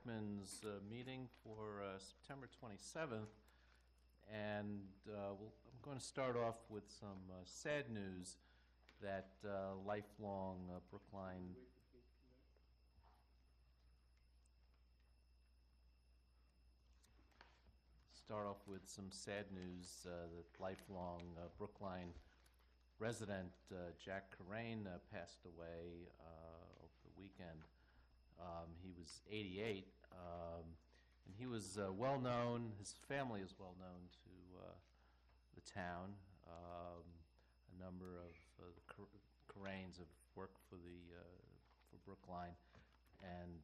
Selectmen's meeting for September 27th, and I'm going to start off with some sad news that lifelong Brookline Brookline resident Jack Corain passed away over the weekend. He was 88, and he was well known. His family is well known to the town. A number of the Corains have worked for Brookline, and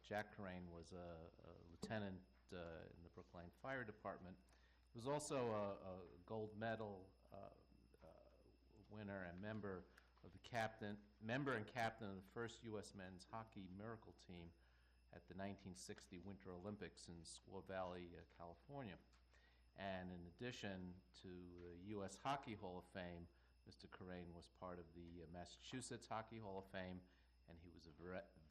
Jack Corain was a lieutenant in the Brookline Fire Department. He was also a gold medal winner and member and captain of the first U.S. men's hockey miracle team at the 1960 Winter Olympics in Squaw Valley, California. And in addition to the U.S. Hockey Hall of Fame, Mr. Corain was part of the Massachusetts Hockey Hall of Fame, and he was a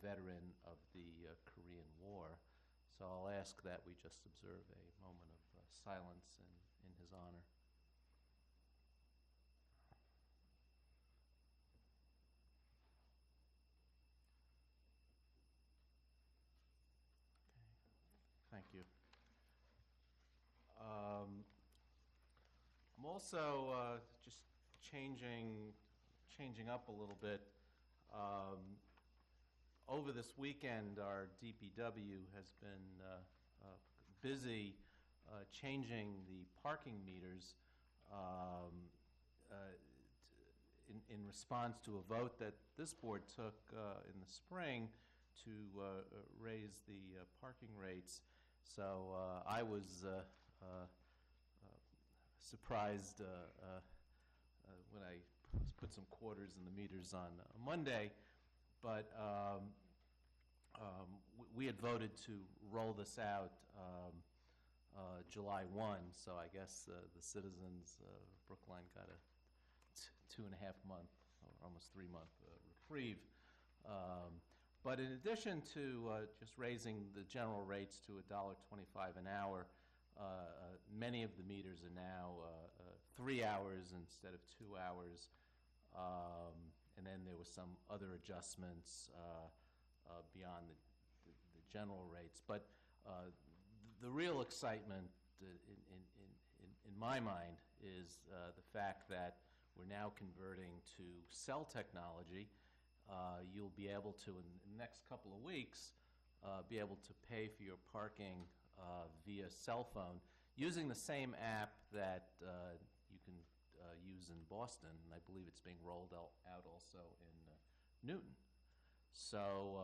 veteran of the Korean War. So I'll ask that we just observe a moment of silence in his honor. Thank you. I'm also just changing up a little bit. Over this weekend, our DPW has been busy changing the parking meters in response to a vote that this board took in the spring to raise the parking rates. So I was surprised when I put some quarters in the meters on Monday, but we had voted to roll this out July 1, so I guess the citizens of Brookline got a 2.5-month, or almost 3-month reprieve. But in addition to just raising the general rates to $1.25 an hour, many of the meters are now 3 hours instead of 2 hours. And then there was some other adjustments beyond the general rates. But the real excitement in my mind is the fact that we're now converting to cell technology. You'll be able to, in the next couple of weeks, be able to pay for your parking via cell phone using the same app that you can use in Boston, and I believe it's being rolled out also in Newton. So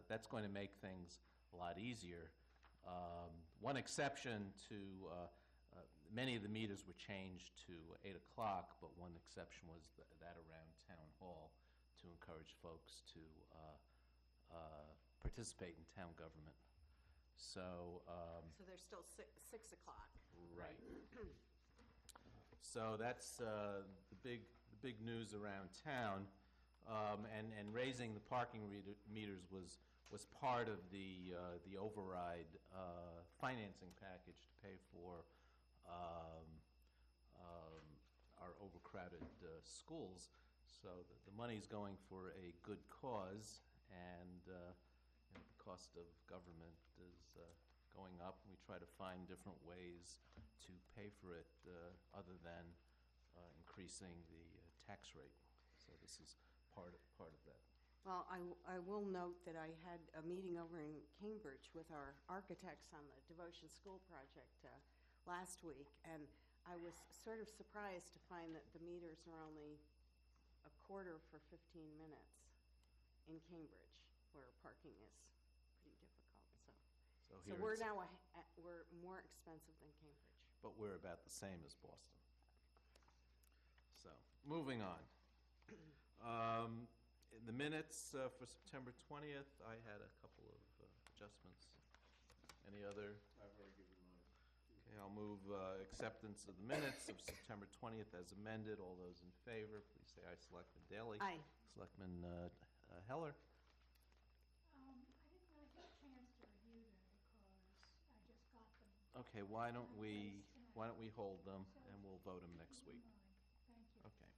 that's going to make things a lot easier. One exception to many of the meters were changed to 8 o'clock, but one exception was that around Town Hall, to encourage folks to participate in town government. So there's still 6 o'clock. Right. So that's the big news around town, and raising the parking meters was part of the override financing package to pay for our overcrowded schools. So the money's going for a good cause, and the cost of government is going up, and we try to find different ways to pay for it other than increasing the tax rate. So this is part of that. Well, I will note that I had a meeting over in Cambridge with our architects on the Devotion School project last week, and I was sort of surprised to find that the meters are only a quarter for 15 minutes in Cambridge, where parking is pretty difficult. So we're now we're more expensive than Cambridge. But we're about the same as Boston. So moving on. In the minutes for September 20th, I had a couple of adjustments. Any other? I've already given mine. Okay, I'll move acceptance of the minutes of September 20th as amended. All those in favor, please say aye. Selectman Daley. Aye. Selectman Heller. I didn't really get a chance to review them. Okay, why don't we hold them, and we'll vote them next week? Okay.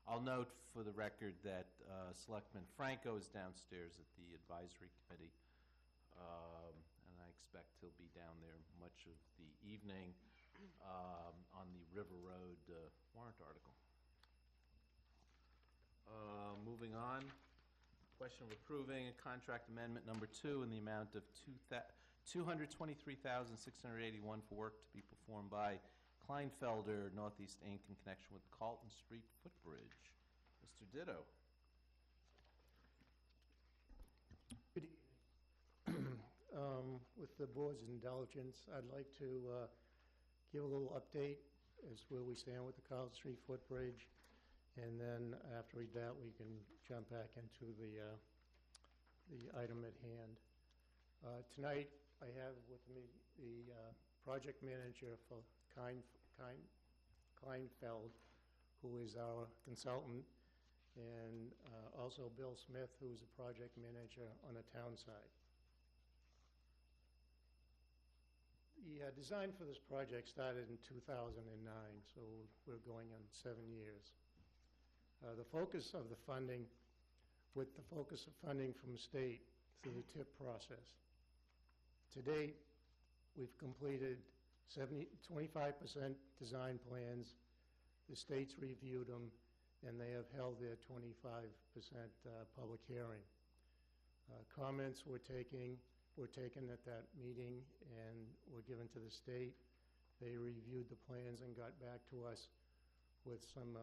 I'll note for the record that Selectman Franco is downstairs at the advisory committee, and I expect he'll be down there much of the evening on the River Road warrant article. Moving on, question of approving a contract amendment number 2 in the amount of $223,681 for work to be performed by Kleinfelder Northeast Inc. in connection with the Carlton Street footbridge. Mr. Ditto. Good evening. With the board's indulgence, I'd like to give a little update as where we stand with the Carlton Street footbridge, and then after that we can jump back into the item at hand. Tonight I have with me the project manager for Kleinfeld, who is our consultant, and also Bill Smith, who is a project manager on the town side. The design for this project started in 2009, so we're going on 7 years. The focus of the funding, with the focus of funding from the state through the TIP process. To date, we've completed 25% design plans. The state's reviewed them, and they have held their 25% public hearing. Comments were taken at that meeting and were given to the state. They reviewed the plans and got back to us with some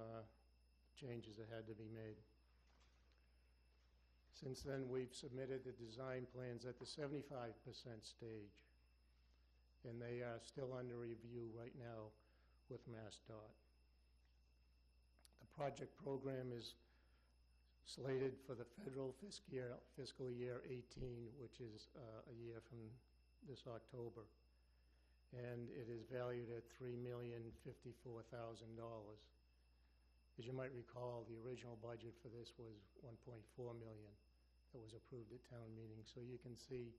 changes that had to be made. Since then, we've submitted the design plans at the 75% stage, and they are still under review right now with MassDOT. The project program is slated for the federal fiscal year 18, which is a year from this October, and it is valued at $3,054,000. As you might recall, the original budget for this was $1.4 million that was approved at town meeting, so you can see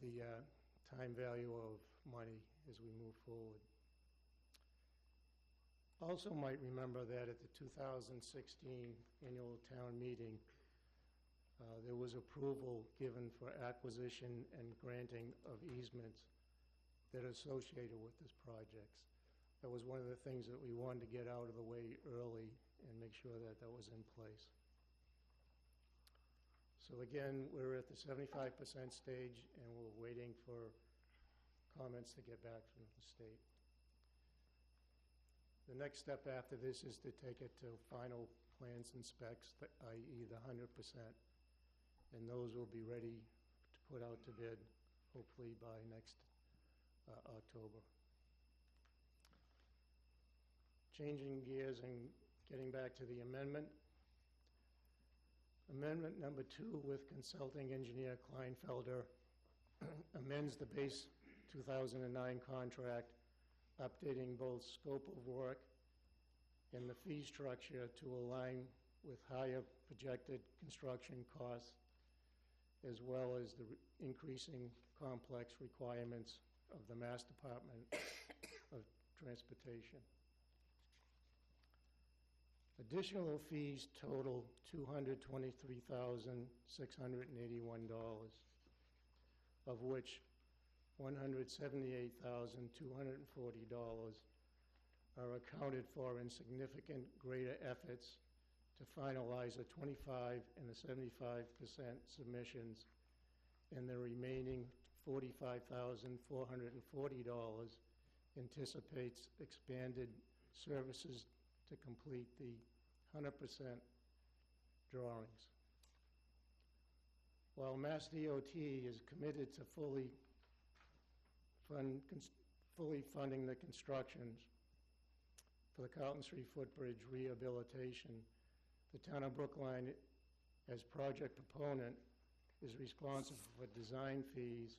the time value of money as we move forward. Also might remember that at the 2016 annual town meeting, there was approval given for acquisition and granting of easements that are associated with this project. That was one of the things that we wanted to get out of the way early and make sure that that was in place. So again, we're at the 75% stage, and we're waiting for comments to get back from the state. The next step after this is to take it to final plans and specs, i.e. the 100%, and those will be ready to put out to bid, hopefully by next October. Changing gears and getting back to the amendment. Amendment number 2 with consulting engineer Kleinfelder amends the base 2009 contract, updating both scope of work and the fee structure to align with higher projected construction costs, as well as the increasing complex requirements of the Mass Department of Transportation. Additional fees total $223,681, of which $178,240 are accounted for in significant greater efforts to finalize a 25% and a 75% submissions, and the remaining $45,440 anticipates expanded services to complete the 100% drawings. While Mass DOT is committed to fully funding the constructions for the Carlton Street footbridge rehabilitation, the town of Brookline, as project proponent, is responsible for design fees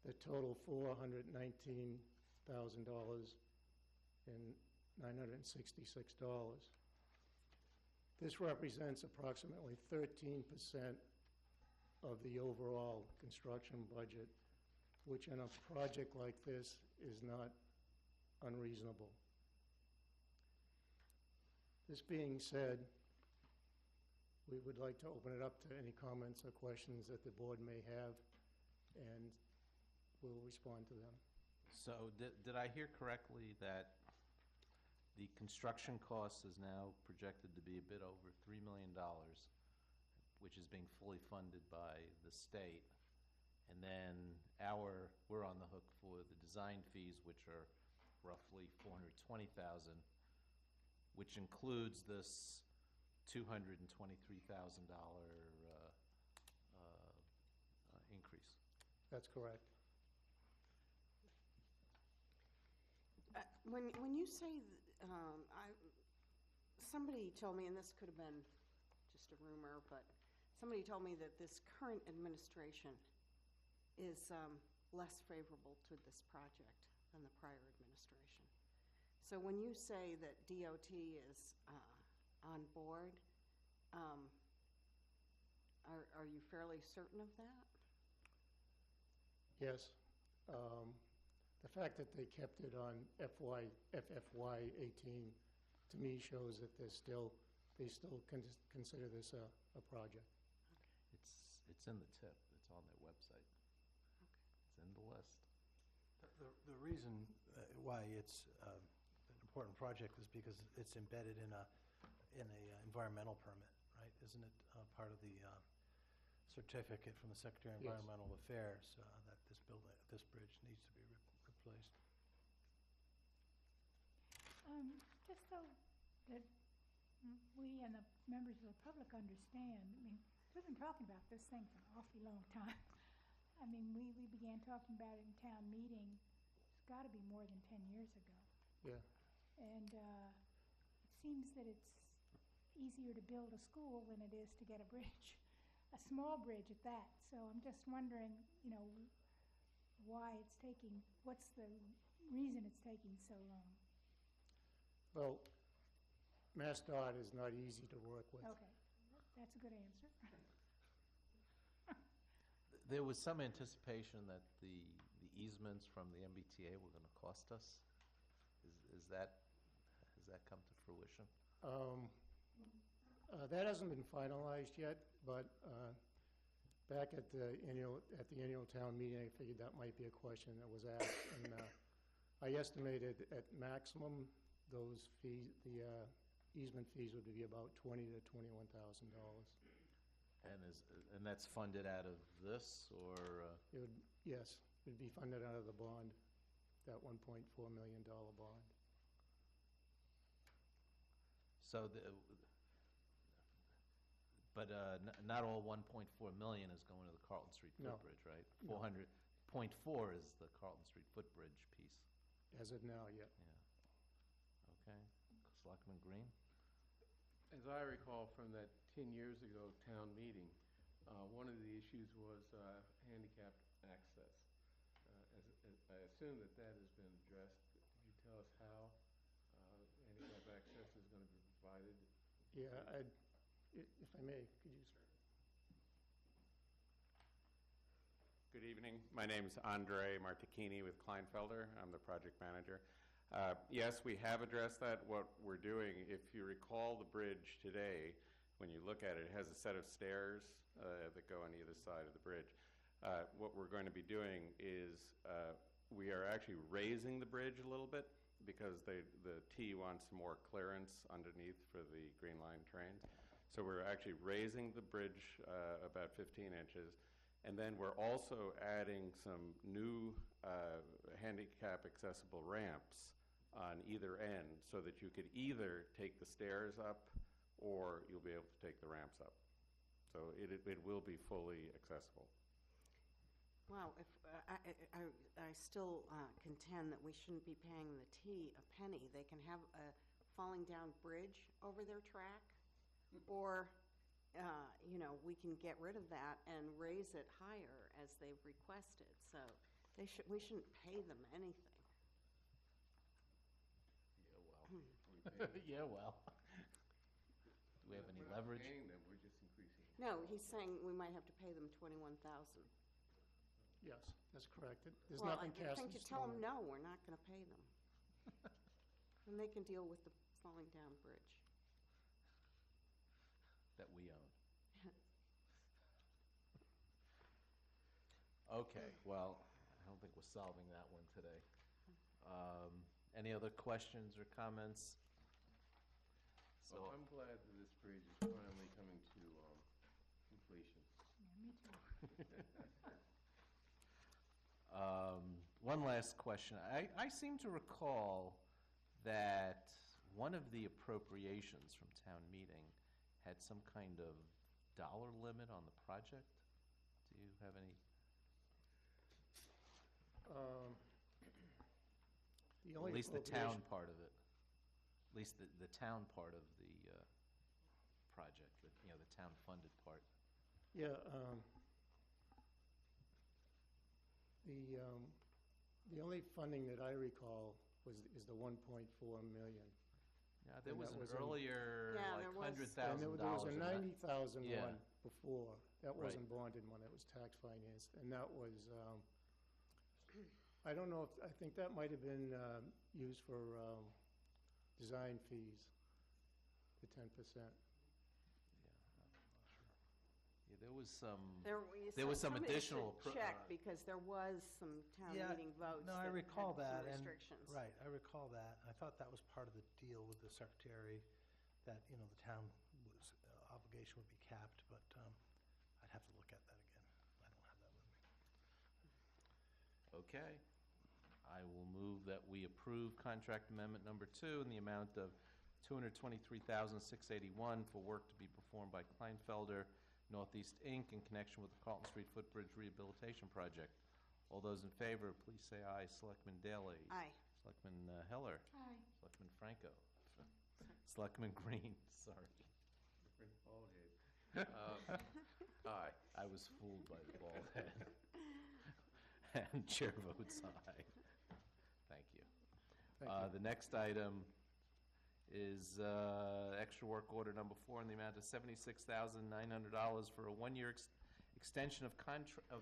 that total $419,966. This represents approximately 13% of the overall construction budget which in a project like this is not unreasonable. This being said, we would like to open it up to any comments or questions that the board may have, and we'll respond to them. So did I hear correctly that the construction cost is now projected to be a bit over $3 million, which is being fully funded by the state? And then we're on the hook for the design fees, which are roughly $420,000, which includes this $223,000 increase. That's correct. When you say, somebody told me, and this could have been just a rumor, but somebody told me that this current administration is less favorable to this project than the prior administration. So when you say that DOT is on board, are you fairly certain of that? Yes. The fact that they kept it on FFY 18, to me, shows that they still consider this a project. It's in the tip. It's on their website. It's in the list. The reason why it's an important project is because it's embedded in a environmental permit, right? Isn't it part of the certificate from the Secretary of Yes. Environmental Affairs that this bridge needs to be replaced? Just so that we and the members of the public understand, I mean, we've been talking about this thing for an awfully long time. I mean, we began talking about it in town meeting, it's got to be more than 10 years ago. Yeah. And it seems that it's easier to build a school than it is to get a bridge, a small bridge at that. So I'm just wondering, you know, why it's taking, what's the reason it's taking so long? Well, MassDOT is not easy to work with. Okay, that's a good answer. There was some anticipation that the easements from the MBTA were going to cost us. Has that come to fruition? That hasn't been finalized yet, but back at the annual town meeting, I figured that might be a question that was asked, and I estimated at maximum those fees, the easement fees would be about $20,000 to $21,000. And that's funded out of this, or? It would, yes, it would be funded out of the bond, that $1.4 million bond. So, but not all 1.4 million is going to the Carlton Street No. footbridge, right? No. 400.4 is the Carlton Street footbridge piece. As of now, yeah. Okay. Selectman Green? As I recall from that 10 years ago town meeting, one of the issues was handicapped access. I assume that has been addressed. Could you tell us how handicap access is going to be provided? Yeah, if I may, could you? Good evening. My name is Andre Martechini with Kleinfelder. I'm the project manager. Yes, we have addressed that. What we're doing, if you recall the bridge today, when you look at it, it has a set of stairs that go on either side of the bridge. What we're going to be doing is we are actually raising the bridge a little bit because the T wants more clearance underneath for the Green Line trains. So we're actually raising the bridge about 15 inches. And then we're also adding some new handicap accessible ramps on either end so that you could either take the stairs up or you'll be able to take the ramps up. So it will be fully accessible. Wow, if, I still contend that we shouldn't be paying the T a penny. They can have a falling down bridge over their track, or, you know, we can get rid of that and raise it higher as they've requested. So we shouldn't pay them anything. Yeah, well. Do we have any leverage? We're not paying them, we're just increasing. No, he's saying we might have to pay them $21,000. Yeah. Yes, that's correct. There's Well, nothing I cast think in you tell them, stone. no, we're not going to pay them. And they can deal with the falling down bridge. that we own. Okay, well, I don't think we're solving that one today. Any other questions or comments? So, Well, I'm glad that this bridge is finally coming to completion. Yeah, me too. one last question. I seem to recall that one of the appropriations from town meeting had some kind of dollar limit on the project. Do you have any? The only At least the appropriation- town part of it. At least the town part of the project, the town-funded part. Yeah, the only funding that I recall is the 1.4 million. Yeah, there And was that an was in- earlier, Yeah, like there was- $100,000. And there was a in that. 90,000 Yeah. one before. That Right. wasn't bonded one, that was tax financed. And that was, I don't know if, I think that might have been used for design fees, the 10%. Yeah, there was some. We There was some somebody additional should appro- check, because there was some town Yeah, meeting votes no, that I had recall some that, and, restrictions. right, I recall that. I thought that was part of the deal with the secretary, that, the town was, obligation would be capped, but I'd have to look at that again. I don't have that with me. Okay. I will move that we approve contract amendment number 2 in the amount of $223,681 for work to be performed by Kleinfelder Northeast, Inc. in connection with the Carlton Street Footbridge Rehabilitation Project. All those in favor, please say aye. Selectman Daley? Aye. Selectman Heller? Aye. Selectman Franco? Selectman Green, sorry. Different ballgame. Aye. I was fooled by the bald head. And chair votes aye. Thank you. Thank you. The next item is extra work order number 4 in the amount of $76,900 for a one-year extension of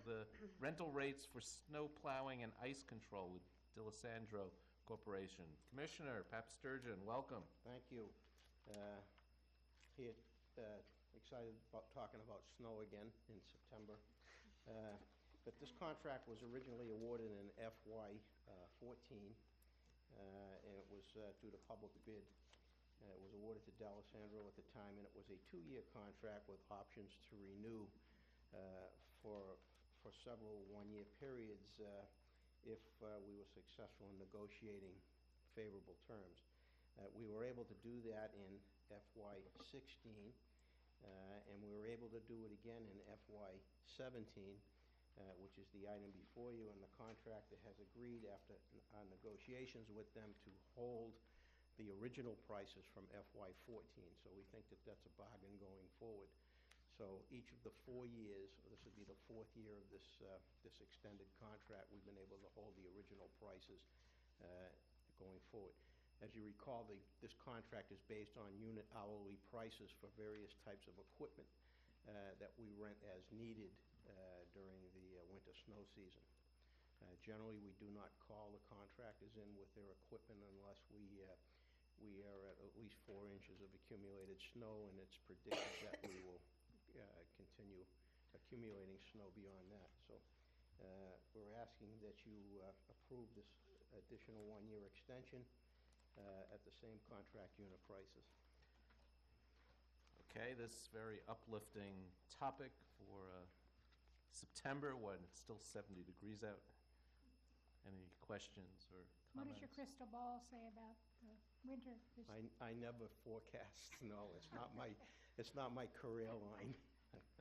the rental rates for snow plowing and ice control with DeLisandro Corporation. Commissioner Papsturgeon, welcome. Thank you. Here, excited about talking about snow again in September. But this contract was originally awarded in FY '14, and it was due to public bid. It was awarded to D'Alessandro at the time, and it was a 2-year contract with options to renew for several one-year periods if we were successful in negotiating favorable terms. We were able to do that in FY '16, and we were able to do it again in FY '17, which is the item before you, and the contractor has agreed after negotiations with them to hold the original prices from FY '14. So we think that that's a bargain going forward. So each of the 4 years, this would be the 4th year of this extended contract, we've been able to hold the original prices going forward. As you recall, this contract is based on unit hourly prices for various types of equipment that we rent as needed during the winter snow season. Generally, we do not call the contractors in with their equipment unless we are at least 4 inches of accumulated snow, and it's predicted that we will continue accumulating snow beyond that. So we're asking that you approve this additional 1-year extension at the same contract unit prices. Okay, this very uplifting topic for September when it's still 70 degrees out. Any questions or What comments? does your crystal ball say about the winter? I never forecast snow. It's not my career line.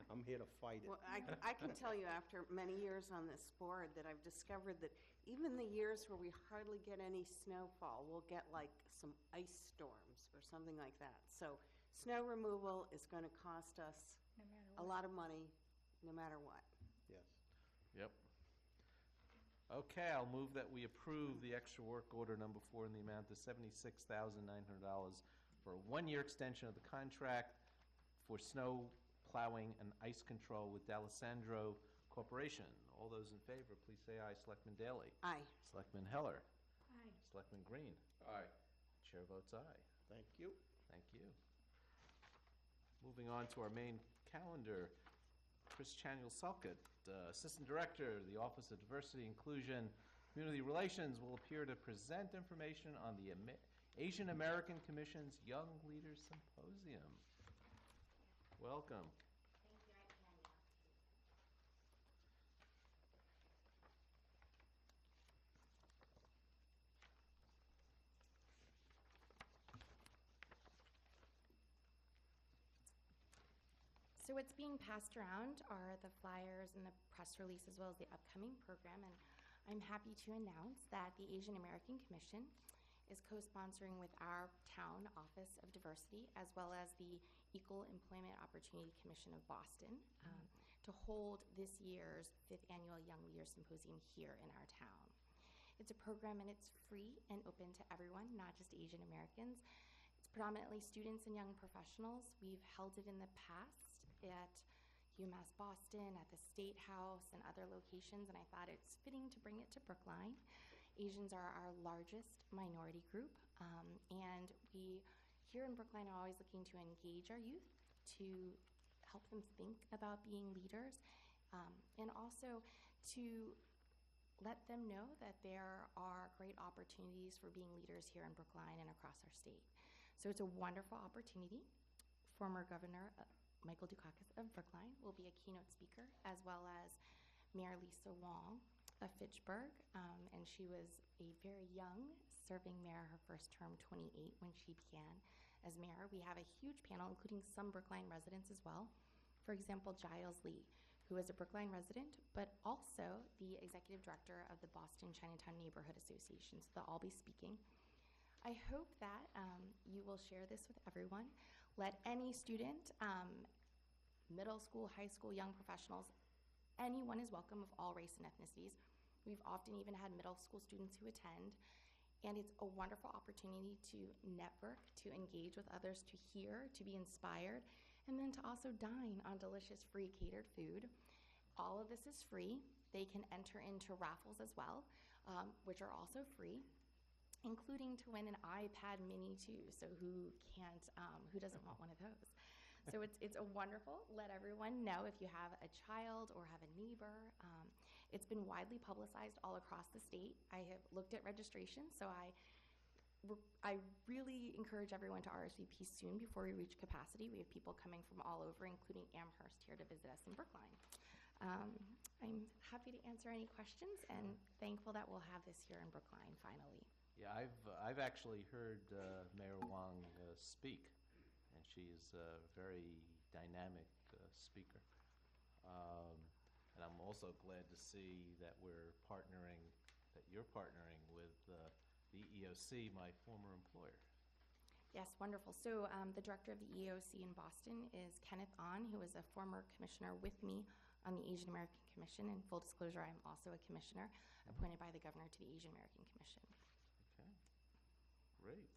I'm here to fight it. Well, I can tell you after many years on this board that I've discovered that even the years where we hardly get any snowfall, we'll get like some ice storms or something like that. So snow removal is going to cost us No matter a what. lot of money, no matter what. Yes. Yep. Okay, I'll move that we approve the extra work order number 4 in the amount of $76,900 for a 1-year extension of the contract for snow plowing and ice control with D'Alessandro Corporation. All those in favor, please say aye. Selectman Daley? Aye. Selectman Heller? Aye. Selectman Green? Aye. Chair votes aye. Thank you. Thank you. Moving on to our main calendar, Chris Chanuel-Salkett, Assistant Director, the Office of Diversity, Inclusion, Community Relations, will appear to present information on the Asian American Commission's Young Leaders Symposium. Welcome. So what's being passed around are the flyers and the press release as well as the upcoming program, and I'm happy to announce that the Asian American Commission is co-sponsoring with our town Office of Diversity as well as the Equal Employment Opportunity Commission of Boston to hold this year's 5th Annual Young Leaders Symposium here in our town. It's a program and it's free and open to everyone, not just Asian Americans. It's predominantly students and young professionals. We've held it in the past at UMass Boston, at the State House, and other locations, and I thought it's fitting to bring it to Brookline. Asians are our largest minority group, and we here in Brookline are always looking to engage our youth to help them think about being leaders, and also to let them know that there are great opportunities for being leaders here in Brookline and across our state. So it's a wonderful opportunity. Former Governor Michael Dukakis of Brookline will be a keynote speaker, as well as Mayor Lisa Wong of Fitchburg, and she was a very young serving mayor, her first term 28 when she began as mayor. We have a huge panel, including some Brookline residents as well. For example, Giles Lee, who is a Brookline resident, but also the executive director of the Boston Chinatown Neighborhood Association, so they'll all be speaking. I hope that you will share this with everyone. Let any student, middle school, high school, young professionals, anyone is welcome of all race and ethnicities. We've often even had middle school students who attend, and it's a wonderful opportunity to network, to engage with others, to hear, to be inspired, and then to also dine on delicious free catered food. All of this is free. They can enter into raffles as well, which are also free, including to win an iPad mini too. So who doesn't want one of those? So it's a wonderful, let everyone know if you have a child or have a neighbor. It's been widely publicized all across the state. I have looked at registration, so I really encourage everyone to RSVP soon before we reach capacity. We have people coming from all over, including Amherst, here to visit us in Brookline. I'm happy to answer any questions and thankful that we'll have this here in Brookline finally. Yeah, I've actually heard Mayor Wong speak, and she's a very dynamic speaker. And I'm also glad to see that you're partnering with the EEOC, my former employer. Yes, wonderful. So the director of the EEOC in Boston is Kenneth Ahn, who was a former commissioner with me on the Asian American Commission. And full disclosure, I'm also a commissioner appointed by the governor to the Asian American Commission. Okay, great.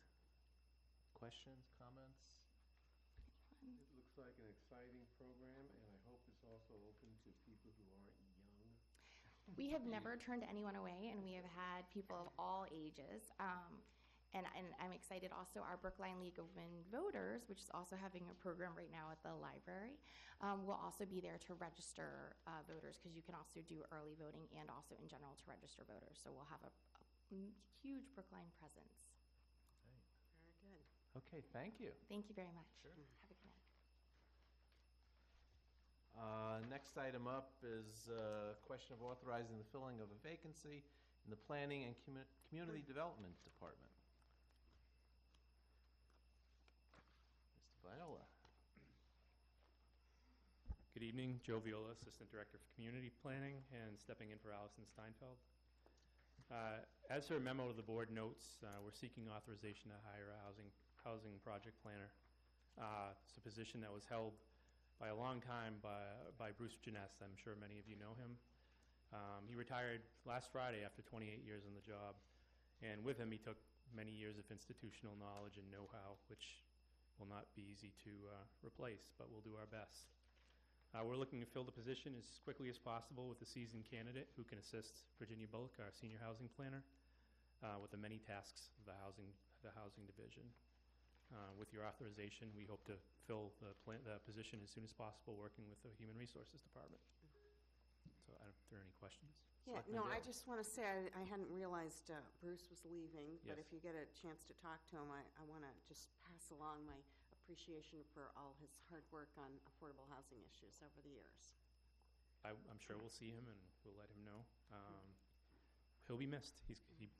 Questions, comments? It looks like an exciting program, and I hope it's also open to people who aren't young. We have never turned anyone away, and we have had people of all ages. And I'm excited also, our Brookline League of Women Voters, which is also having a program right now at the library, will also be there to register voters, because you can also do early voting and also in general to register voters. So we'll have a huge Brookline presence. Great. Very good. Okay, thank you. Thank you very much. Sure. Have a good night. Next item up is a question of authorizing the filling of a vacancy in the Planning and Community Development Department. Mr. Viola. Good evening, Joe Viola, Assistant Director for Community Planning, and stepping in for Allison Steinfeld. As her memo to the board notes, we're seeking authorization to hire a housing project planner. It's a position that was held by a long time by Bruce Janess. I'm sure many of you know him. He retired last Friday after 28 years on the job, and with him he took many years of institutional knowledge and know-how, which will not be easy to replace, but we'll do our best. We're looking to fill the position as quickly as possible with a seasoned candidate who can assist Virginia Bullock, our senior housing planner, with the many tasks of the housing division. With your authorization, we hope to fill the position as soon as possible, working with the Human Resources Department. So I don't know if there are any questions. Yeah, Selectman no, I Daley. just want to say, I hadn't realized Bruce was leaving, but Yes. if you get a chance to talk to him, I want to just pass along my appreciation for all his hard work on affordable housing issues over the years. I'm sure we'll see him and we'll let him know. He'll be missed.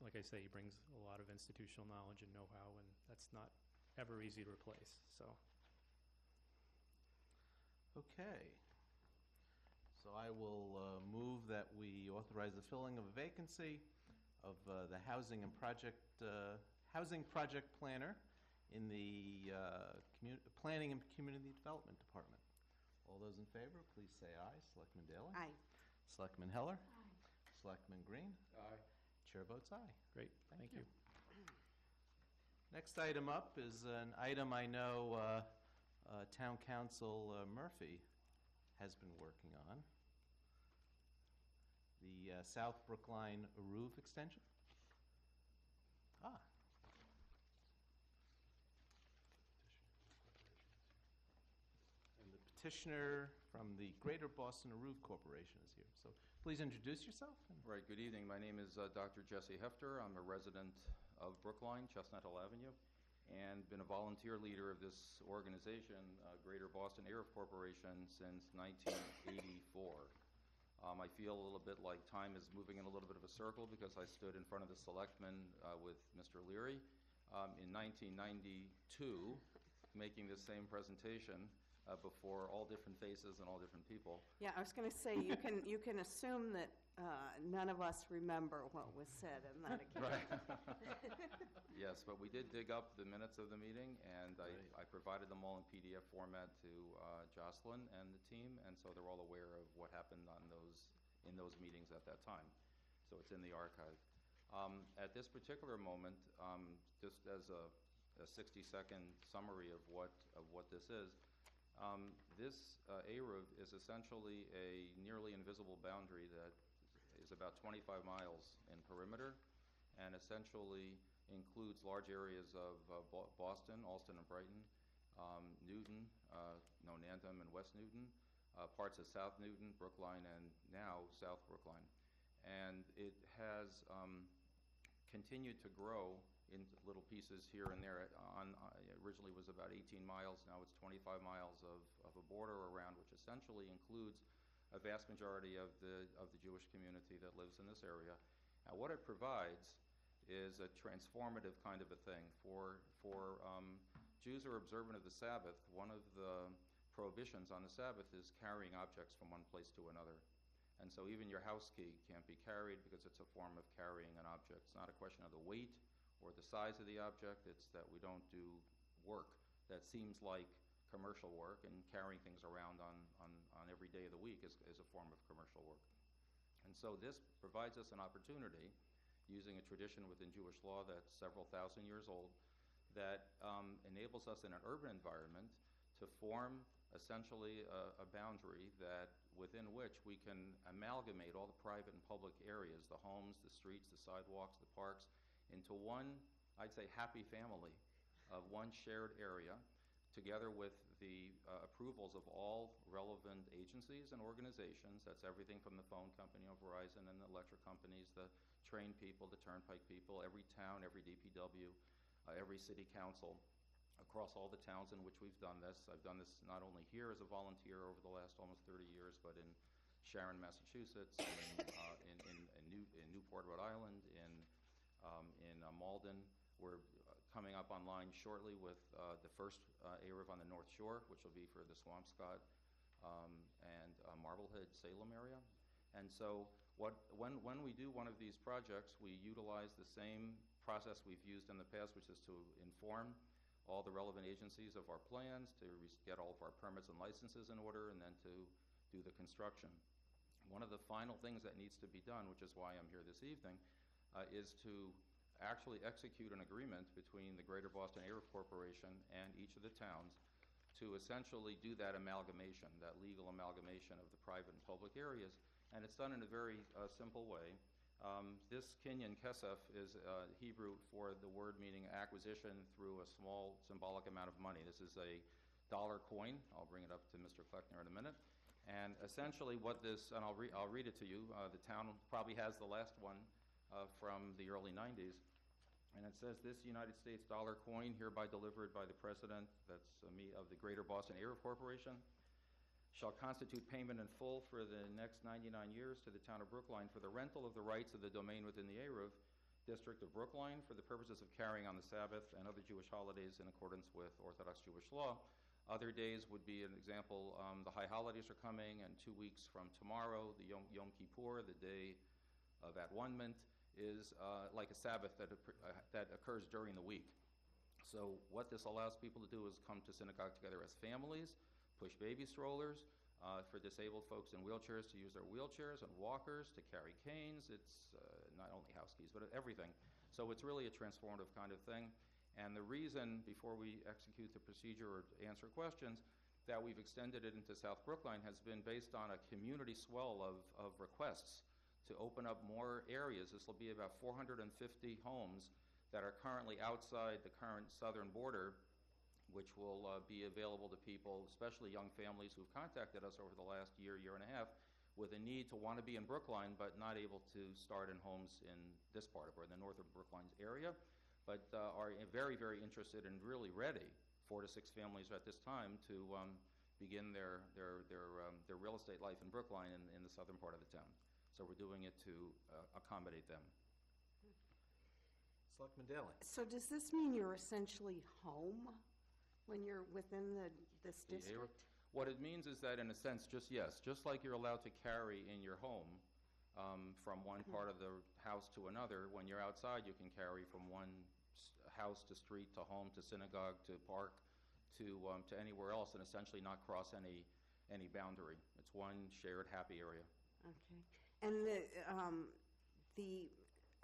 Like I say, he brings a lot of institutional knowledge and know-how, and that's not ever easy to replace. So, Okay. So I will move that we authorize the filling of a vacancy of the housing project planner in the Planning and Community Development Department. All those in favor, please say aye. Selectman Daley? Aye. Selectman Heller? Aye. Selectman Green? Aye. Chair votes aye. great. Thank you. Next item up is an item I know Town Council Murphy has been working on. The South Brookline roof extension. And the petitioner from the Greater Boston Roof Corporation is here. So please introduce yourself. Right, good evening. My name is Dr. Jesse Hefter. I'm a resident of Brookline, Chestnut Hill Avenue, and been a volunteer leader of this organization, Greater Boston Air Corporation, since 1984. I feel a little bit like time is moving in a little bit of a circle because I stood in front of the Selectmen with Mr. Leary in 1992 making this same presentation before all different faces and all different people. Yeah, I was going to say, you can assume that none of us remember what was said in that occasion. Yes, but we did dig up the minutes of the meeting, and I provided them all in PDF format to Jocelyn and the team, and so they're all aware of what happened in those meetings at that time. So it's in the archive. At this particular moment, just as a 60-second summary of what this is, this ARUV is essentially a nearly invisible boundary that is about 25 miles in perimeter and essentially includes large areas of Boston, Allston and Brighton, Newton, Nonantum and West Newton, parts of South Newton, Brookline, and now South Brookline. And it has continued to grow in little pieces here and there. Originally was about 18 miles, now it's 25 miles of a border around, which essentially includes a vast majority of the Jewish community that lives in this area. Now, what it provides is a transformative kind of a thing. For Jews who are observant of the Sabbath, one of the prohibitions on the Sabbath is carrying objects from one place to another. And so even your house key can't be carried because it's a form of carrying an object. It's not a question of the weight or the size of the object, it's that we don't do work that seems like commercial work, and carrying things around on every day of the week is a form of commercial work. And so this provides us an opportunity, using a tradition within Jewish law that's several thousand years old, that enables us in an urban environment to form essentially a boundary that within which we can amalgamate all the private and public areas, the homes, the streets, the sidewalks, the parks, into one, I'd say, happy family of one shared area, together with the approvals of all relevant agencies and organizations. That's everything from the phone company of Verizon and the electric companies, the train people, the turnpike people, every town, every DPW, every city council, across all the towns in which we've done this. I've done this not only here as a volunteer over the last almost 30 years, but in Sharon, Massachusetts, in Newport, Rhode Island, in Malden. We're coming up online shortly with the first ARIV on the North Shore, which will be for the Swampscott and Marblehead, Salem area. And so when we do one of these projects, we utilize the same process we've used in the past, which is to inform all the relevant agencies of our plans, to get all of our permits and licenses in order, and then to do the construction. One of the final things that needs to be done, which is why I'm here this evening, is to actually execute an agreement between the Greater Boston Air Corporation and each of the towns to essentially do that amalgamation, that legal amalgamation of the private and public areas, and it's done in a very simple way. This kinyan kesef is Hebrew for the word meaning acquisition through a small symbolic amount of money. This is a dollar coin. I'll bring it up to Mr. Kleckner in a minute. And essentially what this, and I'll read it to you. The town probably has the last one from the early 90s. And it says, "This United States dollar coin hereby delivered by the President," that's me, "of the Greater Boston Area Corporation, shall constitute payment in full for the next 99 years to the town of Brookline for the rental of the rights of the domain within the Eruv district of Brookline for the purposes of carrying on the Sabbath and other Jewish holidays in accordance with Orthodox Jewish law." Other days would be an example, the high holidays are coming, and 2 weeks from tomorrow, the Yom Kippur, the day of at-one-ment, is like a Sabbath that occurs during the week. So what this allows people to do is come to synagogue together as families, push baby strollers, for disabled folks in wheelchairs to use their wheelchairs, and walkers to carry canes. It's not only house keys, but everything. So it's really a transformative kind of thing. And the reason, before we execute the procedure or answer questions, that we've extended it into South Brookline has been based on a community swell of requests to open up more areas. This will be about 450 homes that are currently outside the current southern border, which will be available to people, especially young families who've contacted us over the last year and a half, with a need to want to be in Brookline, but not able to start in homes in this part of, or the northern Brookline area, but are very, very interested and really ready, 4 to 6 families at this time, to begin their real estate life in Brookline in the southern part of the town. So we're doing it to accommodate them. Selectman Daley. So does this mean you're essentially home when you're within this The district? What it means is that, in a sense, just like you're allowed to carry in your home from one part of the house to another, when you're outside you can carry from one house to street to home to synagogue to park to anywhere else, and essentially not cross any boundary. It's one shared happy area. Okay. And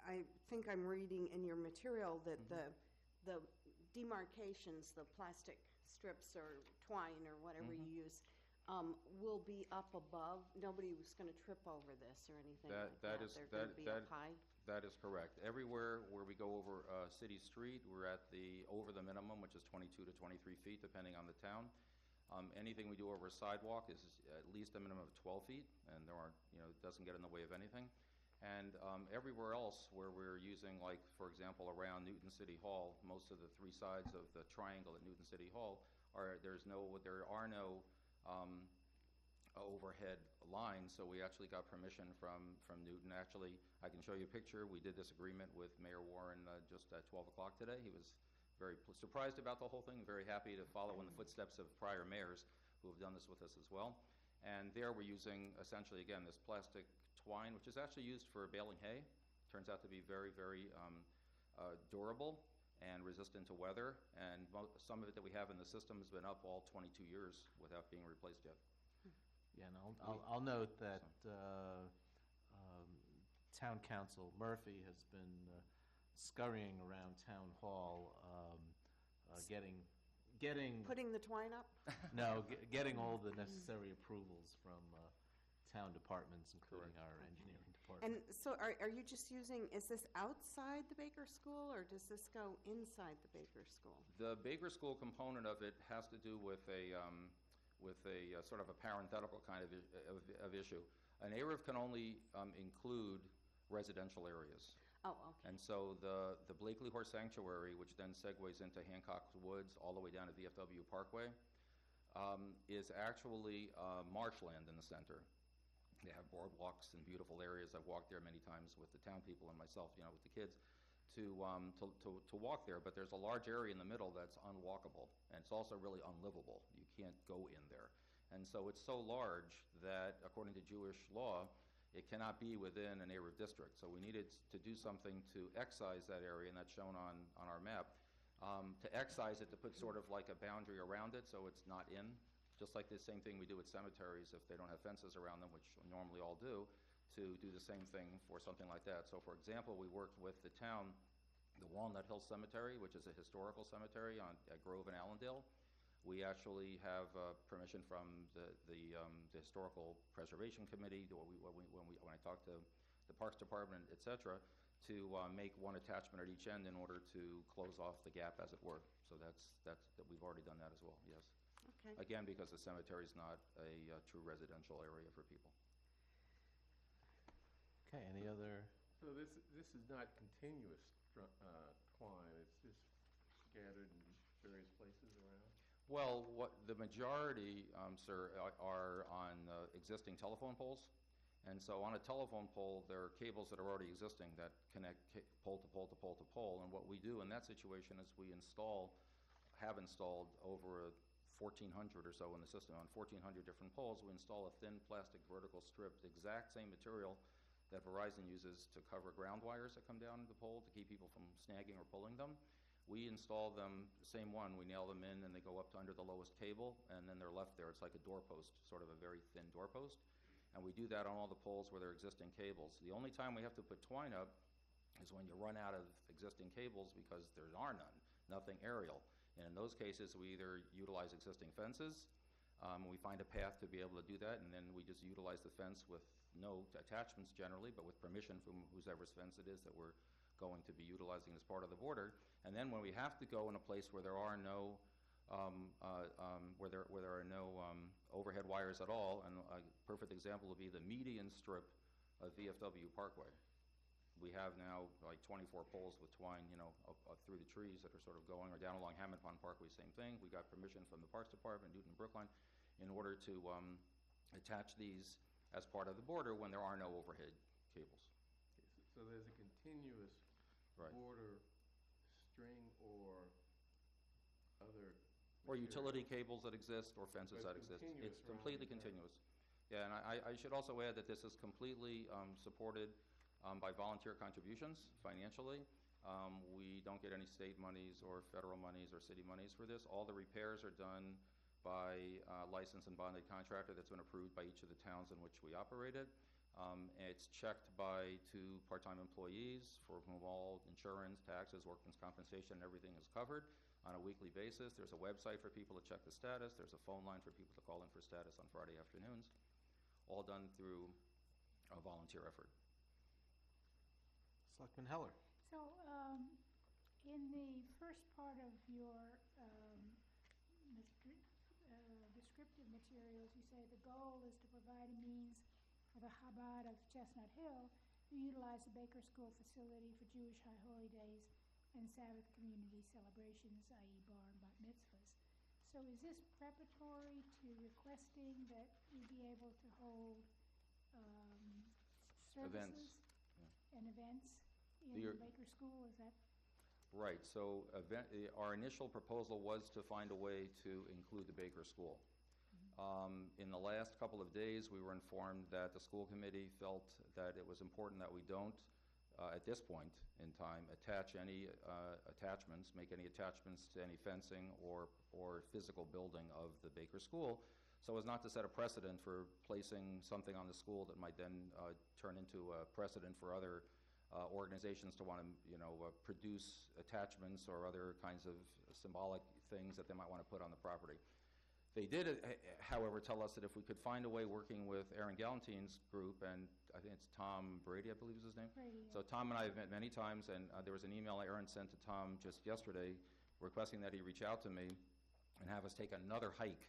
I think I'm reading in your material that the demarcations, the plastic strips or twine or whatever you use, will be up above. Nobody was going to trip over this or anything like that. They're going to be up high. That is correct. Everywhere where we go over City Street, we're at over the minimum, which is 22 to 23 feet, depending on the town. Anything we do over a sidewalk is at least a minimum of 12 feet, and it doesn't get in the way of anything. And everywhere else where we're using, like, for example, around Newton City Hall, most of the 3 sides of the triangle at Newton City Hall there are no overhead lines, so we actually got permission from Newton. Actually, I can show you a picture. We did this agreement with Mayor Warren just at 12 o'clock today. He was very surprised about the whole thing, very happy to follow in the footsteps of prior mayors who have done this with us as well. And there we're using, essentially, again, this plastic twine, which is actually used for baling hay. Turns out to be very, very durable and resistant to weather. And some of it that we have in the system has been up all 22 years without being replaced yet. Yeah, and I'll note that Town Council Murphy has been scurrying around Town Hall, getting Putting the twine up? no, getting all the necessary approvals from town departments, including our engineering department. And so are you just using, is this outside the Baker School, or does this go inside the Baker School? The Baker School component of it has to do with a sort of a parenthetical kind of issue. An Eruv can only include residential areas. Oh, okay. And so the Blakely Horse Sanctuary, which then segues into Hancock Woods all the way down to VFW Parkway, is actually marshland in the center. They have boardwalks and beautiful areas. I've walked there many times with the town people and myself, with the kids, to walk there. But there's a large area in the middle that's unwalkable, and it's also really unlivable. You can't go in there. And so it's so large that, according to Jewish law, it cannot be within an Eruv district. So we needed to do something to excise that area, and that's shown on our map. To excise it, to put sort of like a boundary around it so it's not in, just like the same thing we do with cemeteries if they don't have fences around them, which we normally all do, to do the same thing for something like that. So, for example, we worked with the town, the Walnut Hill Cemetery, which is a historical cemetery at Grove and Allendale. We actually have permission from the Historical Preservation Committee, when I talked to the Parks Department, et cetera, to make one attachment at each end in order to close off the gap, as it were. So we've already done that as well, yes. Okay. Again, because the cemetery is not a true residential area for people. Okay, any other? So this is not continuous twine, it's just scattered in various places around? Well, what the majority, sir, are on existing telephone poles. And so on a telephone pole, there are cables that are already existing that connect pole to pole to pole to pole. And what we do in that situation is we have installed over 1,400 or so in the system, on 1,400 different poles. We install a thin plastic vertical strip, the exact same material that Verizon uses to cover ground wires that come down the pole to keep people from snagging or pulling them. We install them, the same one, we nail them in and they go up to under the lowest cable and then they're left there. It's like a doorpost, sort of a very thin doorpost. And we do that on all the poles where there are existing cables. The only time we have to put twine up is when you run out of existing cables because there are none, nothing aerial. And in those cases, we either utilize existing fences, we find a path to be able to do that, and then we just utilize the fence with no attachments generally, but with permission from whoever's fence it is that we're going to be utilizing as part of the border. And then when we have to go in a place where there are no overhead wires at all, and a perfect example would be the median strip of VFW Parkway. We have now like 24 poles with twine, up through the trees that are sort of going, or down along Hammond Pond Parkway, same thing. We got permission from the Parks Department, Newton, Brookline, in order to attach these as part of the border when there are no overhead cables. So there's a continuous border string or other Or material. utility cables that exist, or fences that exist. It's completely continuous. Yeah, and I should also add that this is completely supported by volunteer contributions financially. We don't get any state monies or federal monies or city monies for this. All the repairs are done by a licensed and bonded contractor that's been approved by each of the towns in which we operated. It's checked by 2 part-time employees for whom all insurance, taxes, workman's compensation, everything is covered on a weekly basis. There's a website for people to check the status. There's a phone line for people to call in for status on Friday afternoons, all done through a volunteer effort. Selectman Heller. So, in the first part of your descriptive materials, you say the goal is to provide a means for the Chabad of Chestnut Hill to utilize the Baker School facility for Jewish high holy days and Sabbath community celebrations, i.e. bar and bat mitzvahs. So is this preparatory to requesting that you be able to hold services and events in the Baker School? Is that? Right. So our initial proposal was to find a way to include the Baker School. In the last couple of days, we were informed that the school committee felt that it was important that we don't, at this point in time, attach any attachments, make any attachments to any fencing or physical building of the Baker School, so as not to set a precedent for placing something on the school that might then turn into a precedent for other organizations to want to, produce attachments or other kinds of symbolic things that they might want to put on the property. They did, however, tell us that if we could find a way working with Aaron Gallantine's group, and I think it's Tom Brady, I believe is his name. Brady, yeah. So Tom and I have met many times, and there was an email Aaron sent to Tom just yesterday requesting that he reach out to me and have us take another hike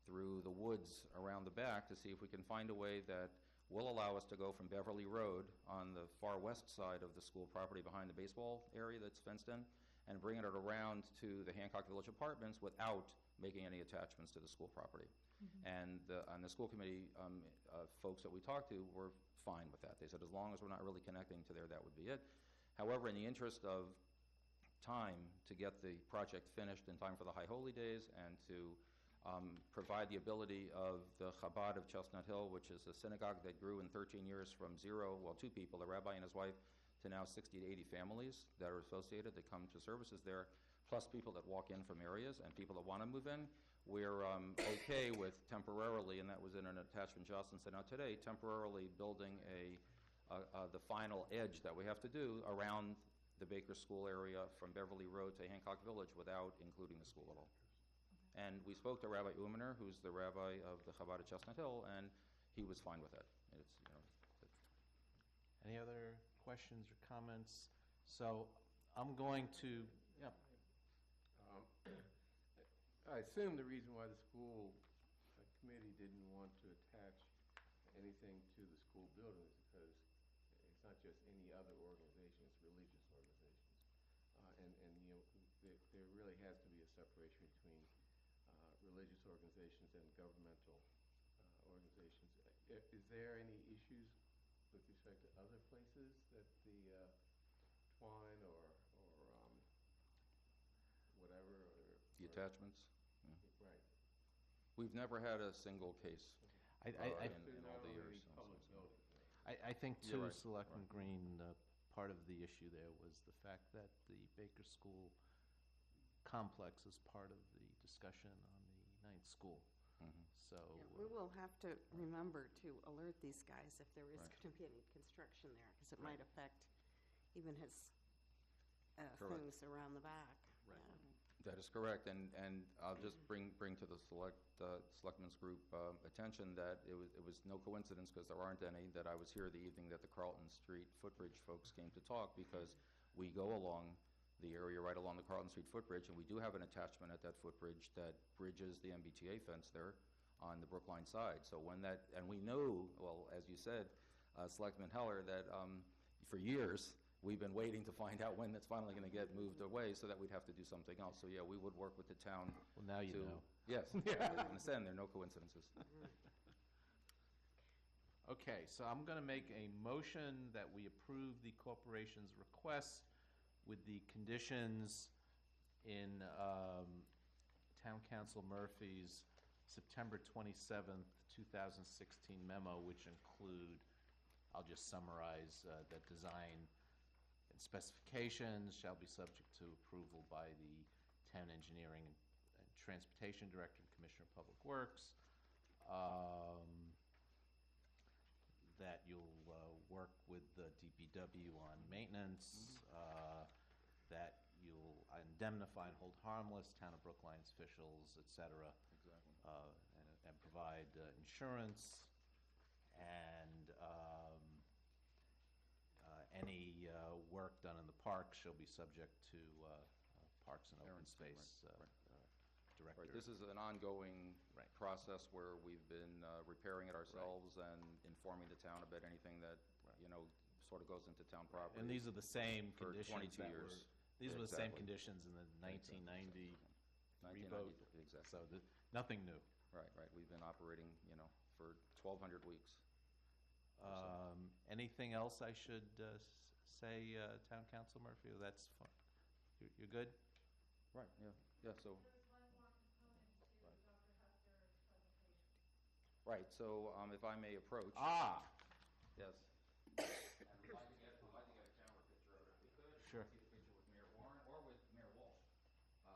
through the woods around the back to see if we can find a way that will allow us to go from Beverly Road on the far west side of the school property behind the baseball area that's fenced in, and bringing it around to the Hancock Village Apartments without making any attachments to the school property. And the school committee folks that we talked to were fine with that. They said as long as we're not really connecting to there, that would be it. However, in the interest of time to get the project finished in time for the High Holy Days and to provide the ability of the Chabad of Chestnut Hill, which is a synagogue that grew in 13 years from 2 people, a rabbi and his wife, to now 60 to 80 families that are associated that come to services there, plus people that walk in from areas and people that want to move in. We're okay with temporarily, and that was in an attachment Jocelyn sent out today, temporarily building the final edge that we have to do around the Baker School area from Beverly Road to Hancock Village without including the school at all. And we spoke to Rabbi Uminer, who's the rabbi of the Chabad at Chestnut Hill, and he was fine with it. It's, you know, Any other questions or comments? So I'm going to, yeah, Um, I assume the reason why the school committee didn't want to attach anything to the school building is because it's not just any other organization, it's religious organizations. And you know, there really has to be a separation between religious organizations and governmental organizations. Is there any issues with respect to other places that the twine or whatever, the attachments. right? We've never had a single case I in all the years. Public buildings. I think You're too, right, Selectman right. Green, part of the issue there was the fact that the Baker School complex is part of the discussion on the ninth school. Mhm. So. Yeah, we will have to remember to alert these guys if there is Right. going to be any construction there, because it Right. might affect even his Correct. things around the back. Right. Yeah. That is correct, and I'll just bring to the Selectmen's group attention that it was no coincidence, because there aren't any, that I was here the evening that the Carlton Street footbridge folks came to talk, because we go along the area right along the Carlton Street footbridge, and we do have an attachment at that footbridge that bridges the MBTA fence there on the Brookline side. So when that, and we know, well, as you said, Selectman Heller, that for years, we've been waiting to find out when it's finally going to get moved away, so that we'd have to do something else. So yeah, we would work with the town. Well, now you know. Yes, I understand, there are no coincidences. Okay, so I'm going to make a motion that we approve the corporation's request with the conditions in Town Council Murphy's September 27th, 2016 memo, which include, I'll just summarize, that design and specifications shall be subject to approval by the town engineering and transportation director and commissioner of public works. That you'll work with the DPW on maintenance, that you'll indemnify and hold harmless town of Brookline's officials, et cetera. Exactly. And provide insurance, and any work done in the park shall be subject to Parks and Open Aaron's, Space Director. Right, this is an ongoing Right. process where we've been repairing it ourselves and informing the town about anything that, Right. you know, sort of goes into town property. And these are the same For conditions 22 that years. were, these were the same Exactly. conditions in the 1990 revote. 1990, exactly. So nothing new. Right, right. We've been operating, you know, for 1,200 weeks. or so. Anything else I should say, Town Council Murphy? Or that's fine. You're good? Right, yeah, yeah, so. Right, so if I may approach. Yes. And we'd like to get a camera picture of it if we could. Sure. See the picture with Mayor Warren or with Mayor Walsh.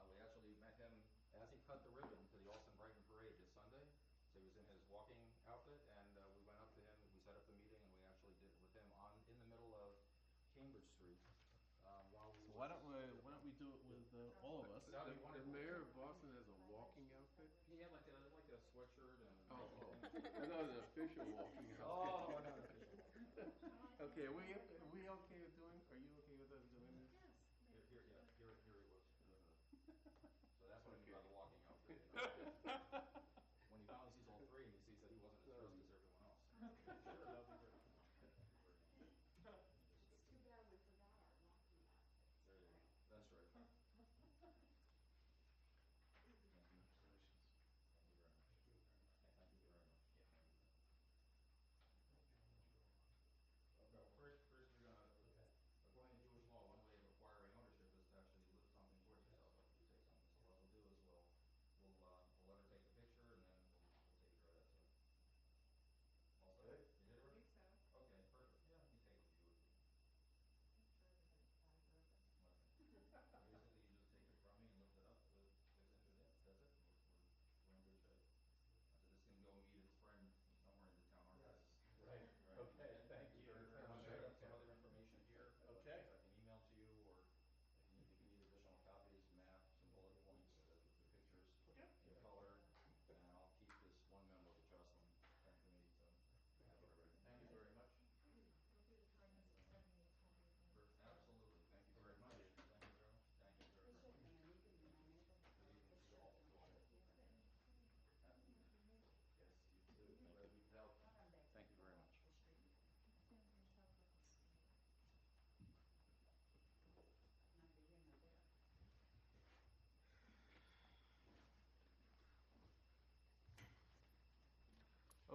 We actually met him as he cut the ribbon to the Austin Brighton Parade this Sunday. So he was in his walking outfit, and we went up to him, we set up the meeting, and we actually did it with him in the middle of Cambridge Street. While we So why don't we do it with all of us? That would be The wonderful. mayor of Boston has a walking outfit? He had like a sweatshirt and. I thought it was an official walking outfit. Oh, not official. Okay, are we okay with doing, are you okay with us doing this? Here he was. So that's what I mean by the walking outfit. When he finally sees all three, and he sees that he wasn't as dressed as everyone else. Sure, that'll be great. It's too bad we forgot our walking outfits. There you go. That's right. Thank you. Congratulations. Thank you very much. Thank you very much. Yeah, thank you. No, first you're gonna, according to Jewish law, one way of acquiring ownership is to actually lift something towards yourself, like you take something. So what we'll do is we'll let her take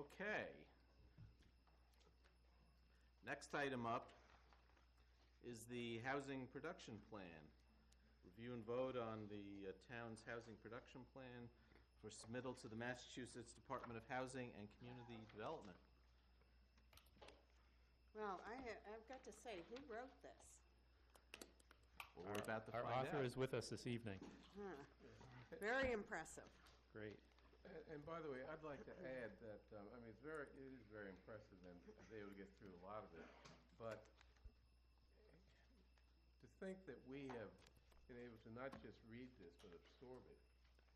Okay. Next item up is the housing production plan. Review and vote on the town's housing production plan for submittal to the Massachusetts Department of Housing and Community Development. Well, I've got to say, who wrote this? Well, we're about to Our find author out. is with us this evening. Huh. Very impressive. Great. And by the way, I'd like to add that, I mean, it is very impressive, and I was able to get through a lot of it. But to think that we have been able to not just read this, but absorb it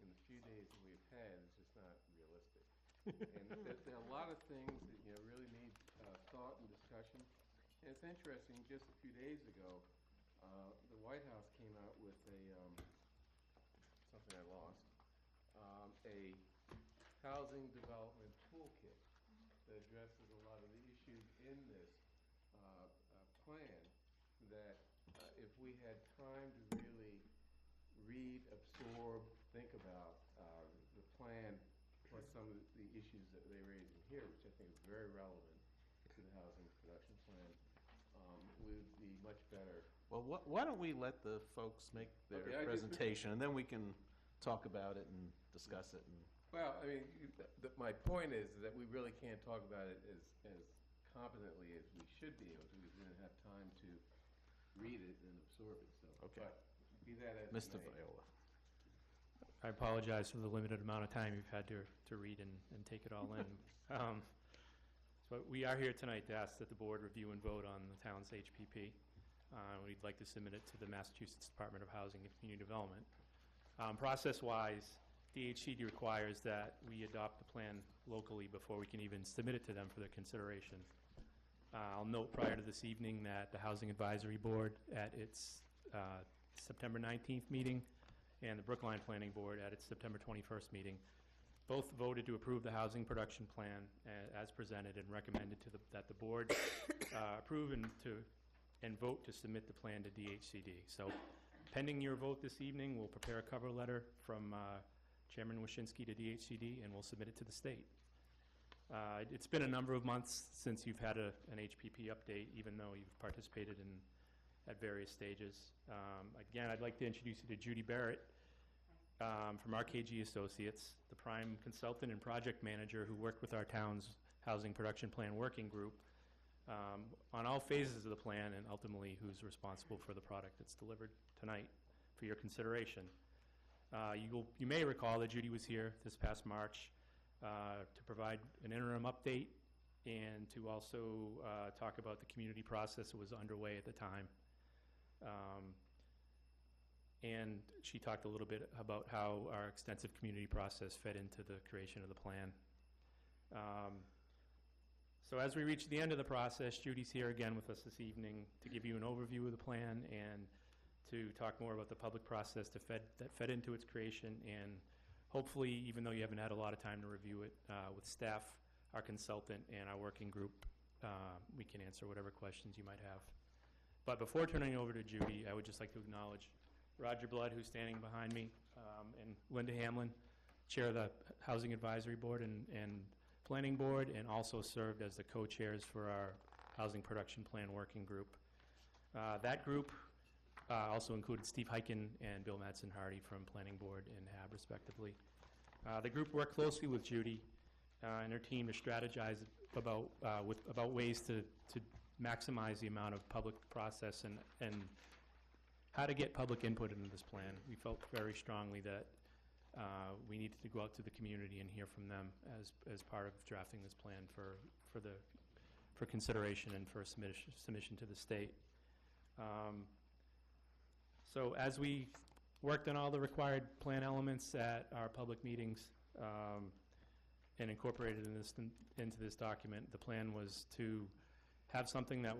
in the few days that we've had is just not realistic. And there are a lot of things that, really need thought and discussion. And it's interesting, just a few days ago, the White House came out with something I lost, a housing development toolkit that addresses a lot of the issues in this plan that if we had time to really read, absorb, think about the plan, plus some of the issues that they raise in here, which I think is very relevant to the housing production plan, we would be much better. Well, why don't we let the folks make their Okay, presentation, and then we can talk about it and discuss it. And Well, I mean, my point is that we really can't talk about it as competently as we should be able to, because we didn't have time to read it and absorb it, so. Okay. But be that as it Mr. may. Viola. I apologize for the limited amount of time you've had to read and take it all in. But we are here tonight to ask that the board review and vote on the town's HPP. We'd like to submit it to the Massachusetts Department of Housing and Community Development. Process-wise, DHCD requires that we adopt the plan locally before we can even submit it to them for their consideration. I'll note prior to this evening that the Housing Advisory Board at its September 19th meeting and the Brookline Planning Board at its September 21st meeting both voted to approve the housing production plan as presented and recommended that the board approve and vote to submit the plan to DHCD. So pending your vote this evening, we'll prepare a cover letter from Chairman Wyszynski to DHCD, and we'll submit it to the state. It's been a number of months since you've had an HPP update, even though you've participated at various stages. Again, I'd like to introduce you to Judy Barrett from RKG Associates, the prime consultant and project manager who worked with our town's housing production plan working group on all phases of the plan, and ultimately who's responsible for the product that's delivered tonight for your consideration. You may recall that Judy was here this past March to provide an interim update and to also talk about the community process that was underway at the time. And she talked a little bit about how our extensive community process fed into the creation of the plan. So as we reach the end of the process, Judy's here again with us this evening to give you an overview of the plan and to talk more about the public process that fed into its creation, and hopefully, even though you haven't had a lot of time to review it, with staff, our consultant, and our working group, we can answer whatever questions you might have. But before turning it over to Judy, I would just like to acknowledge Roger Blood, who's standing behind me, and Linda Hamlin, Chair of the Housing Advisory Board and Planning Board, and also served as the co-chairs for our Housing Production Plan Working Group. That group also included Steve Hyken and Bill Madsen-Hardy from Planning Board and HAB, respectively. The group worked closely with Judy and her team to strategize about ways to maximize the amount of public process and how to get public input into this plan. We felt very strongly that we needed to go out to the community and hear from them as part of drafting this plan for consideration and for submission to the state. So as we worked on all the required plan elements at our public meetings and incorporated into this document, the plan was to have something that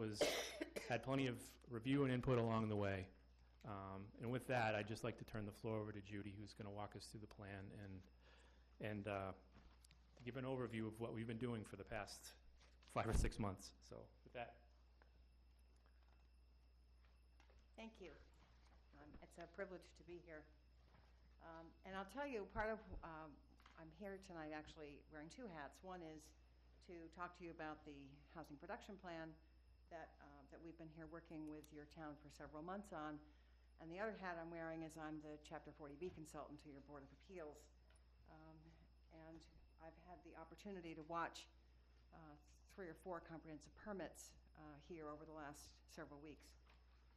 had plenty of review and input along the way. And with that, I'd just like to turn the floor over to Judy, who's going to walk us through the plan and to give an overview of what we've been doing for the past 5 or 6 months. So with that. Thank you. It's a privilege to be here. And I'll tell you, part of, I'm here tonight actually wearing 2 hats. One is to talk to you about the housing production plan that we've been here working with your town for several months on. And the other hat I'm wearing is I'm the Chapter 40B consultant to your Board of Appeals. And I've had the opportunity to watch 3 or 4 comprehensive permits here over the last several weeks.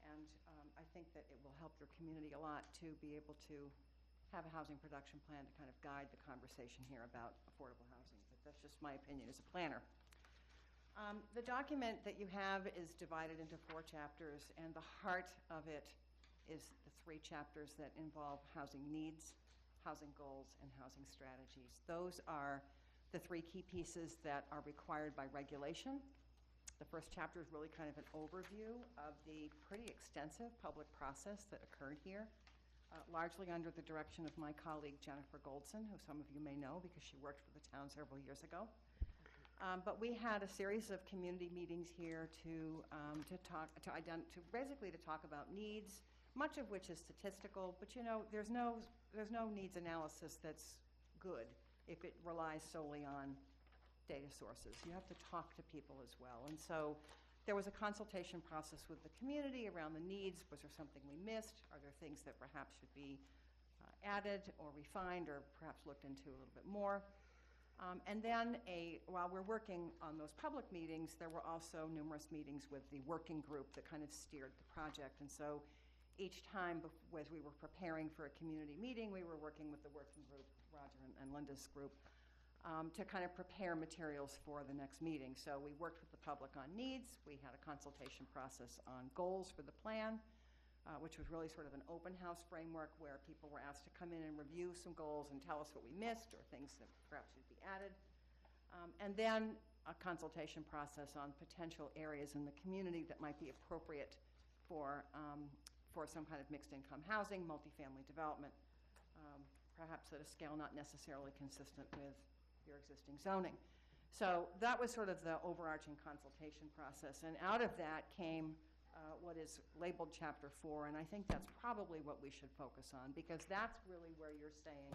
And I think that it will help your community a lot to be able to have a housing production plan to kind of guide the conversation here about affordable housing. But that's just my opinion as a planner. The document that you have is divided into 4 chapters, and the heart of it is the 3 chapters that involve housing needs, housing goals, and housing strategies. Those are the 3 key pieces that are required by regulation. The first chapter is really kind of an overview of the pretty extensive public process that occurred here, largely under the direction of my colleague Jennifer Goldson, who some of you may know because she worked for the town several years ago. But we had a series of community meetings here to basically talk about needs, much of which is statistical. But you know, there's no needs analysis that's good if it relies solely on data sources. You have to talk to people as well. And so there was a consultation process with the community around the needs. Was there something we missed? Are there things that perhaps should be added or refined or perhaps looked into a little bit more? And then while we're working on those public meetings, there were also numerous meetings with the working group that kind of steered the project. And so each time as we were preparing for a community meeting, we were working with the working group, Roger and Linda's group, to kind of prepare materials for the next meeting. So we worked with the public on needs. We had a consultation process on goals for the plan, which was really sort of an open house framework where people were asked to come in and review some goals and tell us what we missed or things that perhaps should be added. And then a consultation process on potential areas in the community that might be appropriate for some kind of mixed income housing, multifamily development, perhaps at a scale not necessarily consistent with your existing zoning. So that was sort of the overarching consultation process. And out of that came what is labeled Chapter 4, and I think that's probably what we should focus on, because that's really where you're saying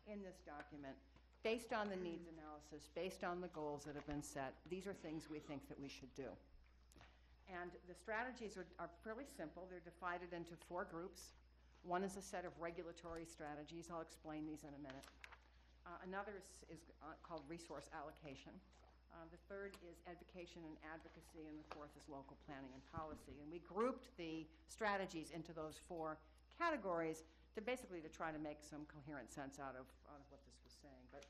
in this document, based on the needs analysis, based on the goals that have been set, these are things we think that we should do. And the strategies are fairly simple. They're divided into 4 groups. One is a set of regulatory strategies. I'll explain these in a minute. Another is called resource allocation. The third is education and advocacy, and the fourth is local planning and policy. And we grouped the strategies into those 4 categories to basically try to make some coherent sense out of what this was saying. But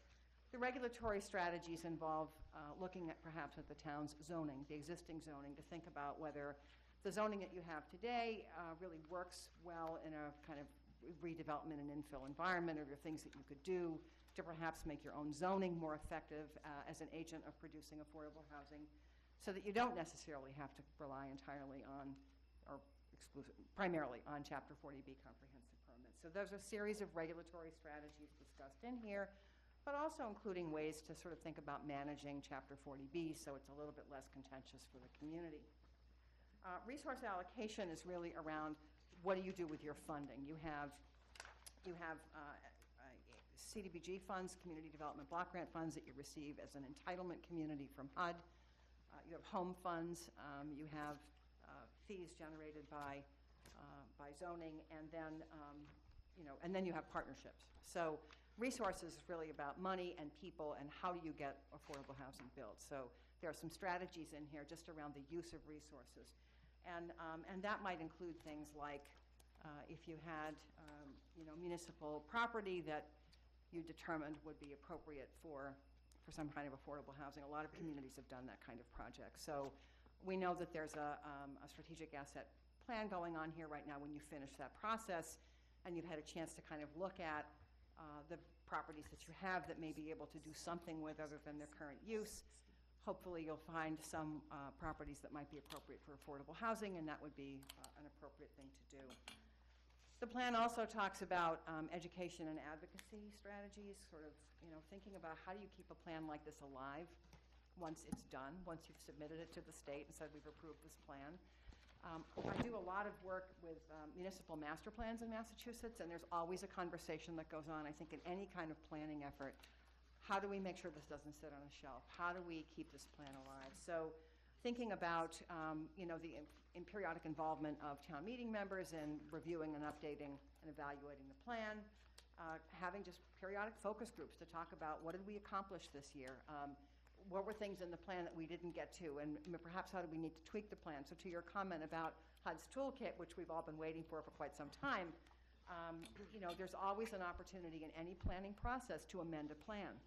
the regulatory strategies involve looking at perhaps at the town's zoning, the existing zoning, to think about whether the zoning that you have today really works well in a kind of redevelopment and infill environment, or there are things that you could do to perhaps make your own zoning more effective as an agent of producing affordable housing, so that you don't necessarily have to rely entirely on, or primarily on Chapter 40B comprehensive permits. So there's a series of regulatory strategies discussed in here, but also including ways to sort of think about managing Chapter 40B so it's a little bit less contentious for the community. Resource allocation is really around what do you do with your funding. You have CDBG funds, Community Development Block Grant funds, that you receive as an entitlement community from HUD. You have home funds. You have fees generated by zoning, and then and then you have partnerships. So resources is really about money and people, and how do you get affordable housing built. So there are some strategies in here just around the use of resources, and that might include things like if you had municipal property that you determined would be appropriate for some kind of affordable housing. A lot of communities have done that kind of project. So we know that there's a strategic asset plan going on here right now. When you finish that process and you've had a chance to kind of look at the properties that you have that may be able to do something with other than their current use, hopefully you'll find some properties that might be appropriate for affordable housing, and that would be an appropriate thing to do. The plan also talks about education and advocacy strategies, sort of, thinking about how do you keep a plan like this alive once it's done, once you've submitted it to the state and said we've approved this plan. I do a lot of work with municipal master plans in Massachusetts, and there's always a conversation that goes on, I think, in any kind of planning effort. how do we make sure this doesn't sit on a shelf? How do we keep this plan alive? So thinking about, you know, the periodic involvement of town meeting members in reviewing and updating and evaluating the plan, having just periodic focus groups to talk about what did we accomplish this year? What were things in the plan that we didn't get to? And perhaps how do we need to tweak the plan? So to your comment about HUD's toolkit, which we've all been waiting for quite some time, you know, there's always an opportunity in any planning process to amend a plan.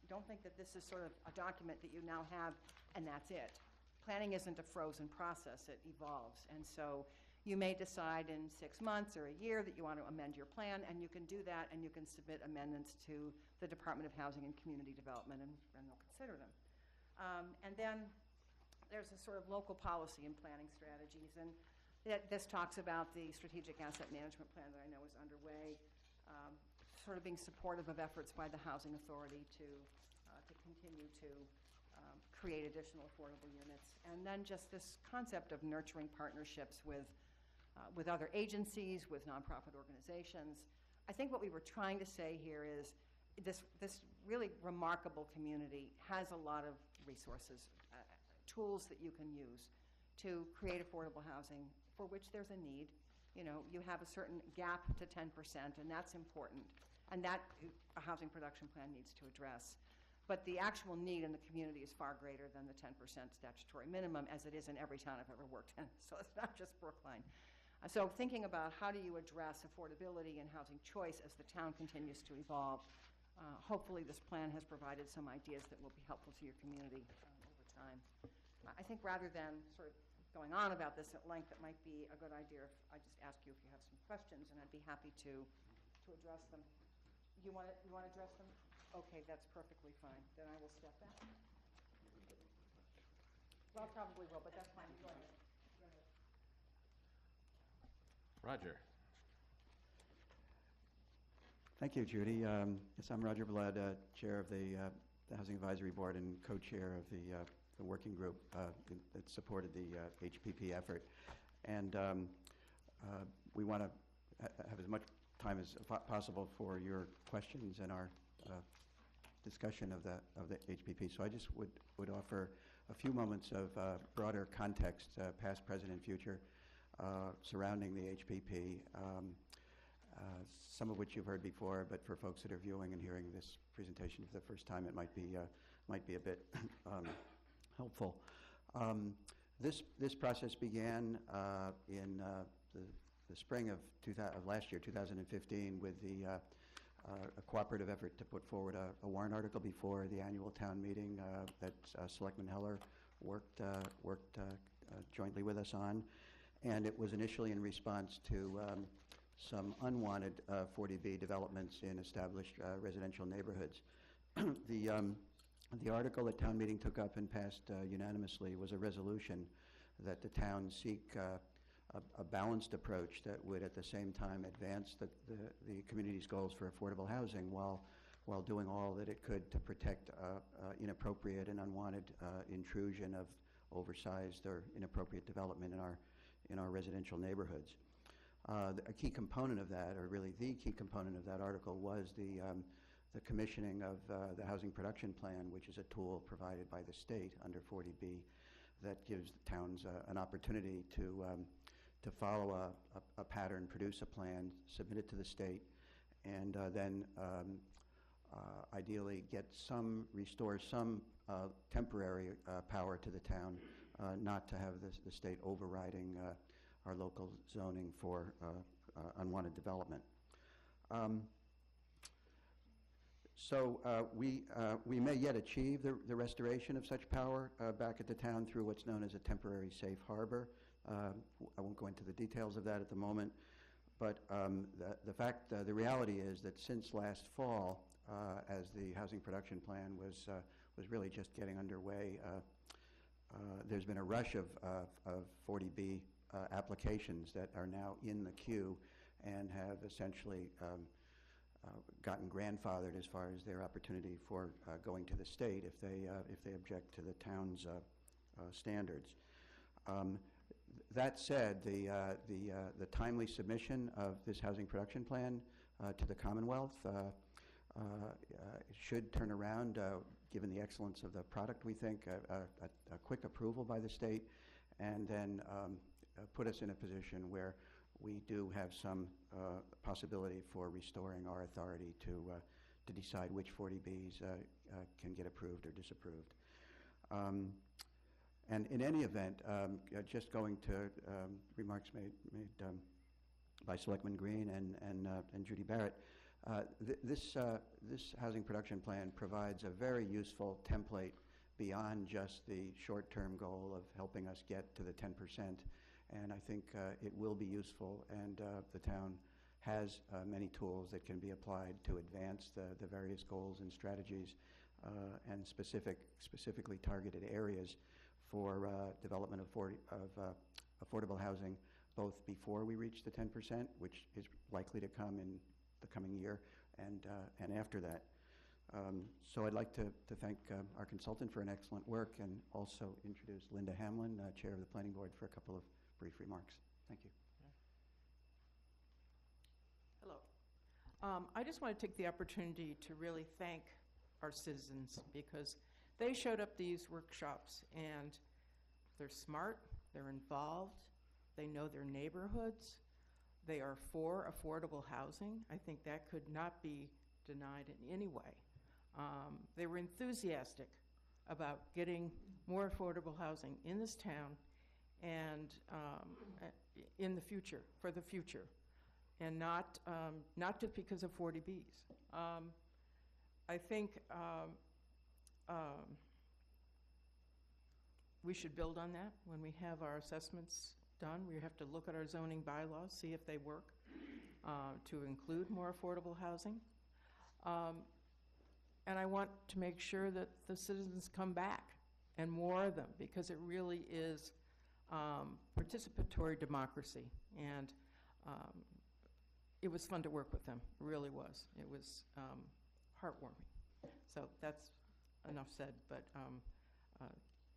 Don't think that this is sort of a document that you now have and that's it. Planning isn't a frozen process, it evolves. And so you may decide in 6 months or a year that you want to amend your plan, and you can do that, and you can submit amendments to the Department of Housing and Community Development, and they'll consider them. And then there's a sort of local policy and planning strategies, and this talks about the strategic asset management plan that I know is underway, sort of being supportive of efforts by the Housing Authority to continue to create additional affordable units. And then just this concept of nurturing partnerships with other agencies, with nonprofit organizations. I think what we were trying to say here is this really remarkable community has a lot of resources, tools that you can use to create affordable housing for which there's a need. You know, you have a certain gap to 10%, and that's important. And that a housing production plan needs to address. But the actual need in the community is far greater than the 10% statutory minimum, as it is in every town I've ever worked in. So it's not just Brookline. So thinking about how do you address affordability and housing choice as the town continues to evolve, hopefully this plan has provided some ideas that will be helpful to your community over time. I think rather than sort of going on about this at length, it might be a good idea if I just ask you if you have some questions, and I'd be happy to address them. You want to address them? Okay, that's perfectly fine. Then I will step back. Well, probably will, but that's fine. Go ahead. Roger. Thank you, Judy. Yes, I'm Roger Blood, Chair of the Housing Advisory Board and co-chair of the working group that supported the HPP effort. And we want to have as much time as possible for your questions and our discussion of the HPP. So I just would offer a few moments of broader context, past, present, and future, surrounding the HPP, some of which you've heard before, but for folks that are viewing and hearing this presentation for the first time, it might be a bit helpful. This process began in the spring of last year, 2015, with a cooperative effort to put forward a warrant article before the annual town meeting that Selectman Heller worked jointly with us on. And it was initially in response to some unwanted 40B developments in established residential neighborhoods. The article that town meeting took up and passed unanimously was a resolution that the town seek a balanced approach that would at the same time advance the community's goals for affordable housing while doing all that it could to protect inappropriate and unwanted intrusion of oversized or inappropriate development in our residential neighborhoods. A key component of that, or really the key component of that article, was the commissioning of the Housing Production Plan, which is a tool provided by the state under 40B that gives the towns an opportunity to follow a pattern, produce a plan, submit it to the state, and then ideally restore some temporary power to the town, not to have the state overriding our local zoning for unwanted development. So we may yet achieve the restoration of such power back at the town through what's known as a temporary safe harbor. I won't go into the details of that at the moment, but the reality is that since last fall, as the housing production plan was really just getting underway, there's been a rush of 40B applications that are now in the queue and have essentially gotten grandfathered as far as their opportunity for going to the state if they object to the town's standards. That said, the timely submission of this housing production plan to the Commonwealth it should turn around, given the excellence of the product, we think, a quick approval by the state, and then put us in a position where we do have some possibility for restoring our authority to decide which 40Bs can get approved or disapproved. And in any event, just going to remarks made by Selectman Green and Judy Barrett, this housing production plan provides a very useful template beyond just the short-term goal of helping us get to the 10%. And I think it will be useful, and the town has many tools that can be applied to advance the various goals and strategies and specifically targeted areas for development of affordable housing, both before we reach the 10%, which is likely to come in the coming year, and after that. So I'd like to thank our consultant for an excellent work, and also introduce Linda Hamlin, Chair of the Planning Board, for a couple of brief remarks. Thank you. Hello. I just want to take the opportunity to really thank our citizens, because they showed up these workshops, and they're smart, they're involved, they know their neighborhoods, they are for affordable housing. I think that could not be denied in any way. They were enthusiastic about getting more affordable housing in this town and in the future, for the future, and not just because of 40Bs. I think we should build on that when we have our assessments done. We have to look at our zoning bylaws, see if they work, to include more affordable housing. And I want to make sure that the citizens come back, and more of them, because it really is participatory democracy. And it was fun to work with them, it really was. It was heartwarming. So that's enough said, but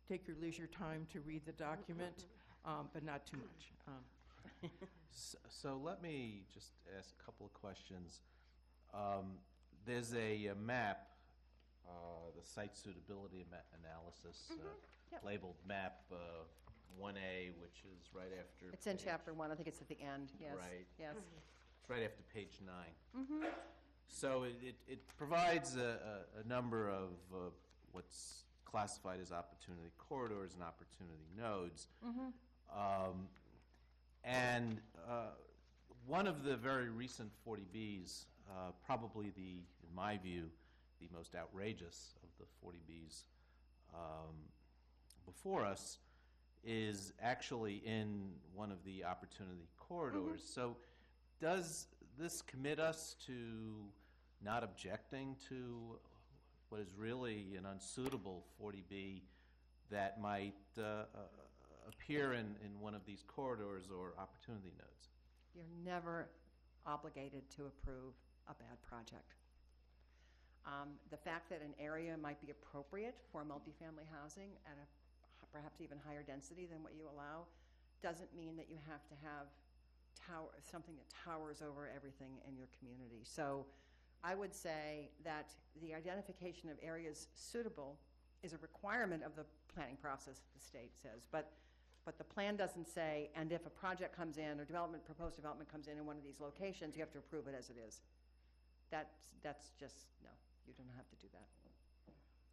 take your leisure time to read the document, but not too much. So let me just ask a couple of questions. There's a map, the site suitability analysis, Yep. labeled map 1A, which is right after. It's in chapter 1, I think it's at the end, yes. Right. Yes. It's right after page 9. So it provides a number of what's classified as opportunity corridors and opportunity nodes. And one of the very recent 40Bs, probably in my view, the most outrageous of the 40Bs before us, is actually in one of the opportunity corridors. So does this commit us to not objecting to what is really an unsuitable 40B that might appear in one of these corridors or opportunity nodes? You're never obligated to approve a bad project. The fact that an area might be appropriate for multifamily housing at a perhaps even higher density than what you allow doesn't mean that you have to have something that towers over everything in your community. So I would say that the identification of areas suitable is a requirement of the planning process, the state says, but the plan doesn't say, and if a project comes in or proposed development comes in one of these locations, you have to approve it as it is. That's just, no, you don't have to do that.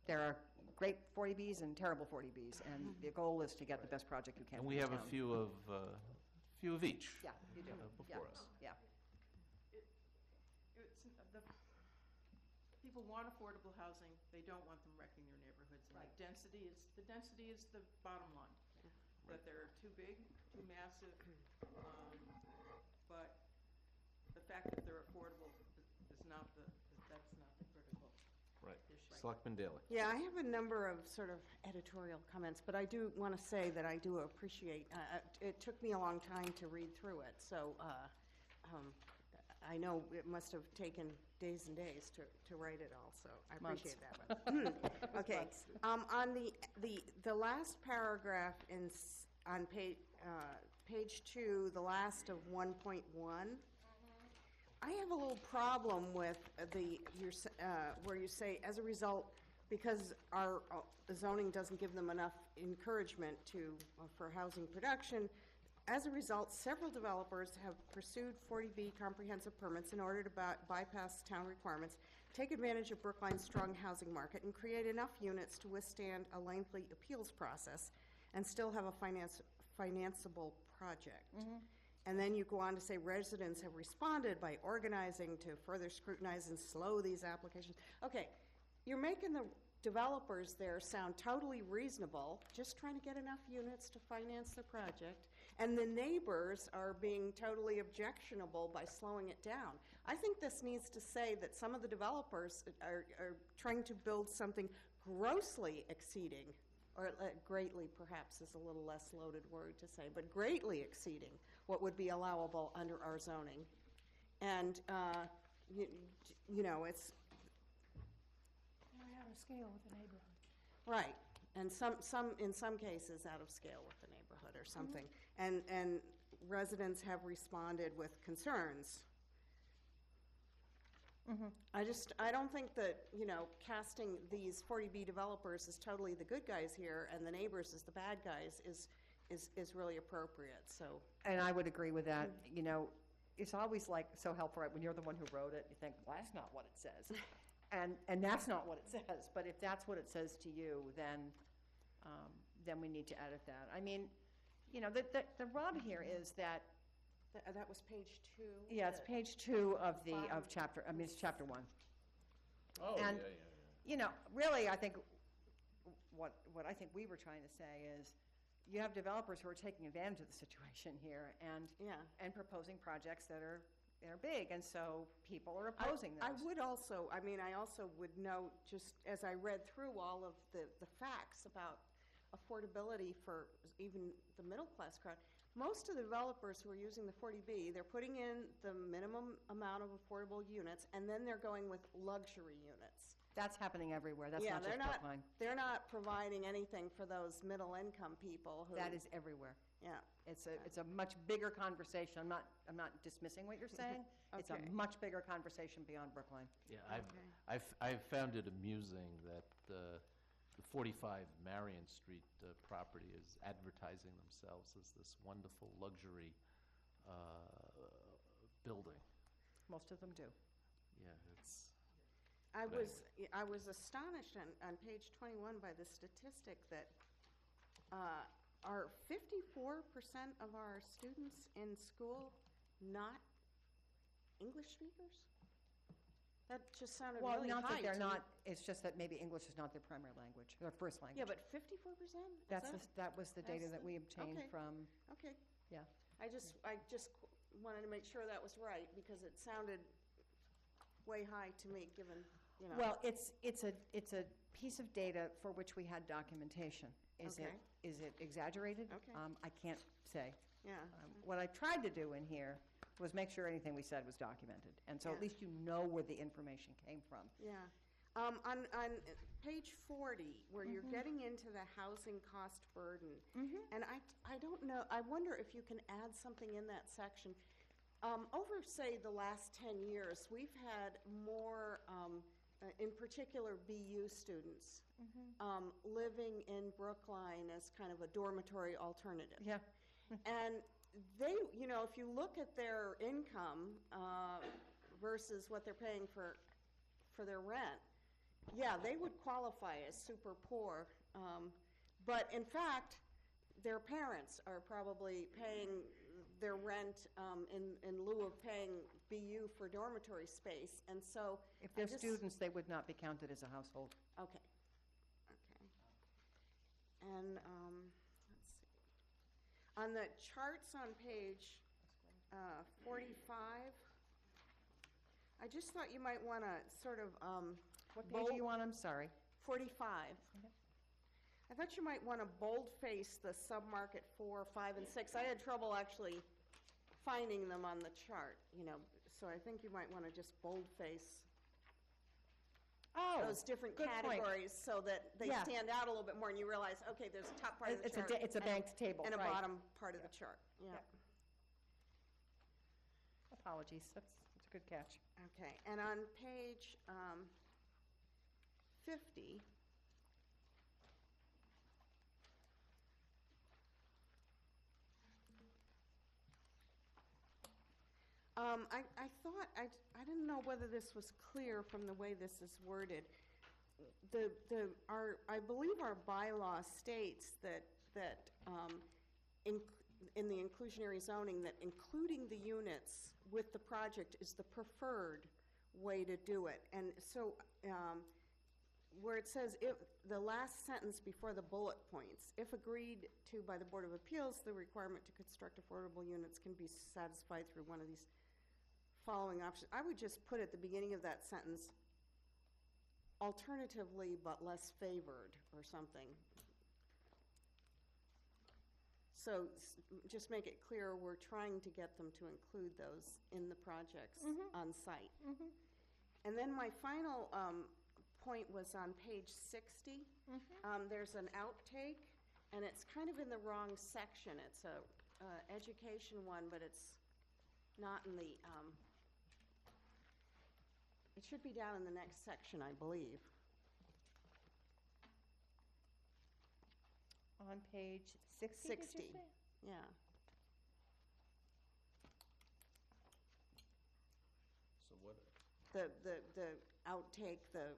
There are great 40Bs and terrible 40Bs, and the goal is to get the best project you can. And we have a few of each. Yeah, you do. Before us. Yeah. People want affordable housing. They don't want them wrecking their neighborhoods. And Right. the density is the bottom line. That they're too big, too massive, but the fact that they're affordable is not that's not the critical Right. issue. Selectman Daley. Yeah, I have a number of sort of editorial comments, but I do want to say that I do appreciate, it took me a long time to read through it, so I know it must have taken days and days to write it all, so I appreciate that. Okay, on the last paragraph on page 2, the last of 1.1, I have a little problem with where you say, as a result, because our zoning doesn't give them enough encouragement for housing production, as a result, several developers have pursued 40B comprehensive permits in order to bypass town requirements, take advantage of Brookline's strong housing market, and create enough units to withstand a lengthy appeals process and still have a financeable project. And then you go on to say residents have responded by organizing to further scrutinize and slow these applications. Okay, you're making the developers there sound totally reasonable, just trying to get enough units to finance the project, and the neighbors are being totally objectionable by slowing it down. I think this needs to say that some of the developers are trying to build something grossly exceeding, or greatly perhaps is a little less loaded word to say, but greatly exceeding what would be allowable under our zoning. And, you know, it's... We're out of scale with the neighborhood. Right, and in some cases out of scale with the neighborhood or something. And residents have responded with concerns. I don't think that, you know, casting these 40B developers as totally the good guys here and the neighbors as the bad guys is really appropriate, so. And I would agree with that. You know, it's always like so helpful, right? When you're the one who wrote it, you think, well, that's not what it says. And that's not what it says. But if that's what it says to you, then we need to edit that. I mean, you know, the rub here is that. That was page 2? Yeah, it's page 2 of chapter, I mean, it's chapter 1. Oh, And, yeah. you know, really, I think what I think we were trying to say is you have developers who are taking advantage of the situation here and proposing projects that are big, and so people are opposing those. I would also, I mean, I also would note, just as I read through all of the facts about affordability for even the middle-class crowd, most of the developers who are using the 40B, they're putting in the minimum amount of affordable units, and then they're going with luxury units. That's happening everywhere. That's not just Brookline. They're not providing anything for those middle-income people who... That is everywhere. Yeah. It's a much bigger conversation. I'm not dismissing what you're saying. It's a much bigger conversation beyond Brookline. Yeah, I've found it amusing that the 45 Marion Street property is advertising themselves as this wonderful luxury building. Most of them do. Yeah, it's... I was astonished on page 21 by the statistic that are 54% of our students in school not English speakers? That just sounded really high. Well, not that they're to me. not, it's just that maybe English is not their primary language, their first language. Yeah, but 54%? That was the data that we obtained from. Okay. Yeah. I just wanted to make sure that was right, because it sounded way high to me, given, you know. Well, it's a piece of data for which we had documentation. Is it exaggerated? Okay. I can't say. Yeah. What I tried to do in here was make sure anything we said was documented, and so at least you know where the information came from. Yeah. On page 40, where you're getting into the housing cost burden, and I don't know, I wonder if you can add something in that section. Over, say, the last 10 years, we've had more, in particular, BU students living in Brookline as kind of a dormitory alternative. Yeah. And they, you know, if you look at their income versus what they're paying for their rent, yeah, they would qualify as super poor. But in fact, their parents are probably paying their rent in lieu of paying BU for dormitory space. And so if they're students, they would not be counted as a household. Okay. And let's see. On the charts on page 45, I just thought you might want to sort of What page are you on? I'm sorry. 45. I thought you might want to boldface the submarket 4, 5, and 6. I had trouble actually finding them on the chart, you know, so I think you might want to just boldface those different categories so that they stand out a little bit more, and you realize, okay, there's a top part of the chart. It's a banked table, and a right. bottom part of the chart. Yeah. Apologies. That's Good catch. Okay, and on page 50, I thought, I didn't know whether this was clear from the way this is worded. I believe our bylaw states that in the inclusionary zoning, that including the units with the project is the preferred way to do it. And so, where it says, if, the last sentence before the bullet points, if agreed to by the Board of Appeals, the requirement to construct affordable units can be satisfied through one of these following options. I would just put at the beginning of that sentence, alternatively but less favored, or something. So just make it clear we're trying to get them to include those in the projects on site. And then my final point was on page 60. There's an outtake, and it's kind of in the wrong section. It's a education one, but it's not in the, it should be down in the next section, I believe. On page 60, did you 60, say? yeah. So what, The outtake, the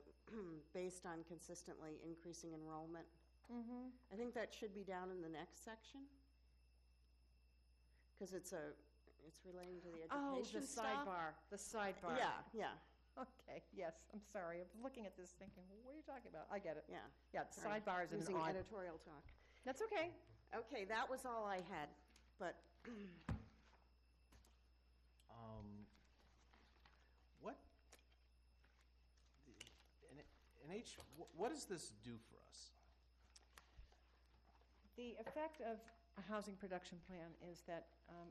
based on consistently increasing enrollment. I think that should be down in the next section, because it's relating to the Oh, education the stuff. sidebar, the sidebar. Yeah. Okay, yes, I'm sorry. I was looking at this thinking, what are you talking about? I get it. Yeah. Yeah, Sorry. sidebar is an Using odd. editorial talk. That's okay. Okay, that was all I had, but what, what does this do for us? The effect of a housing production plan is that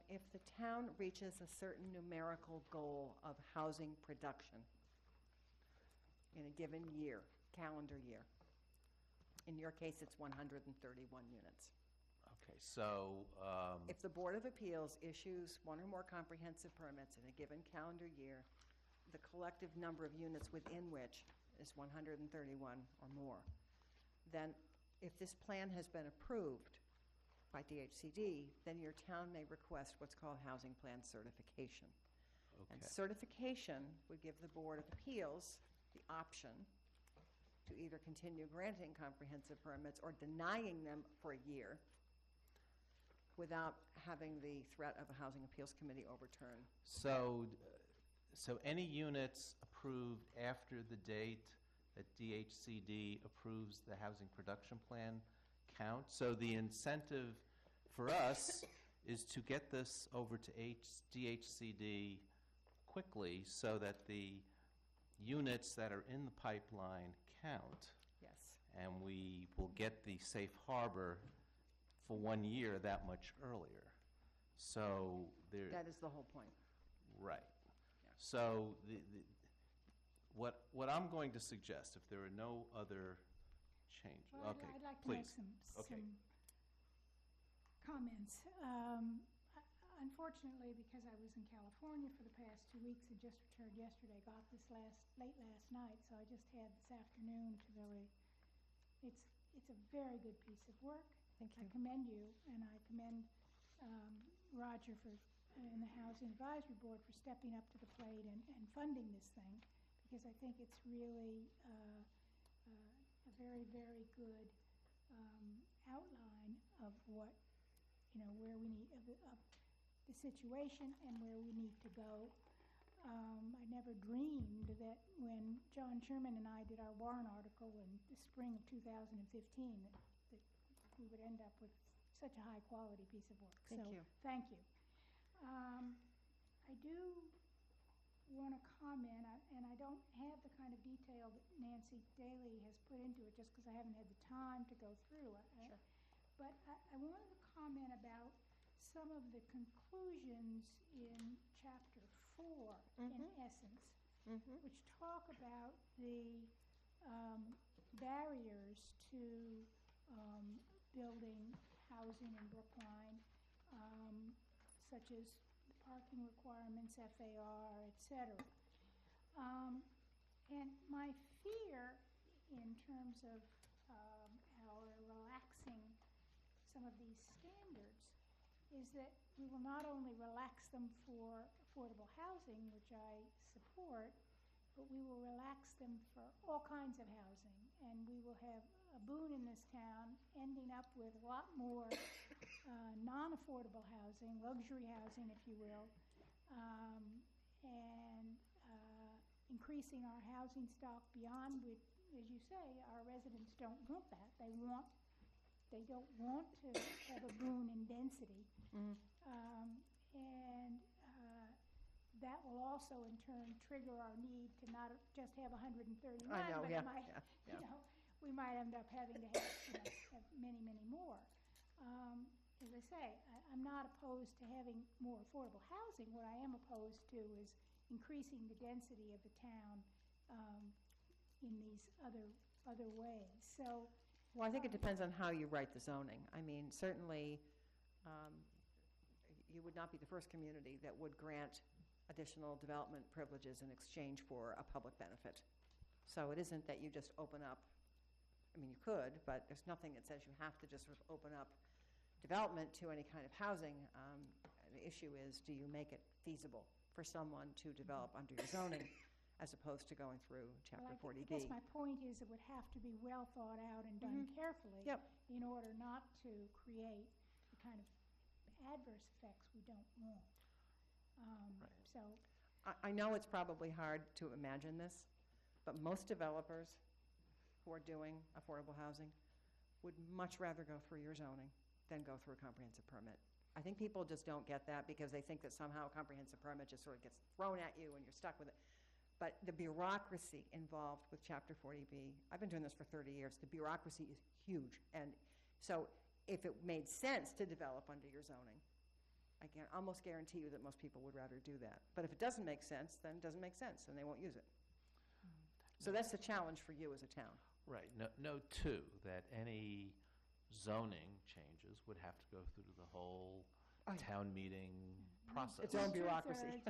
if the town reaches a certain numerical goal of housing production in a given year, calendar year, in your case, it's 131 units. Okay, so, If the Board of Appeals issues one or more comprehensive permits in a given calendar year, the collective number of units within which is 131 or more, then if this plan has been approved by DHCD, then your town may request what's called housing plan certification. And okay. certification would give the Board of Appeals the option to either continue granting comprehensive permits or denying them for a year without having the threat of a Housing Appeals Committee overturn. So any units approved after the date that DHCD approves the housing production plan count? So the incentive for us is to get this over to DHCD quickly so that the units that are in the pipeline count. Yes. And we will get the safe harbor for 1 year that much earlier. So there. That is the whole point. Right. Yeah. So what I'm going to suggest, if there are no other changes, Well, okay, I'd like to please. make Okay. some comments. Unfortunately, because I was in California for the past 2 weeks and just returned yesterday, got this late last night, so I just had this afternoon to really, it's a very good piece of work. Thank I you. commend you, and I commend Roger and the Housing Advisory Board for stepping up to the plate and funding this thing, because I think it's really a very, very good outline of what, where we need, of the situation and where we need to go. I never dreamed that when John Sherman and I did our Warren article in the spring of 2015 that we would end up with such a high-quality piece of work. Thank you. Thank you. I do want to comment, and I don't have the kind of detail that Nancy Daly has put into it just because I haven't had the time to go through it. Sure. But I wanted to comment about some of the conclusions in Chapter 4, in essence, which talk about the barriers to building housing in Brookline, such as the parking requirements, FAR, et cetera. And my fear in terms of our relaxing some of these standards is that we will not only relax them for affordable housing, which I support, but we will relax them for all kinds of housing. And we will have a boon in this town, ending up with a lot more non-affordable housing, luxury housing, if you will, and increasing our housing stock beyond which, as you say, our residents don't want that. They don't want to have a boon in density. Mhm. And that will also in turn trigger our need to not just have 139, I know, but yeah, it might, yeah. we might end up having to have, have many, many more. As I say, I'm not opposed to having more affordable housing. What I am opposed to is increasing the density of the town in these other ways. So, Well, I think it depends on how you write the zoning. I mean, certainly, you would not be the first community that would grant additional development privileges in exchange for a public benefit. So it isn't that you just open up, I mean, you could, but there's nothing that says you have to just sort of open up development to any kind of housing. The issue is, do you make it feasible for someone to develop under your zoning as opposed to going through Chapter 40B? I guess my point is it would have to be well thought out and done carefully Yep. in order not to create the kind of adverse effects we don't want. So, I know it's probably hard to imagine this, but most developers who are doing affordable housing would much rather go through your zoning than go through a comprehensive permit. I think people just don't get that because they think that somehow a comprehensive permit just sort of gets thrown at you and you're stuck with it. But the bureaucracy involved with Chapter 40B, I've been doing this for 30 years, the bureaucracy is huge. And so if it made sense to develop under your zoning, I can almost guarantee you that most people would rather do that. But if it doesn't make sense, then it doesn't make sense, and they won't use it. So that's the challenge for you as a town. Right. Note, too, that any zoning changes would have to go through the whole town meeting process. Its own bureaucracy.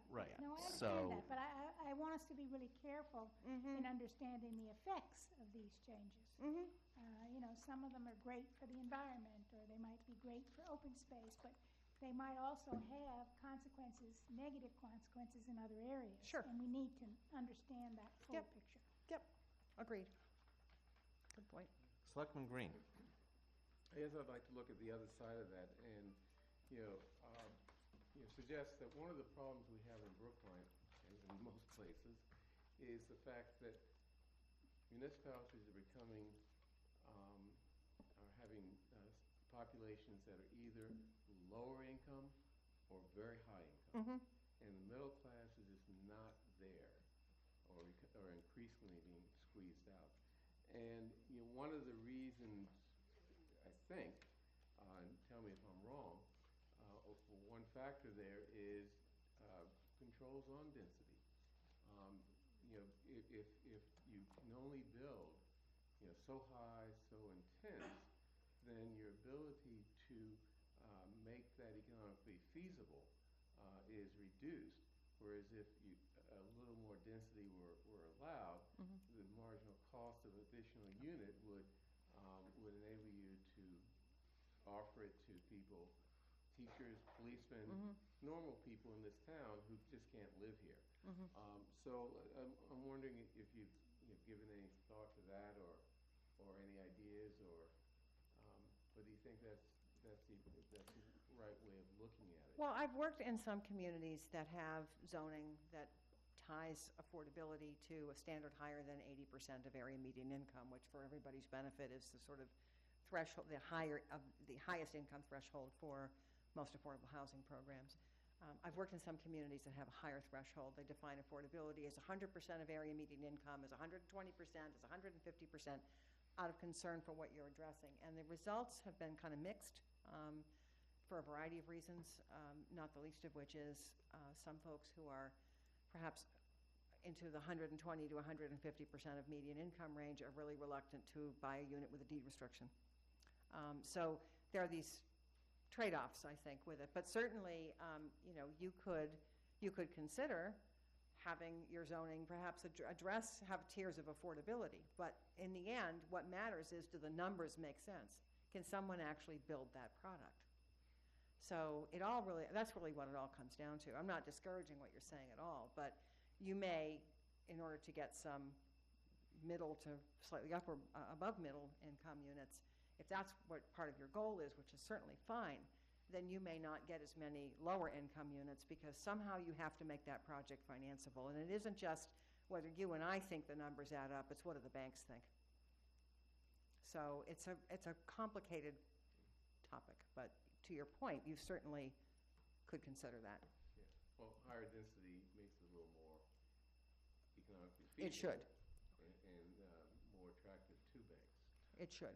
Right. No, I So- understand that, but I want us to be really careful in understanding the effects of these changes. You know, some of them are great for the environment, or they might be great for open space, but they might also have consequences, negative consequences in other areas. Sure. And we need to understand that full picture. Yep, agreed. Good point. Selectman Green. I guess I'd like to look at the other side of that and, suggest that one of the problems we have in Brookline, as in most places, is the fact that municipalities are becoming, are having populations that are either lower income or very high income. And the middle class is just not there, or increasingly being squeezed out. And one of the reasons, I think, and tell me if I'm wrong, one factor there is controls on density. If you can only build, so high, so intense, then your ability to make that economically feasible is reduced. Whereas if a little more density were allowed, the marginal cost of additional unit would enable you to offer it to people, teachers, policemen, normal people in this town who just can't live here. So I'm wondering if you've given any thought to that, or any ideas, or do you think that's the right way of looking at it? Well, I've worked in some communities that have zoning that ties affordability to a standard higher than 80% of area median income, which for everybody's benefit is the sort of threshold, the highest income threshold for most affordable housing programs. I've worked in some communities that have a higher threshold. They define affordability as 100% of area median income, as 120%, as 150%, out of concern for what you're addressing. And the results have been kind of mixed for a variety of reasons, not the least of which is some folks who are perhaps into the 120 to 150% of median income range are really reluctant to buy a unit with a deed restriction. So there are these trade-offs, I think, with it. But certainly, you know, you could consider having your zoning perhaps have tiers of affordability. But in the end, what matters is, do the numbers make sense? Can someone actually build that product? So that's really what it all comes down to. I'm not discouraging what you're saying at all, but you may, in order to get some middle to slightly upper, above middle income units, if that's what part of your goal is, which is certainly fine, then you may not get as many lower income units, because somehow you have to make that project financeable. And it isn't just whether you and I think the numbers add up, it's what do the banks think. So it's a complicated topic, but to your point, you certainly could consider that. Yeah. Well, higher density makes it a little more economically feasible. It should. And more attractive to banks. It should.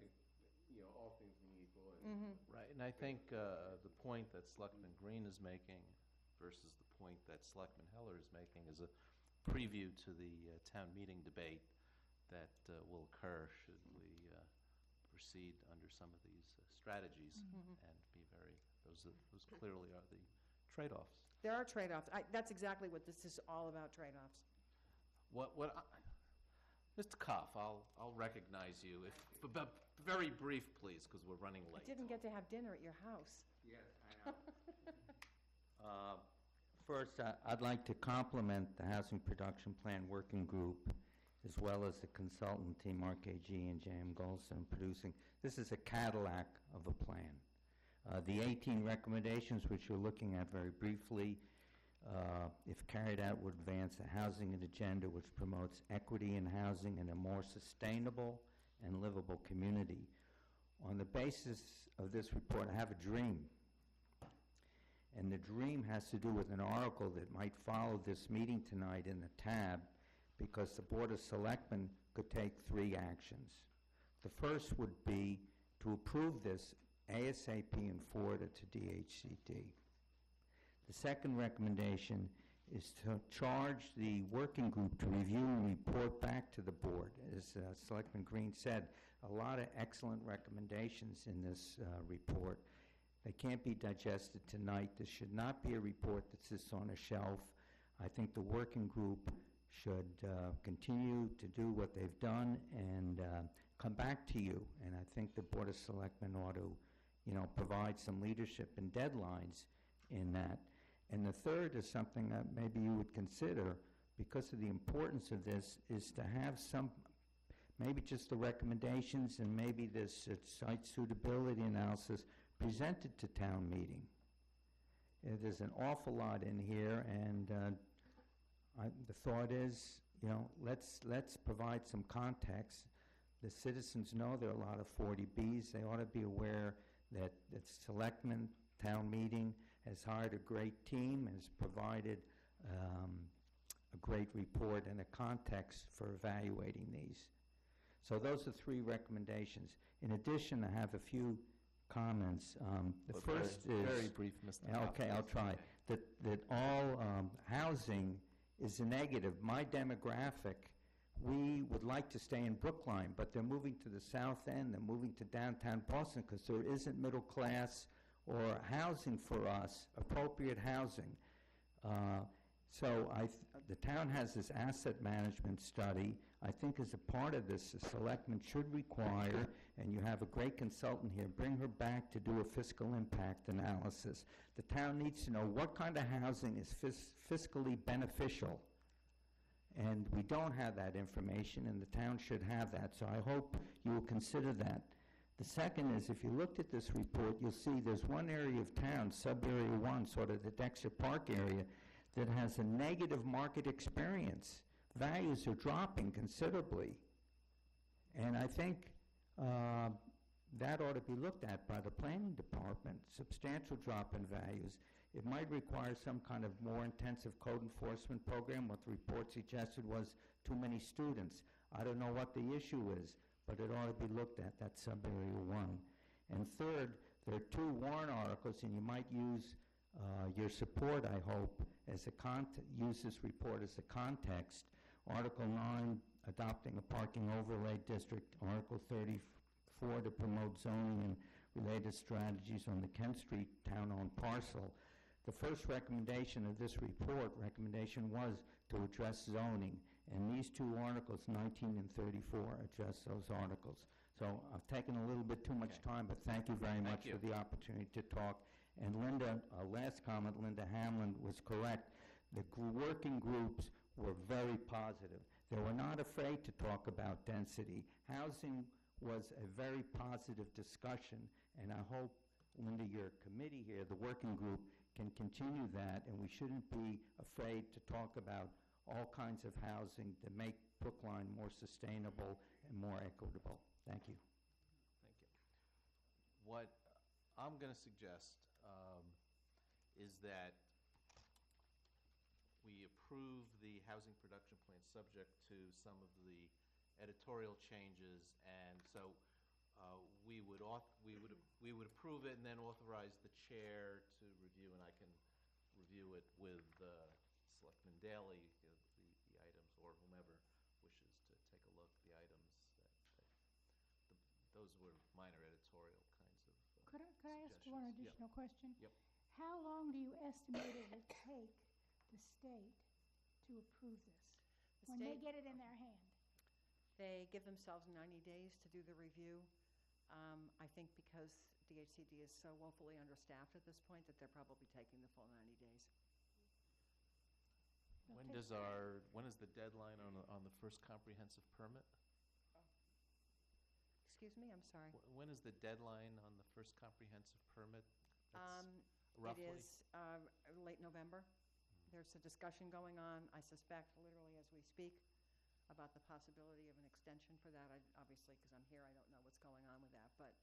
You know, all things being equal. And Right, and I think the point that Selectman Green is making versus the point that Selectman Heller is making is a preview to the town meeting debate that will occur should we proceed under some of these strategies, and be very, those clearly are the trade-offs. There are trade-offs. That's exactly what this is all about, trade-offs. Mr. Koff, I'll recognize you. But very brief, please, because we're running late. You didn't get to have dinner at your house. Yes, I know. First, I'd like to compliment the Housing Production Plan Working Group, as well as the consultant team, RKG and J.M. Golson, producing. This is a Cadillac of a plan. The 18 recommendations, which you're looking at very briefly, if carried out, would advance a housing agenda which promotes equity in housing and a more sustainable and livable community. On the basis of this report, I have a dream. And the dream has to do with an article that might follow this meeting tonight in the tab, because the Board of Selectmen could take 3 actions. The first would be to approve this ASAP and forward it to DHCD. The second recommendation is to charge the working group to review and report back to the board. As Selectman Green said, a lot of excellent recommendations in this report. They can't be digested tonight. This should not be a report that sits on a shelf. I think the working group should continue to do what they've done and come back to you. And I think the Board of Selectmen ought to, provide some leadership and deadlines in that. And the third is something that maybe you would consider, because of the importance of this, is to have some, maybe just the recommendations and maybe this site suitability analysis presented to town meeting. There's an awful lot in here, and the thought is, let's provide some context. The citizens know there are a lot of 40Bs. They ought to be aware that the Selectmen town meeting has hired a great team, has provided a great report and a context for evaluating these. So those are 3 recommendations. In addition, I have a few comments. The But first is... very brief, Mr. Koff. Okay, I'll try. That all housing is a negative. My demographic, we would like to stay in Brookline, but they're moving to the south end, they're moving to downtown Boston, because there isn't middle class or housing for us, appropriate housing. The town has this asset management study. I think as a part of this, the selectmen should require, and you have a great consultant here, bring her back to do a fiscal impact analysis. The town needs to know what kind of housing is fiscally beneficial. And we don't have that information, and the town should have that. So I hope you will consider that. The second is, if you looked at this report, you'll see there's one area of town, sub-area 1, sort of the Dexter Park area, that has a negative market experience. Values are dropping considerably. And I think that ought to be looked at by the planning department, substantial drop in values. It might require some kind of more intensive code enforcement program. What the report suggested was too many students. I don't know what the issue is, but it ought to be looked at. That's sub-area 1. And third, there are 2 warrant articles, and you might use your support, I hope, as use this report as a context. Article 9, adopting a parking overlay district. Article 34, to promote zoning and related strategies on the Kent Street town-owned parcel. The first recommendation of this report, recommendation was to address zoning, and these two articles, 19 and 34, address those articles. So I've taken a little bit too much time, but thank you very much you. for the opportunity to talk. And Linda, last comment, Linda Hamlin was correct. The working groups were very positive. They were not afraid to talk about density. Housing was a very positive discussion, and I hope, Linda, your committee here, the working group, can continue that, and we shouldn't be afraid to talk about all kinds of housing to make Brookline more sustainable and more equitable. Thank you. Thank you. What I'm going to suggest is that we approve the housing production plan subject to some of the editorial changes, and so we would approve it and then authorize the chair to review, and I can review it with Selectman Daley, the items, or whomever wishes to take a look, the items those were minor editorial kinds of Could I ask one suggestions. additional question? Yep. How long do you estimate it will take the state to approve this? The When they state- get it in their hand? They give themselves 90 days to do the review. I think because DHCD is so woefully understaffed at this point that they're probably taking the full 90 days. When is the deadline on the first comprehensive permit? Excuse me, I'm sorry. When is the deadline on the first comprehensive permit? That's It roughly? is late November. There's a discussion going on, I suspect, literally as we speak, about the possibility of an extension for that. Obviously, because I'm here, I don't know what's going on with that. But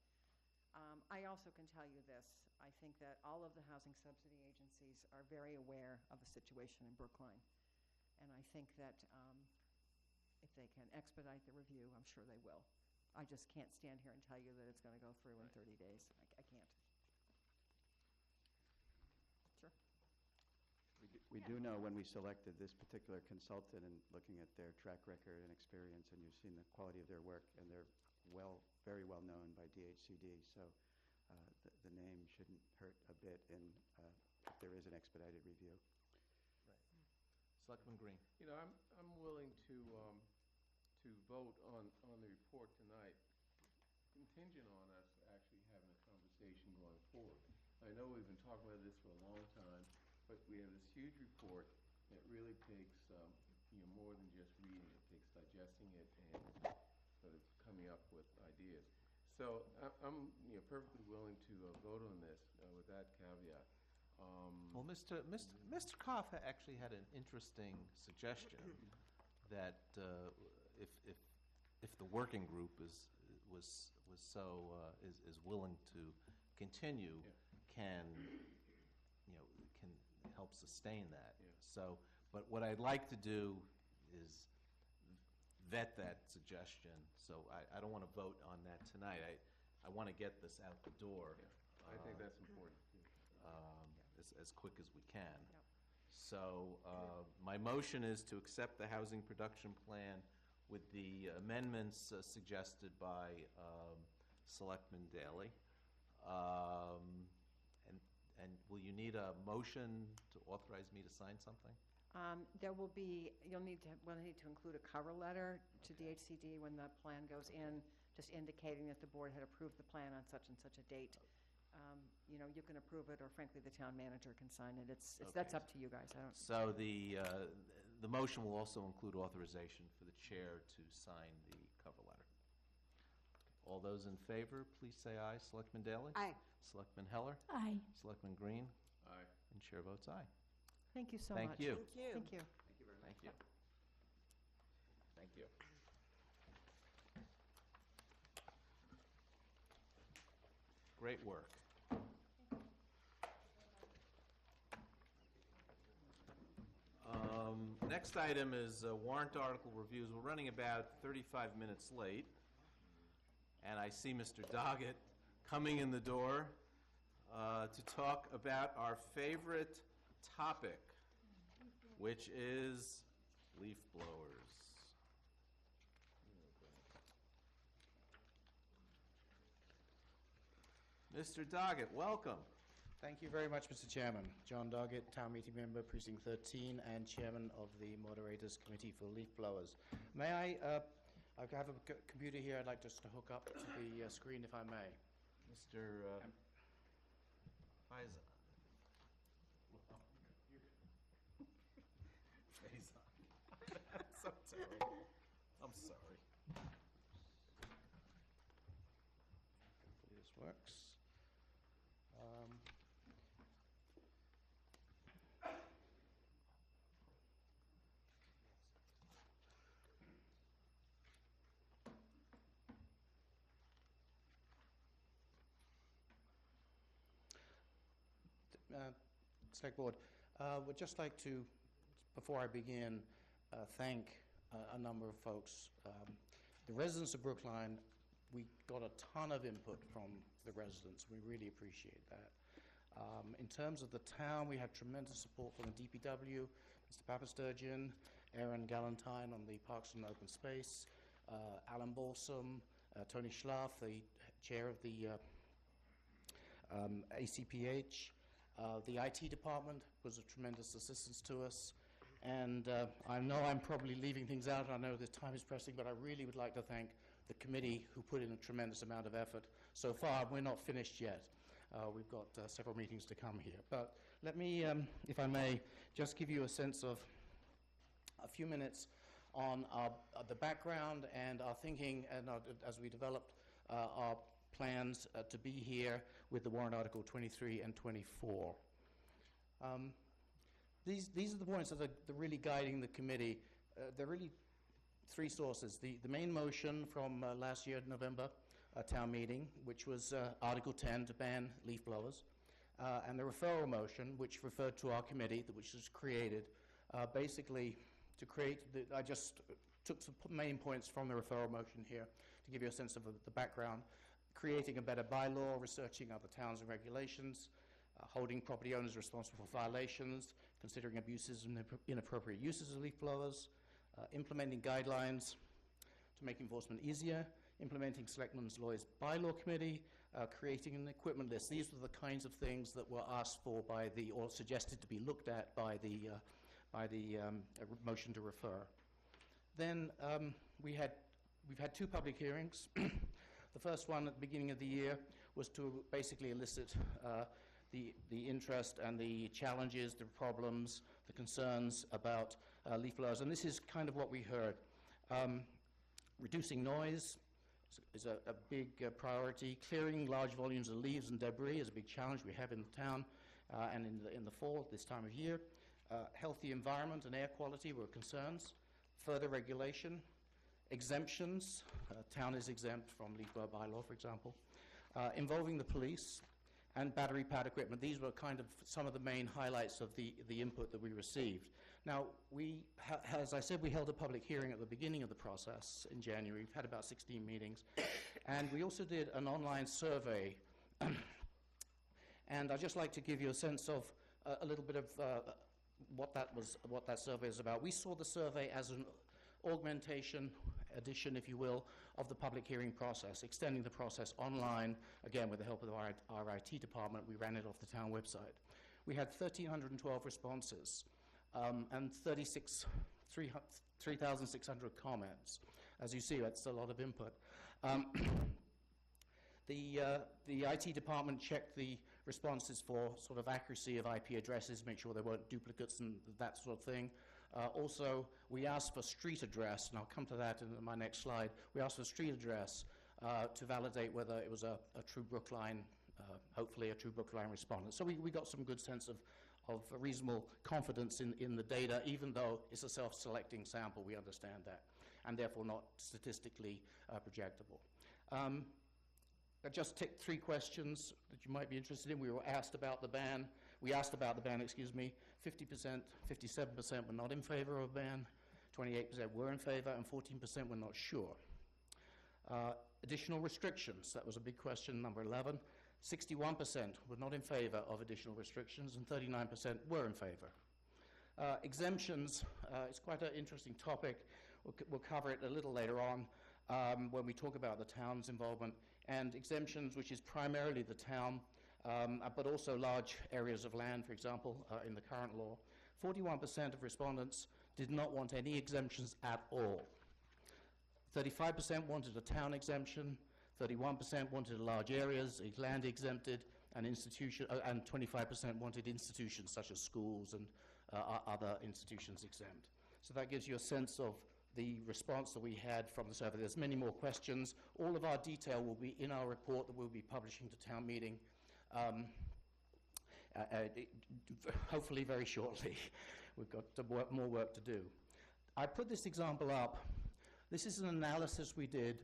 I also can tell you this. I think that all of the housing subsidy agencies are very aware of the situation in Brookline. And I think that if they can expedite the review, I'm sure they will. I just can't stand here and tell you that it's going to go through in 30 days. I can't. Sure. We do know when we selected this particular consultant and looking at their track record and experience, and you've seen the quality of their work, and they're very well known by DHCD, so the name shouldn't hurt a bit if there is an expedited review. Right. Selectman Green. You know, I'm willing to vote on the report tonight, contingent on us actually having a conversation going forward. I know we've been talking about this for a long time, but we have this huge report that really takes more than just reading it. It takes digesting it and sort of coming up with ideas. So I'm perfectly willing to vote on this with that caveat. Well, Mr. Koff actually had an interesting suggestion that if the working group is willing to continue, can help sustain that. Yeah. So, but what I'd like to do is vet that suggestion. So I don't want to vote on that tonight. I want to get this out the door. Yeah, I think that's important too. As quick as we can. Yep. So my motion is to accept the housing production plan with the amendments suggested by Selectman Daley. And will you need a motion to authorize me to sign something? We'll need to include a cover letter to DHCD when the plan goes in, just indicating that the board had approved the plan on such and such a date. You can approve it, or frankly, the town manager can sign it. That's up to you guys. I don't. So the motion will also include authorization for the chair to sign the cover letter. All those in favor, please say aye. Selectman Daley? Aye. Selectman Heller? Aye. Selectman Green? Aye. And chair votes aye. Thank you so Thank much. you. Thank you. Thank you. Thank you. Thank you. Great work. Next item is warrant article reviews. We're running about 35 minutes late, and I see Mr. Doggett coming in the door to talk about our favorite topic, which is leaf blowers. Mr. Doggett, welcome. Thank you very much, Mr. Chairman. John Doggett, Town Meeting Member, Precinct 13, and Chairman of the Moderators Committee for Leaf Blowers. May I have a computer here I'd like just to hook up to the screen, if I may. Mr. Faison. So terrible. I'm sorry. Hopefully this works. Select Board, would just like to, before I begin, thank a number of folks. The residents of Brookline, we got a ton of input from the residents. We really appreciate that. In terms of the town, we had tremendous support from the DPW, Mr. Papasturgeon, Aaron Galantine on the Parks and Open Space, Alan Balsam, Tony Schlaff, the chair of the ACPH. The IT department was a tremendous assistance to us. And I know I'm probably leaving things out. I know the time is pressing, but I really would like to thank the committee who put in a tremendous amount of effort. So far, we're not finished yet. We've got several meetings to come here. But let me, if I may, just give you a sense of a few minutes on the background and our thinking and as we developed our plans to be here with the warrant article 23 and 24. These are the points that are really guiding the committee. There are really three sources. The main motion from last year, November, town meeting, which was Article 10 to ban leaf blowers, and the referral motion, which referred to our committee, which was created basically to create, I just took some main points from the referral motion here to give you a sense of the background. Creating a better bylaw, researching other towns and regulations, holding property owners responsible for violations, considering abuses and inappropriate uses of leaf blowers, implementing guidelines to make enforcement easier, implementing Selectmen's Lawyers Bylaw Committee, creating an equipment list. These were the kinds of things that were asked for by the, or suggested to be looked at by the motion to refer. Then we've had two public hearings. The first one at the beginning of the year was to basically elicit the interest and the challenges, the problems, the concerns about leaf blowers. And this is kind of what we heard. Reducing noise is a big priority. Clearing large volumes of leaves and debris is a big challenge we have in the town and in the fall, this time of year. Healthy environment and air quality were concerns. Further regulation. Exemptions, town is exempt from leaf blower bylaw, for example. Involving the police and battery pad equipment. These were kind of some of the main highlights of the input that we received. Now, as I said, we held a public hearing at the beginning of the process in January. We've had about 16 meetings. And we also did an online survey. And I'd just like to give you a sense of a little bit of what that survey is about. We saw the survey as an augmentation, addition, if you will, of the public hearing process, extending the process online, again, with the help of our IT department. We ran it off the town website. We had 1,312 responses and 3,600 comments. As you see, that's a lot of input. The IT department checked the responses for sort of accuracy of IP addresses, make sure there weren't duplicates and that sort of thing. Also, we asked for street address, and I'll come to that in my next slide. We asked for street address to validate whether it was a true Brookline, hopefully a true Brookline respondent. So we got some good sense of a reasonable confidence in the data, even though it's a self-selecting sample, we understand that, and therefore not statistically projectable. I just ticked 3 questions that you might be interested in. We were asked about the ban. We asked about the ban, 50%, 57% were not in favor of a ban, 28% were in favor, and 14% were not sure. Additional restrictions, that was a big question, number 11. 61% were not in favor of additional restrictions, and 39% were in favor. Exemptions, it's quite an interesting topic. We'll cover it a little later on when we talk about the town's involvement. and exemptions, which is primarily the town, but also large areas of land, for example, in the current law. 41% of respondents did not want any exemptions at all. 35% wanted a town exemption, 31% wanted large areas, land exempted, and 25% wanted institutions such as schools and other institutions exempt. So that gives you a sense of the response that we had from the survey. There's many more questions. All of our detail will be in our report that we'll be publishing to town meeting, hopefully very shortly. We've got more work to do. I put this example up. This is an analysis we did.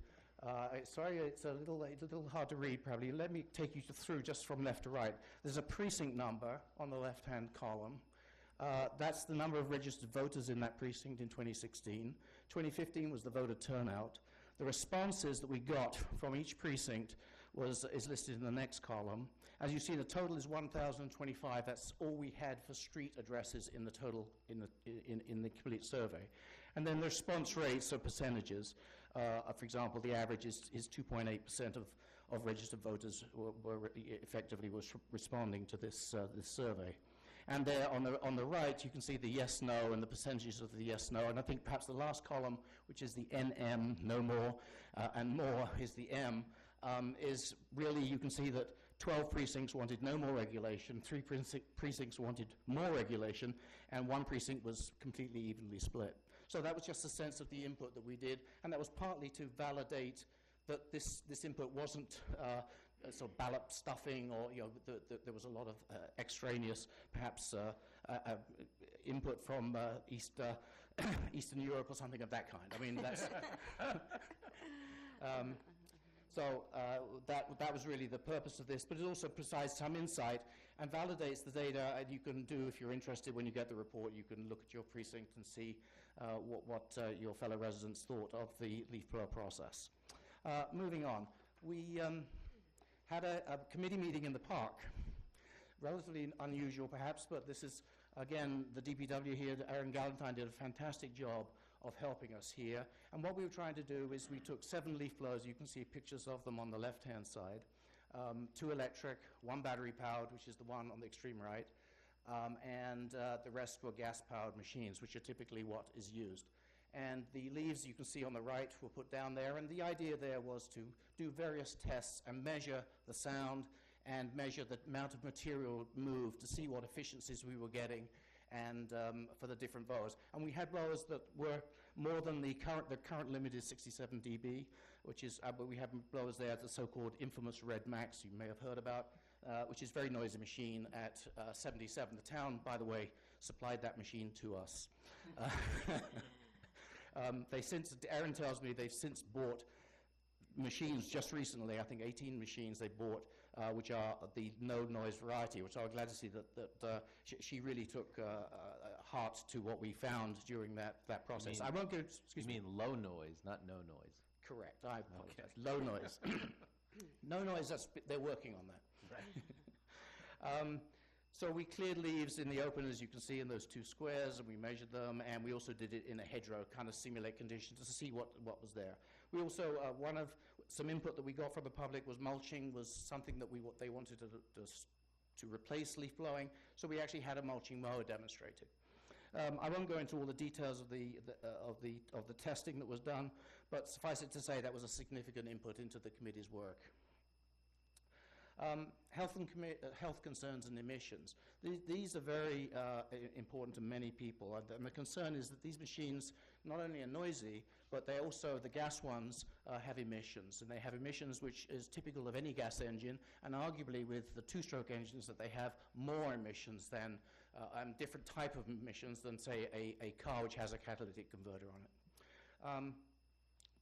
Sorry, it's a little hard to read probably. Let me take you through just from left to right. There's a precinct number on the left-hand column. That's the number of registered voters in that precinct in 2016. 2015 was the voter turnout. The responses that we got from each precinct is listed in the next column. As you see, the total is 1,025. That's all we had for street addresses in the total in the complete survey. And then the response rates are percentages. For example, the average is 2.8% of registered voters were effectively responding to this survey. And there on the right, you can see the yes, no, and the percentages of the yes, no. And I think perhaps the last column, which is the NM, no more, and more is the M, is really, you can see that 12 precincts wanted no more regulation, 3 precincts wanted more regulation, and 1 precinct was completely evenly split. So that was just a sense of the input that we did, and that was partly to validate that this input wasn't sort of ballot stuffing, or there was a lot of extraneous, perhaps input from Eastern Europe or something of that kind. I mean, that's that was really the purpose of this, but it also provides some insight and validates the data. And you can do, if you're interested, when you get the report, you can look at your precinct and see what your fellow residents thought of the leaf blower process. Moving on, we had a committee meeting in the park. Relatively unusual, perhaps, but this is, again, the DPW here, Aaron Galantine did a fantastic job of helping us here. And what we were trying to do is we took 7 leaf blowers. You can see pictures of them on the left-hand side. 2 electric, 1 battery-powered, which is the one on the extreme right, and the rest were gas-powered machines, which are typically what is used. And the leaves you can see on the right were put down there, and the idea there was to do various tests and measure the sound and measure the amount of material moved to see what efficiencies we were getting and for the different blowers. And we had blowers that were more than the current limit is 67 dB, which is, but we have blowers there, the so-called infamous Red Max you may have heard about, which is a very noisy machine at 77. The town, by the way, supplied that machine to us. Aaron tells me they've since bought machines just recently, I think 18 machines they bought, which are the no-noise variety, which I'm glad to see that she really took heart to what we found during that process. I won't go, excuse me. You mean low noise, not no noise? Correct, I apologize. Okay. Low noise. No noise, they're working on that. Right. So we cleared leaves in the open, as you can see in those 2 squares, and we measured them, and we also did it in a hedgerow, kind of simulate conditions to see what was there. We also, some input that we got from the public was mulching was something that they wanted to replace leaf blowing, so we actually had a mulching mower demonstrated. I won't go into all the details of the testing that was done, but suffice it to say that was a significant input into the committee's work. Health concerns and emissions. These are very important to many people, and the concern is that these machines not only are noisy, but they also, the gas ones, have emissions, and they have emissions which is typical of any gas engine, and arguably with the 2-stroke engines that they have more emissions than, and different type of emissions than, say, a car which has a catalytic converter on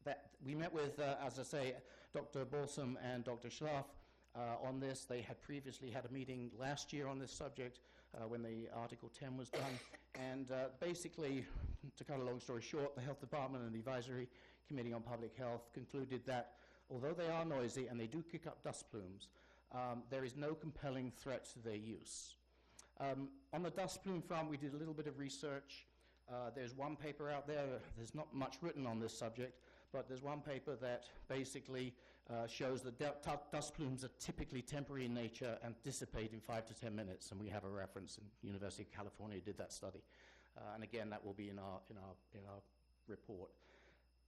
it. We met with, as I say, Dr. Balsam and Dr. Schlaff on this. They had previously had a meeting last year on this subject when the Article 10 was done. And basically, to cut a long story short, the Health Department and the Advisory Committee on Public Health concluded that although they are noisy and they do kick up dust plumes, there is no compelling threat to their use. On the dust plume front, we did a little bit of research. There's one paper out there. There's not much written on this subject, but there's one paper that basically shows that dust plumes are typically temporary in nature and dissipate in 5 to 10 minutes, and we have a reference, and University of California did that study. And again, that will be in our report.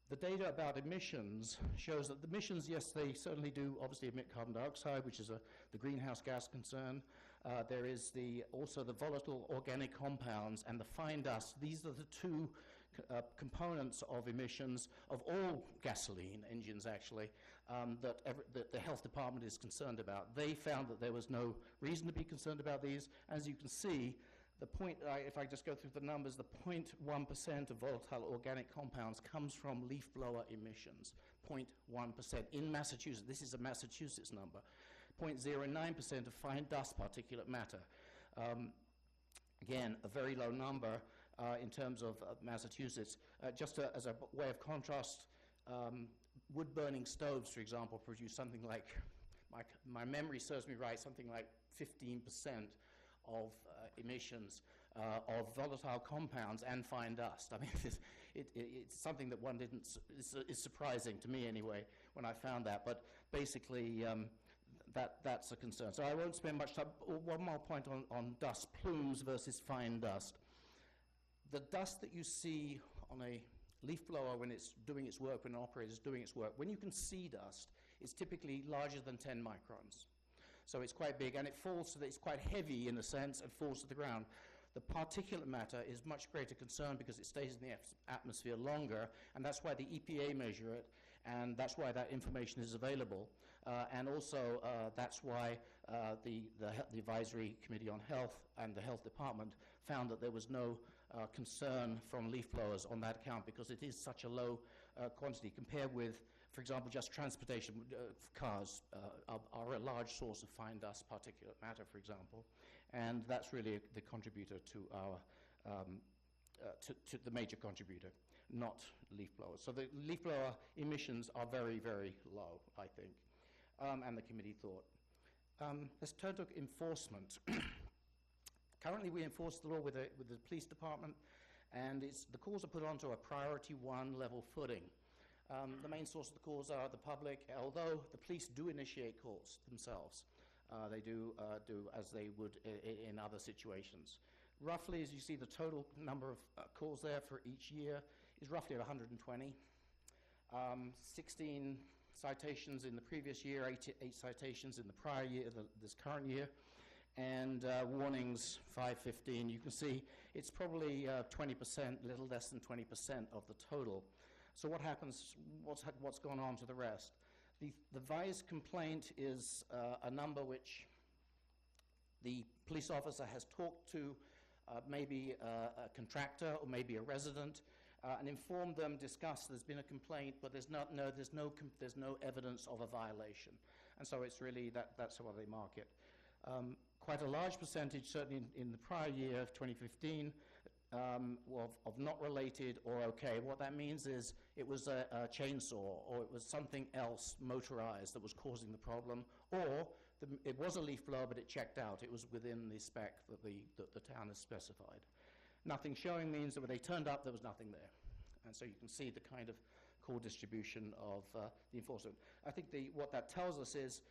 The data about emissions shows that the emissions, yes, they certainly do obviously emit carbon dioxide, which is the greenhouse gas concern. There is also the volatile organic compounds and the fine dust. These are the two components of emissions of all gasoline engines, actually, that the health department is concerned about. They found that there was no reason to be concerned about these. As you can see, if I just go through the numbers, the 0.1% of volatile organic compounds comes from leaf blower emissions, 0.1%. In Massachusetts, this is a Massachusetts number, 0.09% of fine dust particulate matter. Again, a very low number in terms of Massachusetts. Just as a way of contrast, wood-burning stoves, for example, produce something like, my memory serves me right, something like 15% of emissions of volatile compounds and fine dust. I mean, it's something that one didn't, is surprising to me anyway, when I found that. But basically, that's a concern. So I won't spend much time. One more point on dust plumes versus fine dust. The dust that you see on a leaf blower when it's doing its work, when an operator is doing its work, when you can see dust, it's typically larger than 10 microns. So it's quite big, and it falls, so that it's quite heavy in a sense, and falls to the ground. The particulate matter is much greater concern because it stays in the atmosphere longer, and that's why the EPA measure it, and that's why that information is available. And also, that's why the Advisory Committee on Health and the Health Department found that there was no concern from leaf blowers on that account, because it is such a low quantity compared with, for example, just transportation. Cars are a large source of fine dust particulate matter, for example, and that's really the contributor to our to the major contributor, not leaf blowers. So the leaf blower emissions are very, very low, I think, and the committee thought. Let's turn to enforcement. Currently, we enforce the law with the police department, and the calls are put onto a priority 1 level footing. The main source of the calls are the public, although the police do initiate calls themselves. They do as they would in other situations. Roughly, as you see, the total number of calls there for each year is roughly 120. 16 citations in the previous year, 8 citations in the prior year, this current year, and warnings 515. You can see it's probably 20%, a little less than 20% of the total. So what happens, what's gone on to the rest? The VISE complaint is a number which the police officer has talked to maybe a contractor or maybe a resident and informed them, discussed there's been a complaint, but there's no evidence of a violation. And so it's really, that's how they mark it. Quite a large percentage, certainly in the prior year of 2015, of not related or okay. What that means is it was a chainsaw, or it was something else motorized that was causing the problem, or it was a leaf blower, but it checked out. It was within the spec that the town has specified. Nothing showing means that when they turned up, there was nothing there. And so you can see the kind of core distribution of the enforcement. I think what that tells us is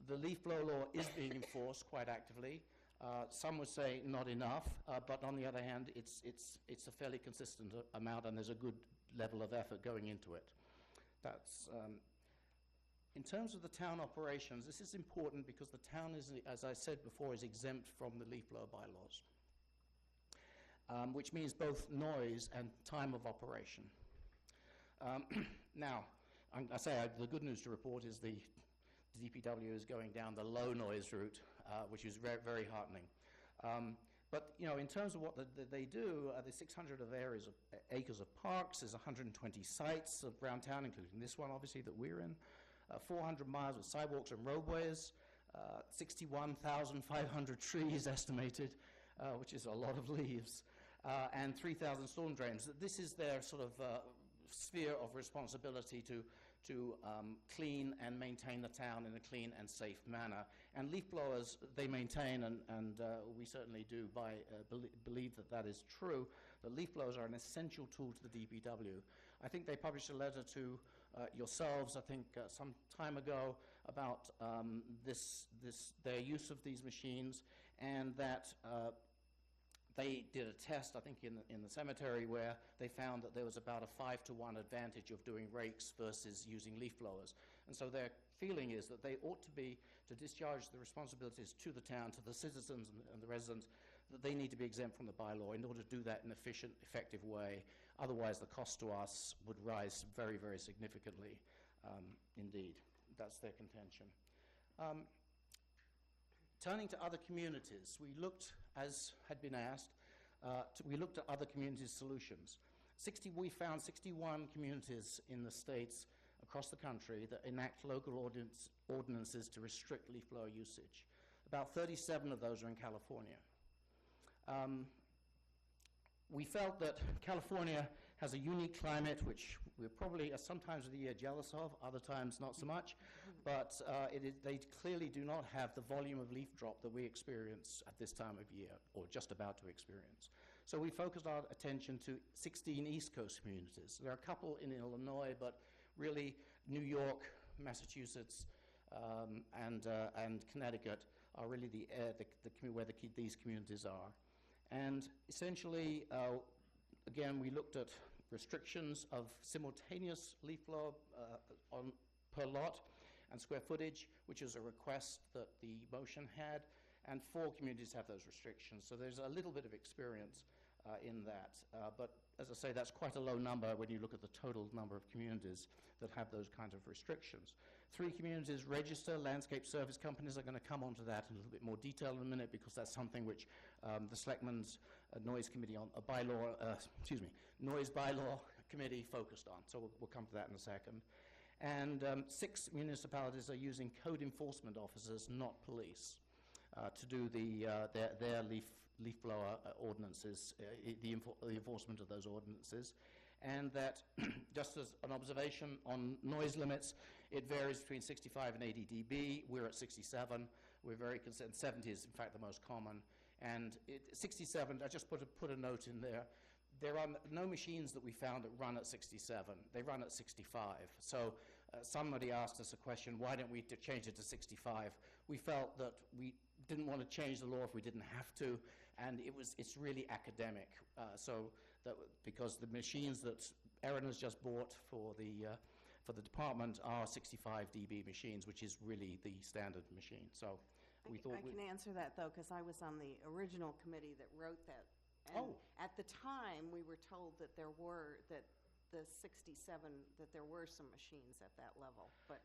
the leaf blower law is being enforced quite actively. Some would say not enough, but on the other hand, it's a fairly consistent amount, and there's a good level of effort going into it. That's in terms of the town operations, this is important because the town is, as I said before, is exempt from the leaf blower bylaws, which means both noise and time of operation. Now, the good news to report is the DPW is going down the low noise route, which is very, very heartening. But in terms of what they do, there's 600 acres of parks. There's 120 sites of Brown Town, including this one, obviously, that we're in. 400 miles of sidewalks and roadways. 61,500 trees estimated, which is a lot of leaves, and 3,000 storm drains. This is their sort of sphere of responsibility to clean and maintain the town in a clean and safe manner. And leaf blowers, they maintain, and we certainly do believe that is true, that leaf blowers are an essential tool to the DPW. I think they published a letter to yourselves, I think, some time ago about their use of these machines, and that they did a test, I think, in the cemetery where they found that there was about a 5-to-1 advantage of doing rakes versus using leaf blowers. And so their feeling is that they ought to discharge the responsibilities to the town, to the citizens and the residents, that they need to be exempt from the bylaw in order to do that in an efficient, effective way. Otherwise, the cost to us would rise very, very significantly indeed. That's their contention. Turning to other communities, we looked, as had been asked, we looked at other communities' solutions. We found 61 communities in the states across the country that enact local ordinances to restrict leaf blower usage. About 37 of those are in California. We felt that California has a unique climate, which we're probably sometimes of the year jealous of, other times not so much, but they clearly do not have the volume of leaf drop that we experience at this time of year, or just about to experience. So we focused our attention to 16 East Coast communities. There are a couple in Illinois, but really New York, Massachusetts, and Connecticut are really where these communities are. And essentially, again, we looked at restrictions of simultaneous leaf blower per lot and square footage, which is a request that the motion had, and 4 communities have those restrictions. So there's a little bit of experience in that. But as I say, that's quite a low number when you look at the total number of communities that have those kinds of restrictions. 3 communities register landscape service companies. I'm going to come on to that in a little bit more detail in a minute, because that's something which the Selectmen's Noise Committee on Noise Bylaw Committee focused on. So we'll come to that in a second. And 6 municipalities are using code enforcement officers, not police, to do their leaf blower ordinances, the enforcement of those ordinances. And that, just as an observation on noise limits, it varies between 65 and 80 dB. We're at 67. We're very concerned. 70 is, in fact, the most common. And 67, I just put a note in there. There are no machines that we found that run at 67. They run at 65. So somebody asked us a question, why don't we change it to 65? We felt that we didn't want to change the law if we didn't have to, and it's really academic. Because the machines that Erin has just bought for the department are 65 dB machines, which is really the standard machine. So we thought I can answer that, though, because I was on the original committee that wrote that. And at the time, we were told that there were some machines at that level, but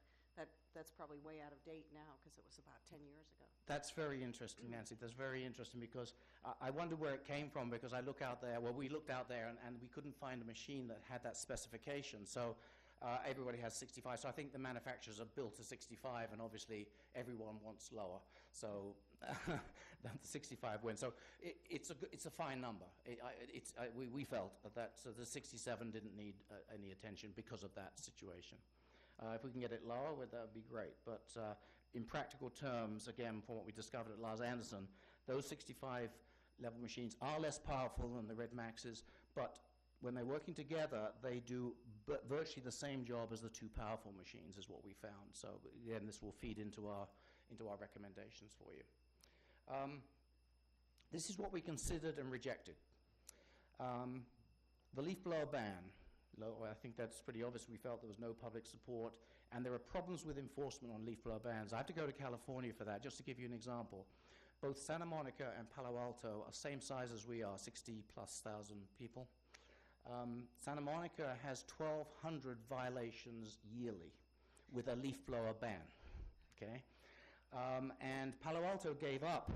that's probably way out of date now, because it was about 10 years ago. That's very interesting, Nancy. That's very interesting, because I wonder where it came from, because we looked out there and we couldn't find a machine that had that specification. So everybody has 65. So I think the manufacturers are built to 65, and obviously everyone wants lower. So the 65 wins. So it's a fine number. We felt that the 67 didn't need any attention because of that situation. If we can get it lower, that would be great. But in practical terms, again, from what we discovered at Lars Anderson, those 65 level machines are less powerful than the Red Maxes, but when they're working together, they do virtually the same job as the 2 powerful machines, is what we found. So again, this will feed into our recommendations for you. This is what we considered and rejected. The leaf blower ban. I think that's pretty obvious. We felt there was no public support, and there are problems with enforcement on leaf blower bans. I have to go to California for that, just to give you an example. Both Santa Monica and Palo Alto are same size as we are, 60,000+ people. Santa Monica has 1,200 violations yearly with a leaf blower ban, okay? And Palo Alto gave up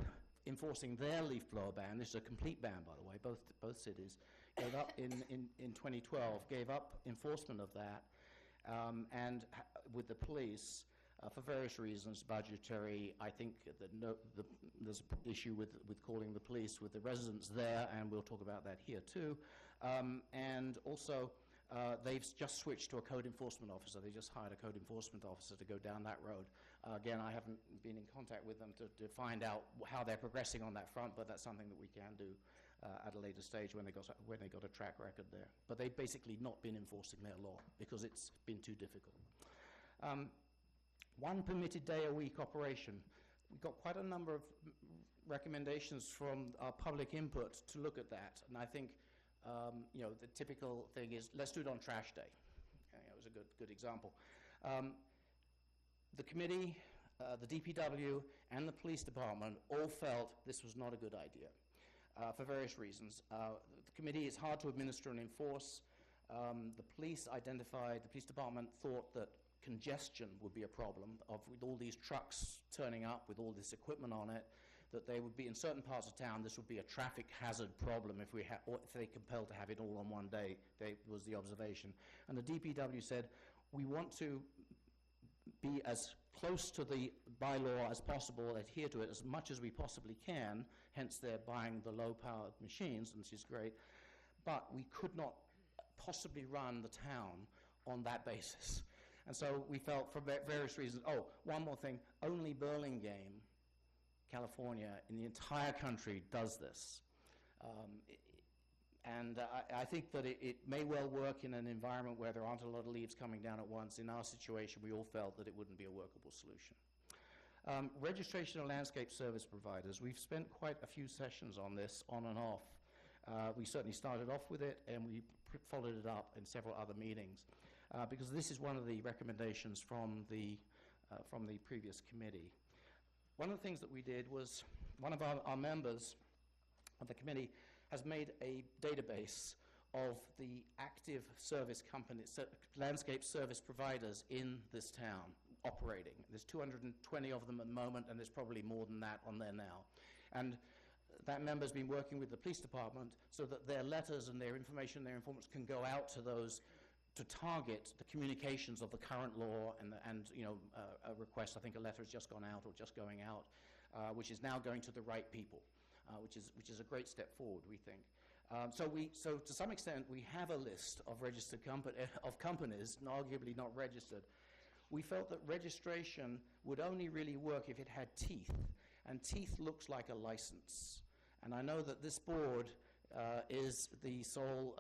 enforcing their leaf blower ban. This is a complete ban, by the way, both cities. Gave up in 2012, gave up enforcement of that, and with the police, for various reasons, budgetary. I think that there's an issue with calling the police with the residents there, and we'll talk about that here too. And also, they've just switched to a code enforcement officer. They just hired a code enforcement officer to go down that road. Again, I haven't been in contact with them to find out how they're progressing on that front, but that's something that we can do at a later stage when they got a track record there. But they've basically not been enforcing their law because it's been too difficult. One permitted day a week operation. We got quite a number of recommendations from our public input to look at that, and I think the typical thing is let's do it on trash day. Okay, that was a good example. The committee, the DPW, and the police department all felt this was not a good idea for various reasons. The committee is hard to administer and enforce. The police department thought that congestion would be a problem with all these trucks turning up with all this equipment on it, that they would be in certain parts of town, this would be a traffic hazard problem if they compelled to have it all on one day, was the observation. And the DPW said, we want to be as close to the bylaw as possible, adhere to it as much as we possibly can, hence they're buying the low-powered machines, and this is great, but we could not possibly run the town on that basis. And so we felt, for various reasons, one more thing, only Burlingame, California, in the entire country does this. I think that it may well work in an environment where there aren't a lot of leaves coming down at once. In our situation, we all felt that it wouldn't be a workable solution. Registration of landscape service providers. We've spent quite a few sessions on this, on and off. We certainly started off with it, and we followed it up in several other meetings. Because this is one of the recommendations from the previous committee. One of the things that we did was, one of our members of the committee has made a database of the active service companies, landscape service providers in this town operating. There's 220 of them at the moment, and there's probably more than that on there now. And that member's been working with the police department so that their letters and their information, their informants can go out to those to target the communications of the current law and a request. I think a letter has just gone out or just going out, which is now going to the right people, which is a great step forward, we think. So to some extent, we have a list of registered companies, arguably not registered. We felt that registration would only really work if it had teeth, and teeth looks like a license. And I know that this board is the sole,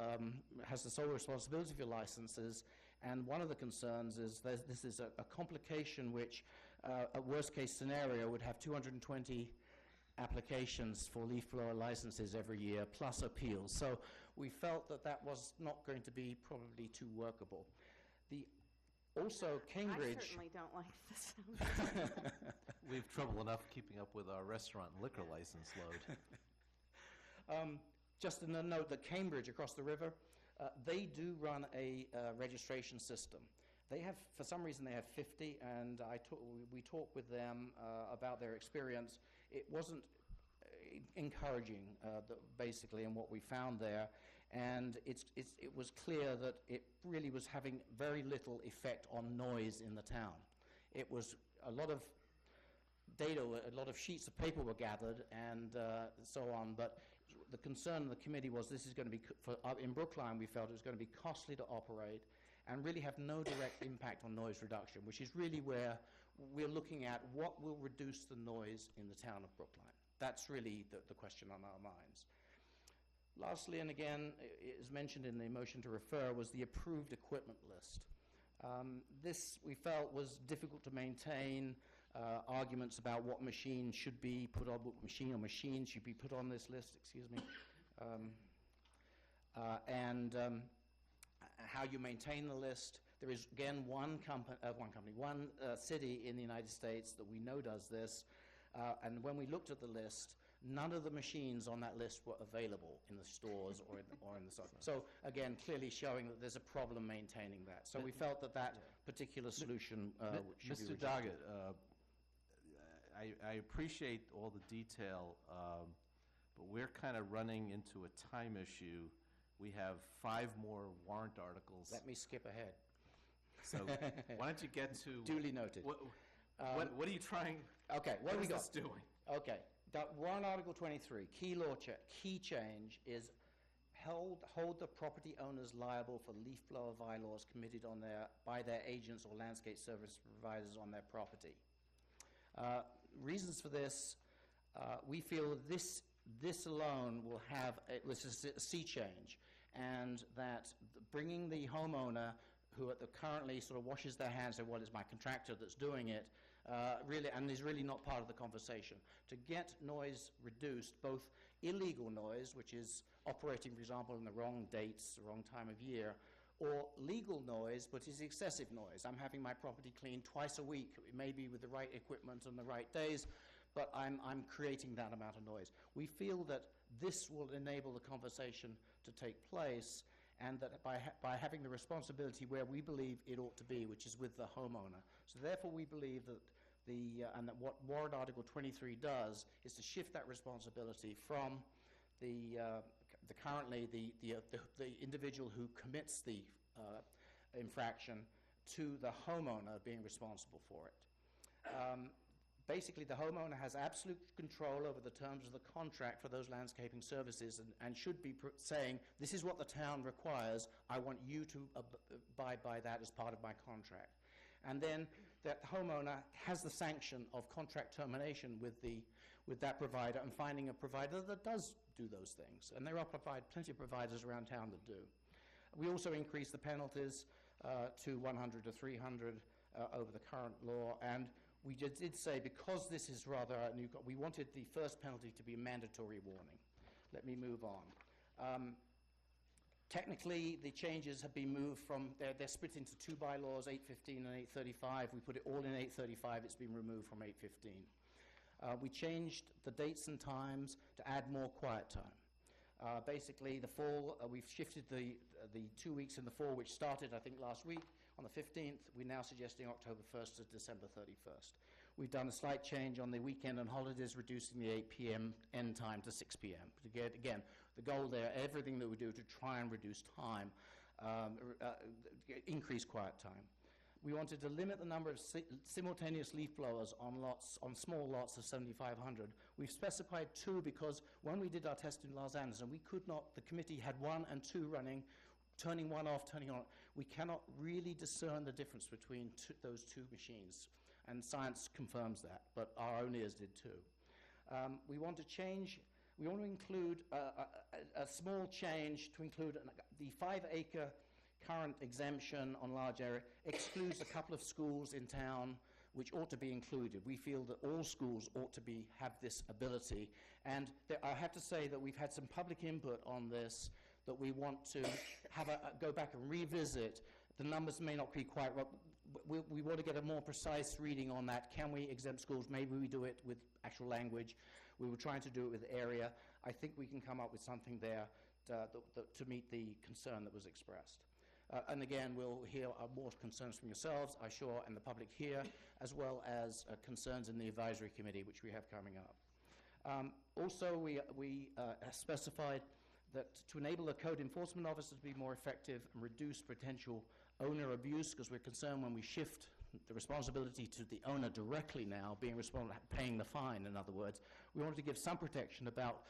has the sole responsibility for licenses, and one of the concerns is this is a complication which, a worst case scenario, would have 220 applications for leaf blower licenses every year, plus appeals. So we felt that was not going to be probably too workable. Also, Cambridge... I certainly don't like the sound. We have trouble enough keeping up with our restaurant and liquor license load. Just a note that Cambridge, across the river, they do run a registration system. They have, for some reason, they have 50, and we talked with them about their experience. It wasn't encouraging, basically, in what we found there, and it was clear that it really was having very little effect on noise in the town. It was a lot of data, a lot of sheets of paper were gathered, and so on, but the concern of the committee was this is going to be, in Brookline we felt it was going to be costly to operate and really have no direct impact on noise reduction, which is really where we're looking at what will reduce the noise in the town of Brookline. That's really the question on our minds. Lastly, and again, as mentioned in the motion to refer, was the approved equipment list. This, we felt, was difficult to maintain. Arguments about what machine should be put on, what machine or machines should be put on this list, excuse me, and how you maintain the list. There is, again, one city in the United States that we know does this, and when we looked at the list, none of the machines on that list were available in the stores or in the store. So, again, clearly showing that there's a problem maintaining that. So we felt that particular solution should be Mr. Doggett, I appreciate all the detail, but we're kind of running into a time issue. We have 5 more warrant articles. Let me skip ahead. So why don't you get to... Duly noted. What are you trying... Okay, what is we got? this doing? Okay, warrant Article 23, key change is hold the property owners liable for leaf blower bylaws committed by their agents or landscape service providers on their property. Reasons for this, we feel this this alone will have, this is a sea change, and that bringing the homeowner who currently sort of washes their hands and, well, it's my contractor that's doing it, really, and is really not part of the conversation. To get noise reduced, both illegal noise, which is operating, for example, in the wrong dates, the wrong time of year, or legal noise, but is excessive noise. I'm having my property cleaned twice a week, maybe with the right equipment and the right days, but I'm creating that amount of noise. We feel that this will enable the conversation to take place, and that by having the responsibility where we believe it ought to be, which is with the homeowner. So therefore we believe that and that what Warrant Article 23 does is to shift that responsibility from currently the individual who commits the infraction to the homeowner being responsible for it. Basically, the homeowner has absolute control over the terms of the contract for those landscaping services, and should be saying, this is what the town requires, I want you to abide by that as part of my contract. And then that homeowner has the sanction of contract termination with that provider, and finding a provider that does do those things. And there are plenty of providers around town that do. We also increase the penalties to 100 to 300 over the current law, and we did say, because this is rather a new, we wanted the first penalty to be a mandatory warning. Let me move on. Technically, the changes have been moved from, they're split into two bylaws, 815 and 835. We put it all in 835. It's been removed from 815. We changed the dates and times to add more quiet time. Basically, the fall, we've shifted the 2 weeks in the fall, which started, I think, last week. On the 15th, we're now suggesting October 1st to December 31st. We've done a slight change on the weekend and holidays, reducing the 8 p.m. end time to 6 p.m. To get, again, the goal there, everything that we do to try and reduce time, increase quiet time. We wanted to limit the number of simultaneous leaf blowers on small lots of 7,500. We've specified 2 because when we did our test in Los Angeles, and we could not, the committee had 1 and 2 running, turning one off, turning on. We cannot really discern the difference between those 2 machines, and science confirms that, but our own ears did too. We want to include a small change to include the 5-acre current exemption on large area excludes a couple of schools in town which ought to be included. We feel that all schools ought to have this ability, and I have to say that we've had some public input on this that we want to go back and revisit. The numbers may not be quite right. We want to get a more precise reading on that. Can we exempt schools? Maybe we do it with actual language. We were trying to do it with area. I think we can come up with something there to meet the concern that was expressed. And again, we'll hear more concerns from yourselves, I'm sure, and the public here, as well as concerns in the advisory committee, which we have coming up. Also, we specified that to enable the code enforcement officer to be more effective and reduce potential owner abuse, because we're concerned when we shift the responsibility to the owner directly now, paying the fine, in other words, we wanted to give some protection about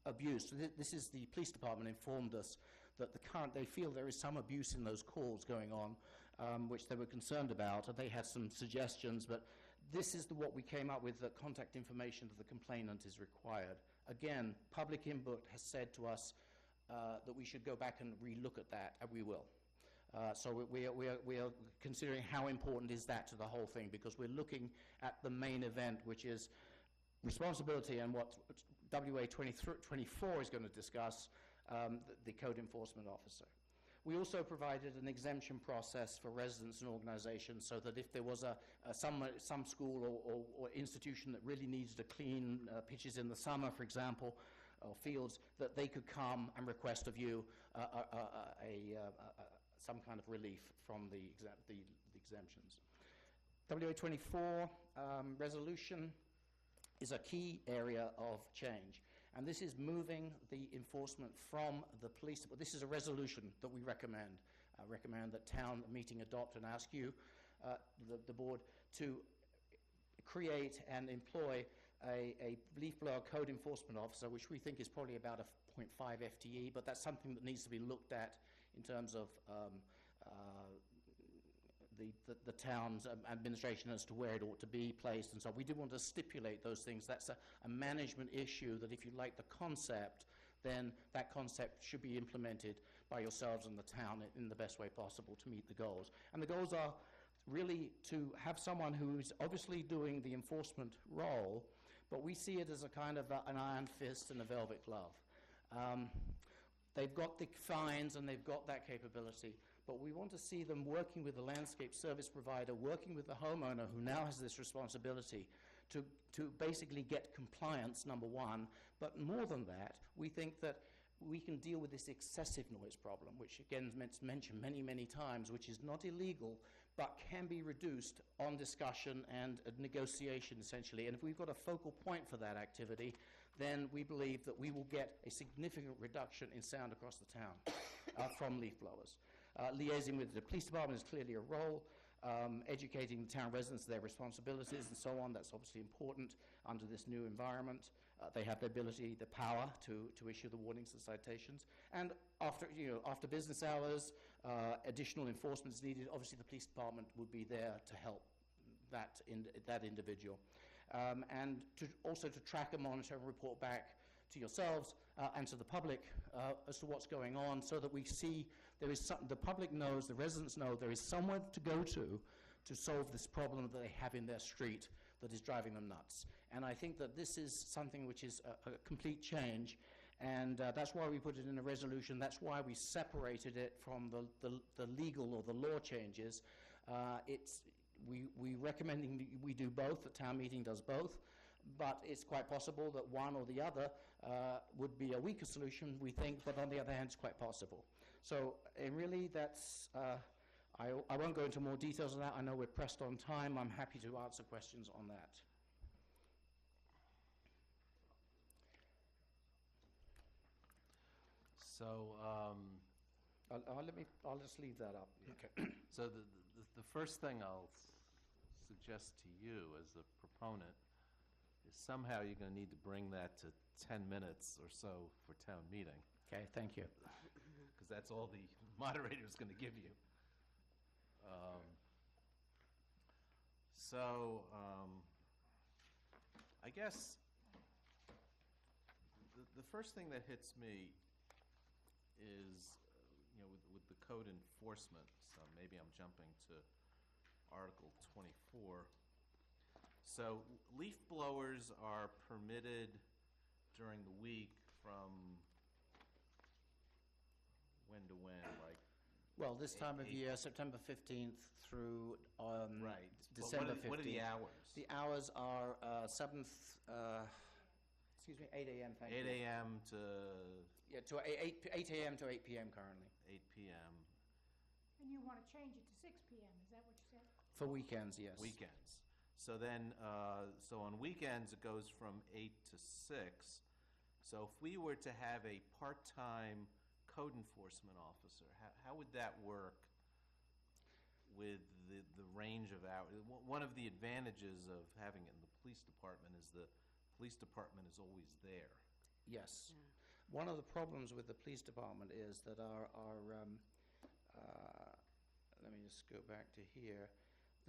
abuse. So this is the police department informed us that they feel there is some abuse in those calls going on, which they were concerned about, and they had some suggestions, but this is what we came up with, that contact information of the complainant is required. Again, public input has said to us that we should go back and relook at that, and we will. So we are considering how important is that to the whole thing, because we're looking at the main event, which is responsibility, and what WA 24 is going to discuss, the code enforcement officer. We also provided an exemption process for residents and organizations, so that if there was some school or institution that really needs to clean pitches in the summer, for example, or fields, that they could come and request of you some kind of relief from the exemptions. WA 24 resolution is a key area of change. And this is moving the enforcement from the police. But this is a resolution that we recommend. I recommend that town meeting adopt and ask you, the board, to create and employ a leaf blower code enforcement officer, which we think is probably about a 0.5 FTE, but that's something that needs to be looked at in terms of the town's administration as to where it ought to be placed and so on. We did want to stipulate those things. That's a management issue that if you like the concept, then that concept should be implemented by yourselves and the town in the best way possible to meet the goals. And the goals are really to have someone who is obviously doing the enforcement role, but we see it as a kind of an iron fist and a velvet glove. They've got the fines and they've got that capability, but we want to see them working with the landscape service provider, working with the homeowner who now has this responsibility to basically get compliance, number one, but more than that, we think that we can deal with this excessive noise problem, which again is mentioned many, many times, which is not illegal, but can be reduced on discussion and negotiation, essentially. And if we've got a focal point for that activity, then we believe that we will get a significant reduction in sound across the town from leaf blowers. Liaising with the police department is clearly a role. Educating the town residents, their responsibilities and so on, that's obviously important under this new environment. They have the ability, the power to issue the warnings and citations. And after business hours, additional enforcement is needed. Obviously, the police department would be there to help that individual. And also to track and monitor and report back to yourselves and to the public as to what's going on, so that we see the public knows, the residents know there is somewhere to go to solve this problem that they have in their street that is driving them nuts. And I think that this is something which is a complete change, and that's why we put it in a resolution. That's why we separated it from the legal or the law changes. We recommending we do both, the town meeting does both, but it's quite possible that one or the other would be a weaker solution, we think, but on the other hand, it's quite possible. So really, that's, I won't go into more details on that. I know we're pressed on time. I'm happy to answer questions on that. So, I'll just leave that up. Okay. so the first thing I'll suggest to you as a proponent is somehow you're going to need to bring that to 10 minutes or so for town meeting. Okay, thank you. Because that's all the moderator's going to give you. I guess the first thing that hits me is, with the code enforcement, so maybe I'm jumping to Article 24. So leaf blowers are permitted during the week from when to when, like? Well, this time of year, September 15th through right. December 15th. What are the hours? The hours are 8 a.m., thank you. 8 a.m. to... Yeah, to 8 a.m. to 8 p.m. currently. 8 p.m. And you want to change it to 6 p.m., is that what you said? For weekends, yes. Weekends. So then, so on weekends, it goes from 8 to 6. So if we were to have a part-time code enforcement officer, how would that work with the range of hours? One of the advantages of having it in the police department is the police department is always there. Yes. Yeah. One of the problems with the police department is that let me just go back to here,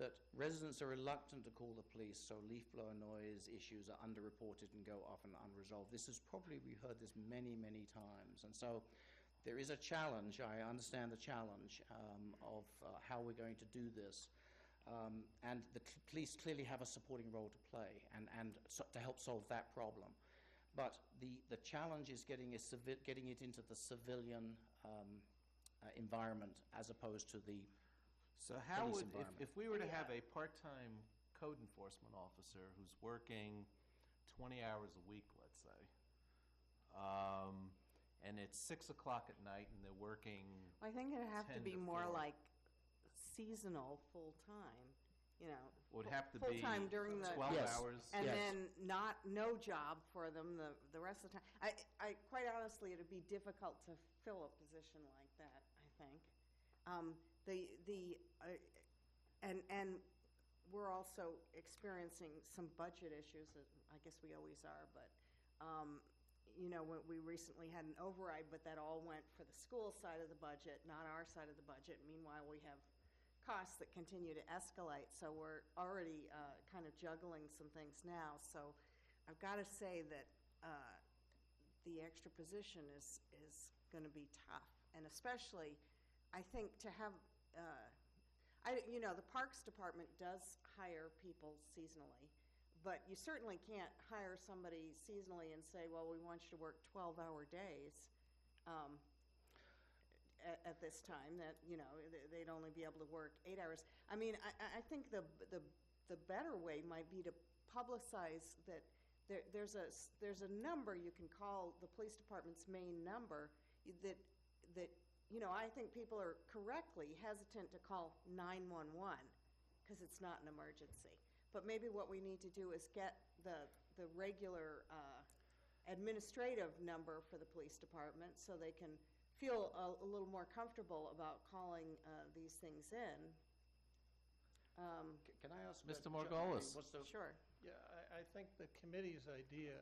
that residents are reluctant to call the police, so leaf blower noise issues are underreported and go often unresolved. This is probably, we've heard this many, many times. And so there is a challenge, I understand the challenge of how we're going to do this. And the police clearly have a supporting role to play and to help solve that problem. But the challenge is getting it into the civilian environment as opposed to the So how police would, environment. if we were to have a part-time code enforcement officer who's working 20 hours a week, let's say, and it's 6 o'clock at night and they're working I think it'd have to 10 be to more 4. like seasonal, full-time, would have to be full-time during the 12 Yes. hours. and Yes. then no job for them the rest of the time. I quite honestly, it'd be difficult to fill a position like that, I think. And we're also experiencing some budget issues, I guess we always are, but, we recently had an override, but that all went for the school side of the budget, not our side of the budget. Meanwhile, we have costs that continue to escalate, so we're already kind of juggling some things now. So I've got to say that the extra position is going to be tough, and especially, I think, to have, the Parks Department does hire people seasonally, but you certainly can't hire somebody seasonally and say, well, we want you to work 12-hour days at this time, that, they'd only be able to work 8 hours. I mean, I think the better way might be to publicize that there's a number you can call the police department's main number that I think people are correctly hesitant to call 911 because it's not an emergency. But maybe what we need to do is get the regular administrative number for the police department so they can feel a little more comfortable about calling these things in. Can I ask? Mr. Margolis. Sure. Yeah, I think the committee's idea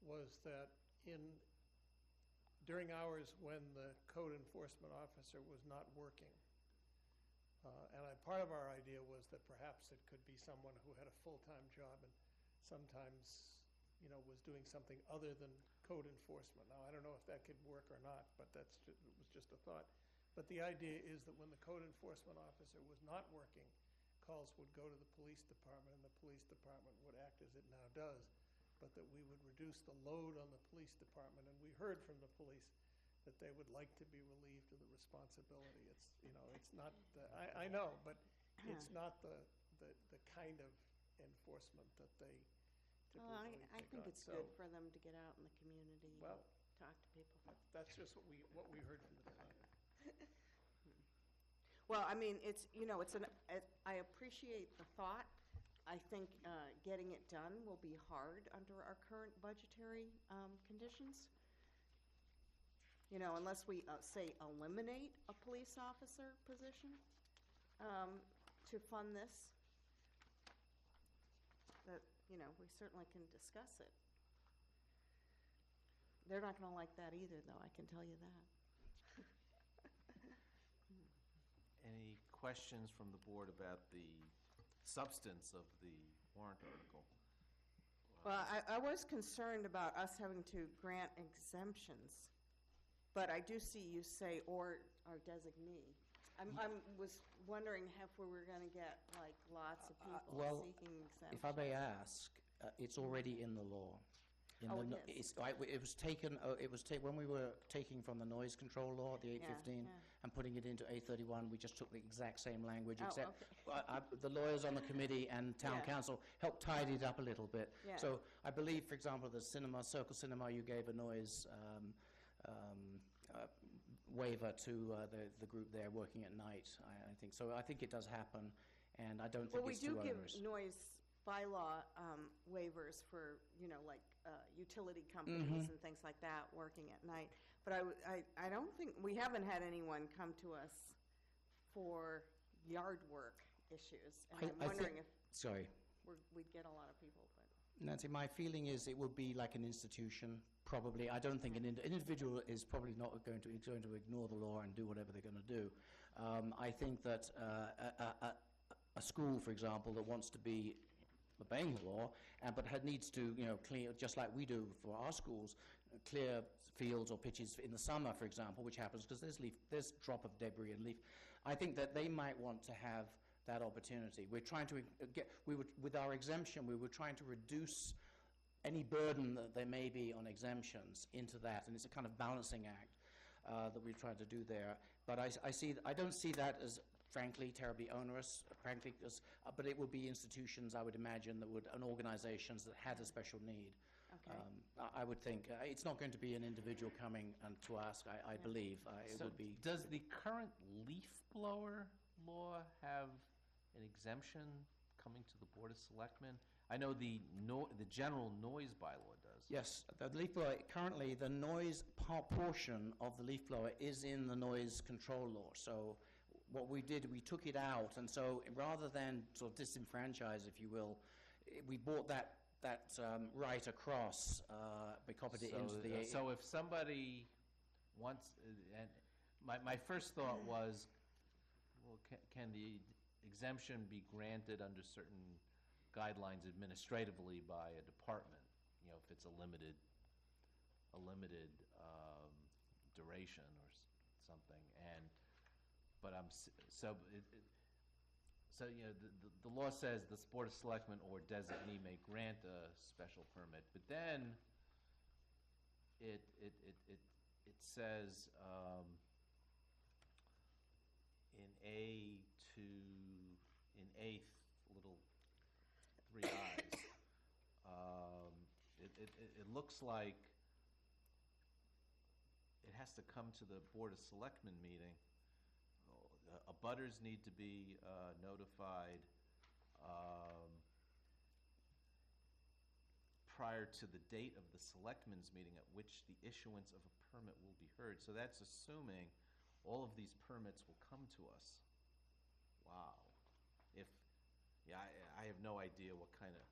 was that during hours when the code enforcement officer was not working, part of our idea was that perhaps it could be someone who had a full-time job and sometimes, was doing something other than code enforcement. Now, I don't know if that could work or not, but it was just a thought. But the idea is that when the code enforcement officer was not working, calls would go to the police department, and the police department would act as it now does, but that we would reduce the load on the police department. And we heard from the police that they would like to be relieved of the responsibility. It's not, I know, but it's not the kind of enforcement that they typically I think on. it's good for them to get out in the community and talk to people. That's just what we heard from the department. Well, I mean, I appreciate the thought. I think getting it done will be hard under our current budgetary conditions. Unless we, say, eliminate a police officer position to fund this, that, we certainly can discuss it. They're not going to like that either, though, I can tell you that. Any questions from the board about the substance of the warrant article? Well, I was concerned about us having to grant exemptions, but I do see you say or our designee. I was wondering if we were going to get like lots of people well, seeking exemptions. If I may ask, it's already in the law. It was taken. When we were taking from the noise control law, the 815, and putting it into 831. We just took the exact same language, except the lawyers on the committee and town council helped tidy it up a little bit. Yeah. So I believe, for example, the Circle Cinema, you gave a noise waiver to the group there working at night. I think so. I think it does happen, and I don't think it's too onerous. Well, we do give noise bylaw waivers for, like utility companies and things like that working at night. But I don't think, we haven't had anyone come to us for yard work issues. And I'm wondering if we'd get a lot of people. But Nancy, my feeling is it would be like an institution, probably. I don't think an individual is probably not going to ignore the law and do whatever they're going to do. I think that a school, for example, that wants to be obeying the law, but needs to, clear, just like we do for our schools, clear fields or pitches in the summer, for example, which happens because there's drop of debris and leaf. I think that they might want to have that opportunity. We're trying to with our exemption, we were trying to reduce any burden that there may be on exemptions into that, and it's a kind of balancing act that we've tried to do there. But I don't see that as, frankly, terribly onerous, but it would be institutions, I would imagine, and organizations that had a special need. Okay. Um, I would think. It's not going to be an individual coming to ask, I believe. It would be. Does the current leaf blower law have an exemption coming to the Board of Selectmen? I know the general noise bylaw does. Yes, the leaf blower, currently the noise portion of the leaf blower is in the noise control law. So what we did, we took it out, and so rather than sort of disenfranchise, if you will, we brought that right across. We copied it into the. So if somebody wants, and my first thought was, well, well, can the exemption be granted under certain guidelines administratively by a department? You know, if it's a limited duration or something, but so you know, the law says the Board of Selectmen or designee may grant a special permit, but then it says in A little 3 I's, it looks like it has to come to the Board of Selectmen meeting. Abutters need to be notified prior to the date of the Selectmen's meeting at which the issuance of a permit will be heard. So that's assuming all of these permits will come to us. Wow. I have no idea what kind of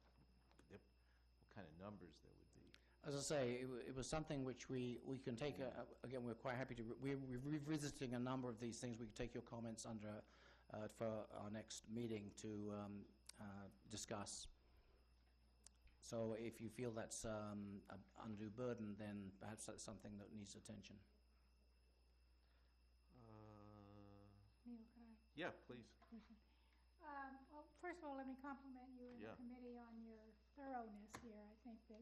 numbers there would be. As I say, it was something which we can take, again, we're quite happy to, we're revisiting a number of these things. We can take your comments under, for our next meeting to discuss. So if you feel that's an undue burden, then perhaps that's something that needs attention. Neil, can I? Yeah, please. Well, first of all, let me compliment you and Yeah. the committee on your thoroughness here. I think that,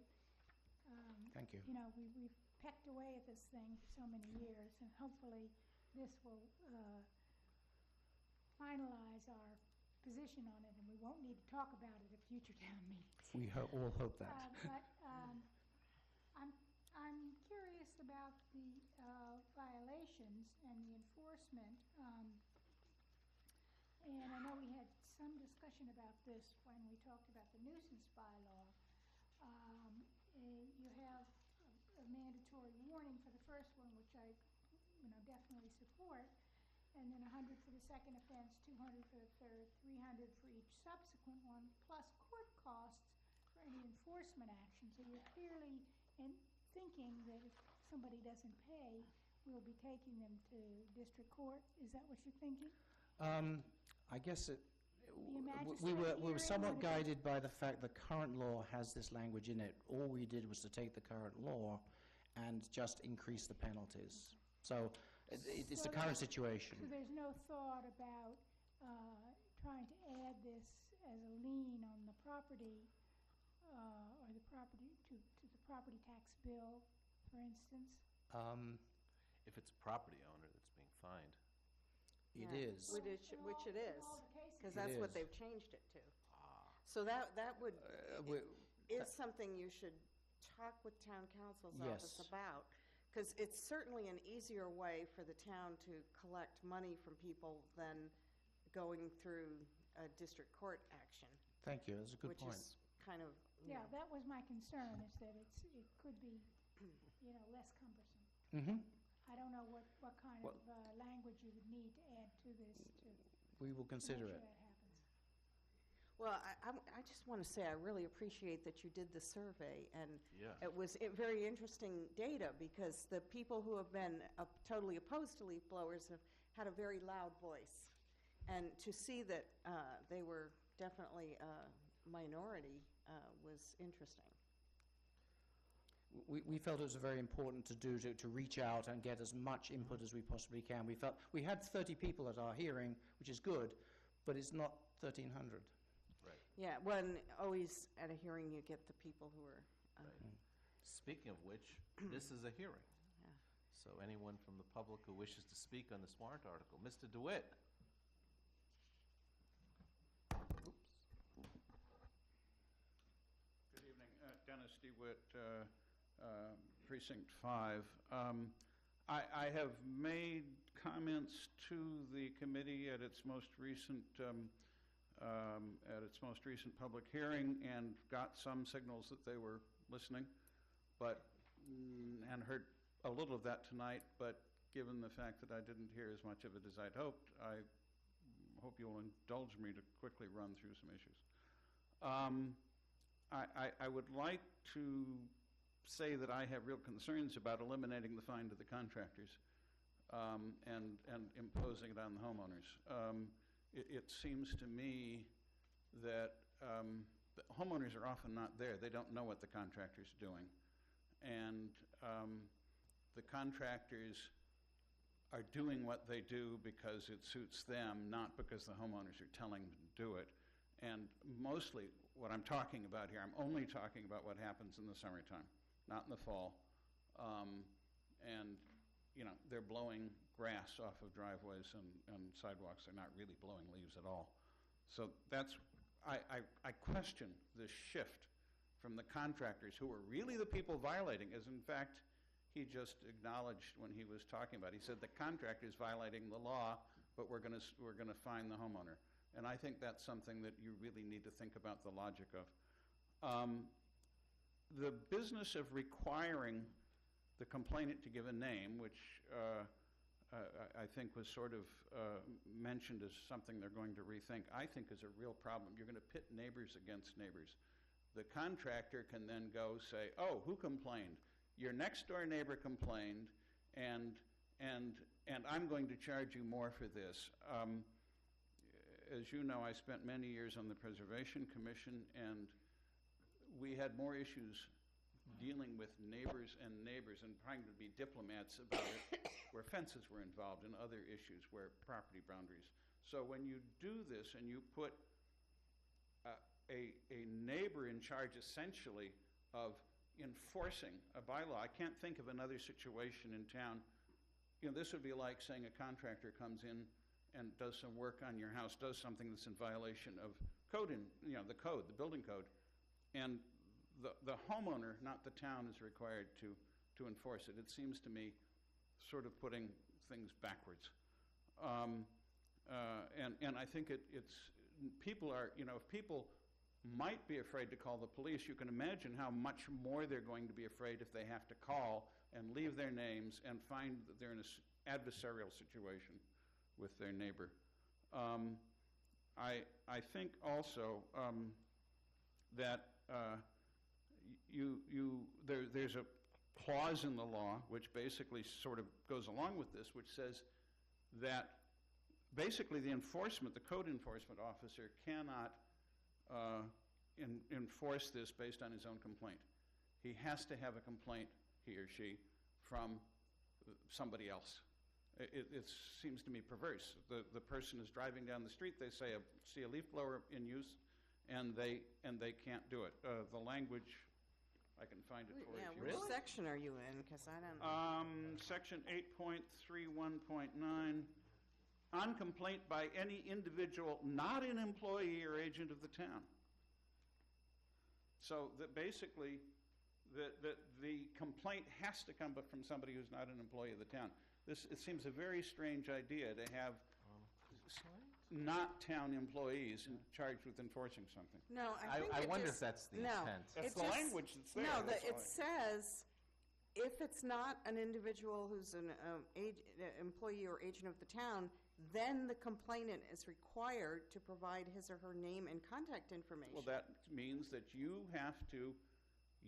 Thank you. you know, we've pecked away at this thing for so many years, and hopefully this will finalize our position on it, and we won't need to talk about it at future town meetings. We all hope that. But I'm curious about the violations and the enforcement. And I know we had some discussion about this when we talked about the nuisance bylaw. You have a mandatory warning for the first one, which I, definitely support, and then 100 for the second offense, 200 for the third, 300 for each subsequent one, plus court costs for any enforcement action. So you're clearly thinking that if somebody doesn't pay, we'll be taking them to district court. Is that what you're thinking? I guess We we were somewhat guided by the fact the current law has this language in it. All we did was to take the current law and just increase the penalties. So it's the current situation. So there's no thought about trying to add this as a lien on the property, or the property to the property tax bill, for instance? If it's a property owner that's being fined. It Yeah. is. Which it is, because that's It what is. they've changed it to. So that would, is something you should talk with town council's office Yes. about, because it's certainly an easier way for the town to collect money from people than going through a district court action. Thank you, that's a good point. Which is kind of, Yeah, that was my concern, is that it could be, less cumbersome. Mm-hmm. I don't know what kind of language you would need to add to this to We will make consider sure it. that happens. well, I just want to say, I really appreciate that you did the survey, and Yeah. it was very interesting data, because the people who have been totally opposed to leaf blowers have had a very loud voice. And to see that they were definitely a minority was interesting. We felt it was very important to reach out and get as much input as we possibly can. We felt we had 30 people at our hearing, which is good, but it's not 1,300. Right. Yeah, when always at a hearing, you get the people who are, Right. Speaking of which, this is a hearing. Yeah. So anyone from the public who wishes to speak on this warrant article, Mr. DeWitt. Good evening, Dennis DeWitt, Precinct 5. I have made comments to the committee at its most recent public hearing, and got some signals that they were listening, but and heard a little of that tonight. But given the fact that I didn't hear as much of it as I'd hoped, I hope you'll indulge me to quickly run through some issues. I would like to say that I have real concerns about eliminating the fine to the contractors. and imposing it on the homeowners. It seems to me that the homeowners are often not there. They don't know what the contractor's doing. And the contractors are doing what they do because it suits them, not because the homeowners are telling them to do it. And mostly what I'm talking about here, I'm only talking about what happens in the summertime, not in the fall. And, you know, they're blowing grass off of driveways and sidewalks. They're not really blowing leaves at all. So that's, I question this shift from the contractors, who are really the people violating, as in fact he just acknowledged when he was talking about it. He said the contractor is violating the law, but we're going to fine the homeowner. And I think that's something that you really need to think about the logic of. The business of requiring the complainant to give a name, which I think was sort of mentioned as something they're going to rethink, I think is a real problem. You're going to pit neighbors against neighbors. The contractor can then go say, oh, who complained? Your next door neighbor complained, and I'm going to charge you more for this. As you know, I spent many years on the Preservation Commission, and we had more issues dealing with neighbors and trying to be diplomats about it, where fences were involved and other issues, where property boundaries. So when you do this and you put a neighbor in charge essentially of enforcing a bylaw, I can't think of another situation in town. You know, this would be like saying a contractor comes in and does some work on your house, does something that's in violation of code, the code, the building code, and the homeowner, not the town, is required to enforce it. It seems to me sort of putting things backwards. And I think it's, people are, if people might be afraid to call the police, you can imagine how much more they're going to be afraid if they have to call and leave their names and find that they're in an adversarial situation with their neighbor. I think also that there's a clause in the law which basically sort of goes along with this, which says that basically the code enforcement officer cannot enforce this based on his own complaint. He has to have a complaint, he or she, from somebody else. It seems to me perverse. The person is driving down the street, they see a leaf blower in use, and they can't do it. The language, I can find it for you. Yeah, which section are you in? Because I don't. Section 8.31.9. On complaint by any individual not an employee or agent of the town. So that basically the complaint has to come from somebody who's not an employee of the town. It seems a very strange idea to have not town employees charged with enforcing something. No, I wonder if that's the intent. That's the language that's there. No, it says if it's not an individual who's an employee or agent of the town, then the complainant is required to provide his or her name and contact information. Well, that means that you have to.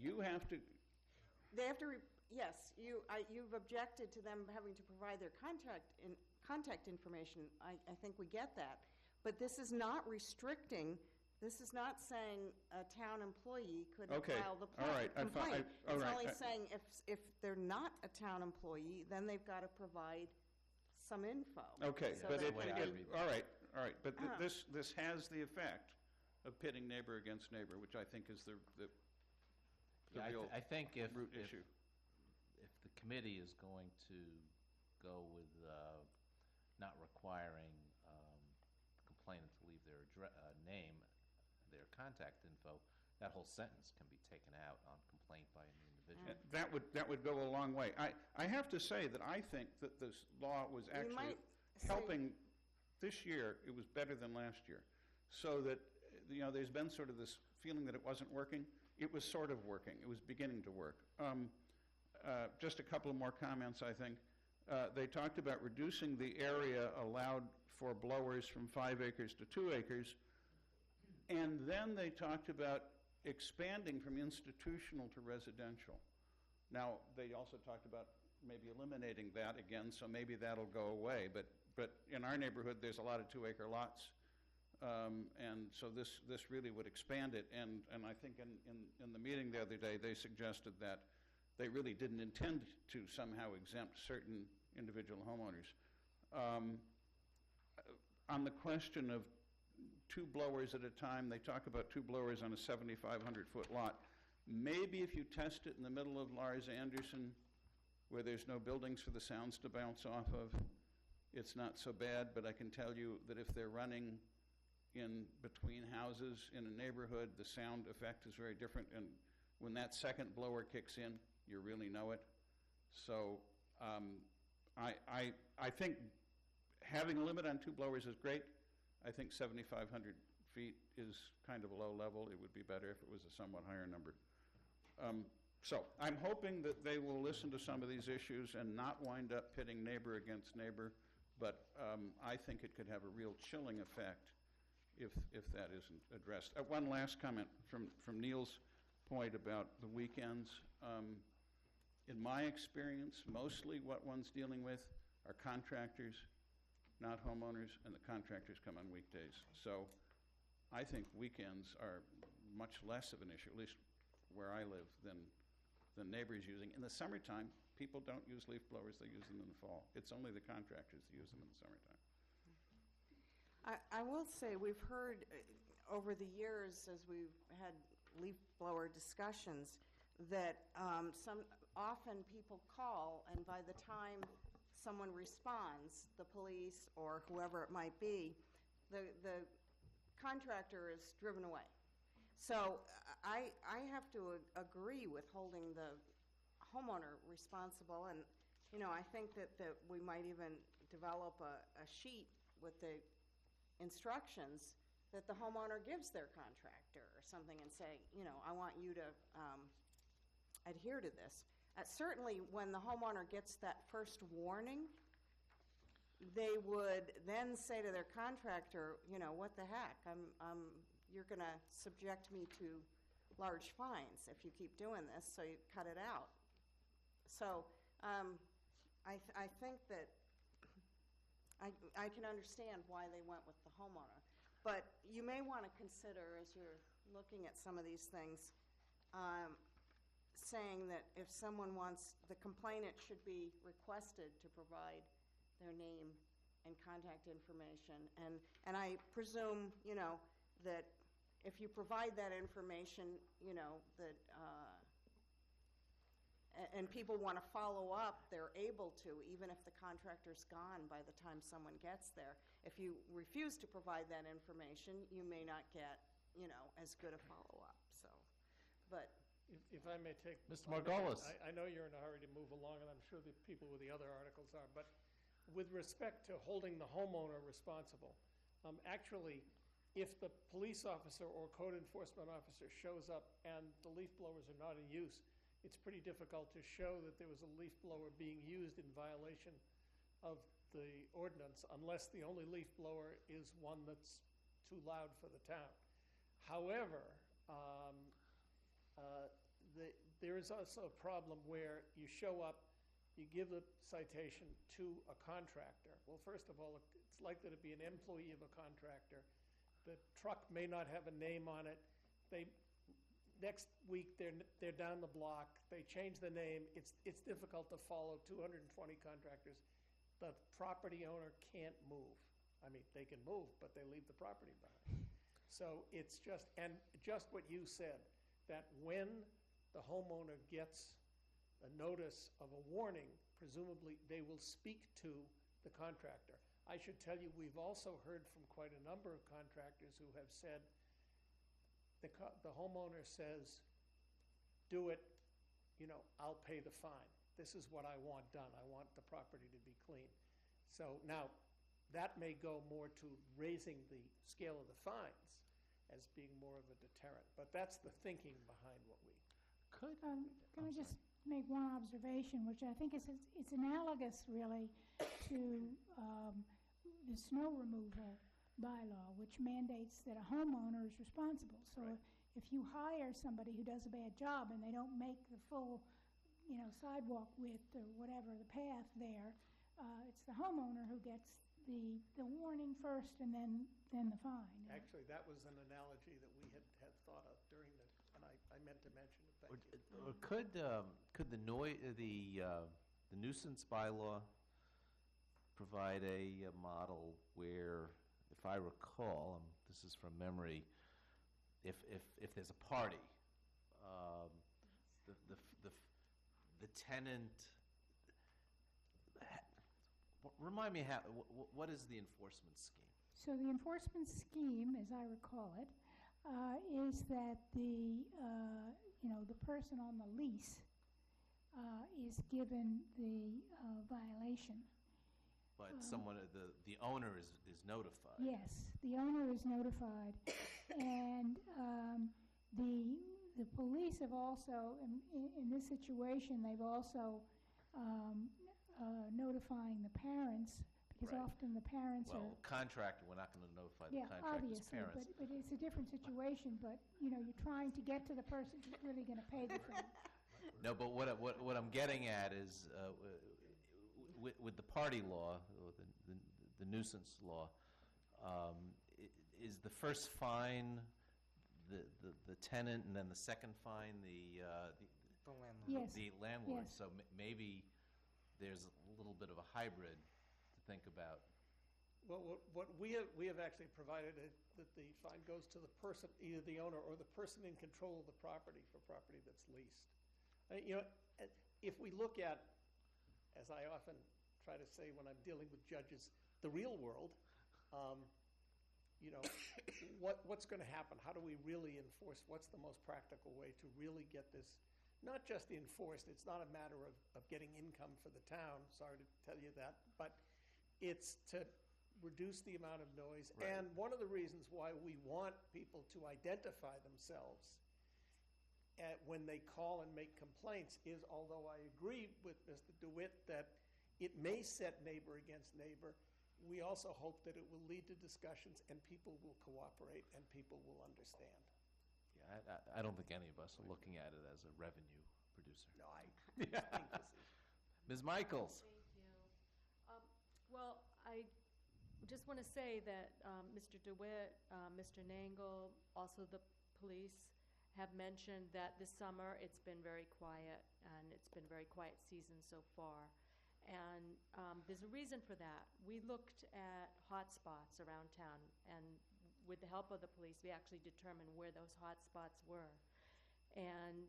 They have to. Yes, you've objected to them having to provide their contact information. I think we get that, but this is not restricting. This is not saying a town employee could file the complaint. It's only saying if they're not a town employee, then they've got to provide some info. Okay, so but all right. But this has the effect of pitting neighbor against neighbor, which I think is the real I think if root issue. If the committee is going to go with not requiring the complainant to leave their name, their contact info, that whole sentence can be taken out on complaint by an individual. That would go a long way. I have to say that I think that this law was actually helping. This year, it was better than last year. So that, there's been sort of this feeling that it wasn't working. It was sort of working. It was beginning to work. Just a couple of more comments, I think. They talked about reducing the area allowed for blowers from 5 acres to 2 acres. And then they talked about expanding from institutional to residential. Now, they also talked about maybe eliminating that again, so maybe that'll go away. But in our neighborhood, there's a lot of 2-acre lots, and so this really would expand it. And I think in the meeting the other day, they suggested that they really didn't intend to somehow exempt certain individual homeowners. On the question of 2 blowers at a time, they talk about 2 blowers on a 7,500-foot lot. Maybe if you test it in the middle of Lars Anderson, where there's no buildings for the sounds to bounce off of, it's not so bad. But I can tell you that if they're running in between houses in a neighborhood, the sound effect is very different. And when that second blower kicks in, you really know it. So I think having a limit on 2 blowers is great. I think 7,500 feet is kind of a low level. It would be better if it was a somewhat higher number. So I'm hoping that they will listen to some of these issues and not wind up pitting neighbor against neighbor. But I think it could have a real chilling effect if that isn't addressed. One last comment from Neil's point about the weekends. In my experience, mostly what one's dealing with are contractors, not homeowners, and the contractors come on weekdays. So I think weekends are much less of an issue, at least where I live, than neighbors using. In the summertime, people don't use leaf blowers, they use them in the fall. It's only the contractors that use them in the summertime. I will say we've heard over the years as we've had leaf blower discussions that often people call, and by the time someone responds, the police or whoever it might be, the contractor is driven away. So I have to agree with holding the homeowner responsible, and I think that we might even develop a sheet with the instructions that the homeowner gives their contractor or something and say, I want you to adhere to this. Certainly when the homeowner gets that first warning, they would then say to their contractor, what the heck, you're going to subject me to large fines if you keep doing this, so you cut it out. So I think that I can understand why they went with the homeowner. But you may want to consider, as you're looking at some of these things, saying that if someone wants, the complainant should be requested to provide their name and contact information. And I presume, that if you provide that information, that and people want to follow up, they're able to, even if the contractor's gone by the time someone gets there. If you refuse to provide that information, you may not get, as good a follow-up. So, but if I may take... Mr. Margolis. I know you're in a hurry to move along, and I'm sure the people with the other articles are, but with respect to holding the homeowner responsible, actually, if the police officer or code enforcement officer shows up and the leaf blowers are not in use, it's pretty difficult to show that there was a leaf blower being used in violation of the ordinance, unless the only leaf blower is one that's too loud for the town. However, there is also a problem where you show up, you give the citation to a contractor. Well, first of all, it's likely to be an employee of a contractor. The truck may not have a name on it. Next week, they're down the block. They change the name. It's difficult to follow 220 contractors. The property owner can't move. I mean, they can move, but they leave the property behind. So it's just what you said, that when the homeowner gets a notice of a warning, presumably they will speak to the contractor. I should tell you, we've also heard from quite a number of contractors who have said, the homeowner says, do it, I'll pay the fine. This is what I want done. I want the property to be clean. So now, that may go more to raising the scale of the fines as being more of a deterrent. But that's the thinking behind what we... Can I just make one observation, which I think it's analogous, really, to the snow removal bylaw, which mandates that a homeowner is responsible. So if you hire somebody who does a bad job and they don't make the full sidewalk width or whatever, the path there, it's the homeowner who gets the warning first and then the fine. Actually, that was an analogy that we had thought of during the, and I meant to mention it, thank you. Or could the nuisance bylaw provide a model where, if I recall, this is from memory, if there's a party, the tenant, remind me what is the enforcement scheme? So the enforcement scheme, as I recall it, is that the person on the lease is given the violation. But someone, the owner is notified. Yes, the owner is notified, and the police have also, in this situation, they've also notifying the parents, because Right. often the parents are... Well, contractor, we're not going to notify the Yeah, contractor's obviously, parents. but it's a different situation, but, you're trying to get to the person who's really going to pay the fine. No, but what I'm getting at is, with the party law, or the nuisance law, is the first fine the tenant, and then the second fine the landlord? Yes, The landlord. yes. So maybe there's a little bit of a hybrid to think about. Well, what we have actually provided is that the fine goes to the person, either the owner or the person in control of the property for property that's leased. If we look at, as I often try to say when I'm dealing with judges, the real world, what's going to happen? How do we really enforce? What's the most practical way to really get this, not just enforced, it's not a matter of getting income for the town, sorry to tell you that, but it's to reduce the amount of noise. Right. And one of the reasons why we want people to identify themselves when they call and make complaints is, although I agree with Mr. DeWitt that it may set neighbor against neighbor, we also hope that it will lead to discussions and people will cooperate and people will understand. Yeah, I don't think any of us are looking at it as a revenue producer. No, I think this is. Ms. Michaels? Thank you. Well, I just want to say that Mr. DeWitt, Mr. Nangle, also the police have mentioned that this summer it's been very quiet, and it's been a very quiet season so far. And there's a reason for that. We looked at hot spots around town, and with the help of the police, we actually determined where those hot spots were. And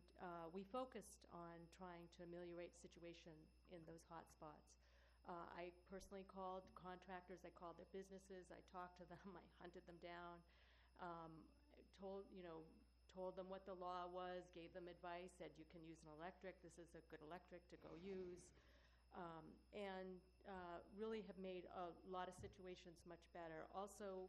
we focused on trying to ameliorate situation in those hot spots. I personally called contractors, I called their businesses, I talked to them, I hunted them down, told them what the law was, gave them advice, said you can use an electric, this is a good electric to go use. And really have made a lot of situations much better. Also,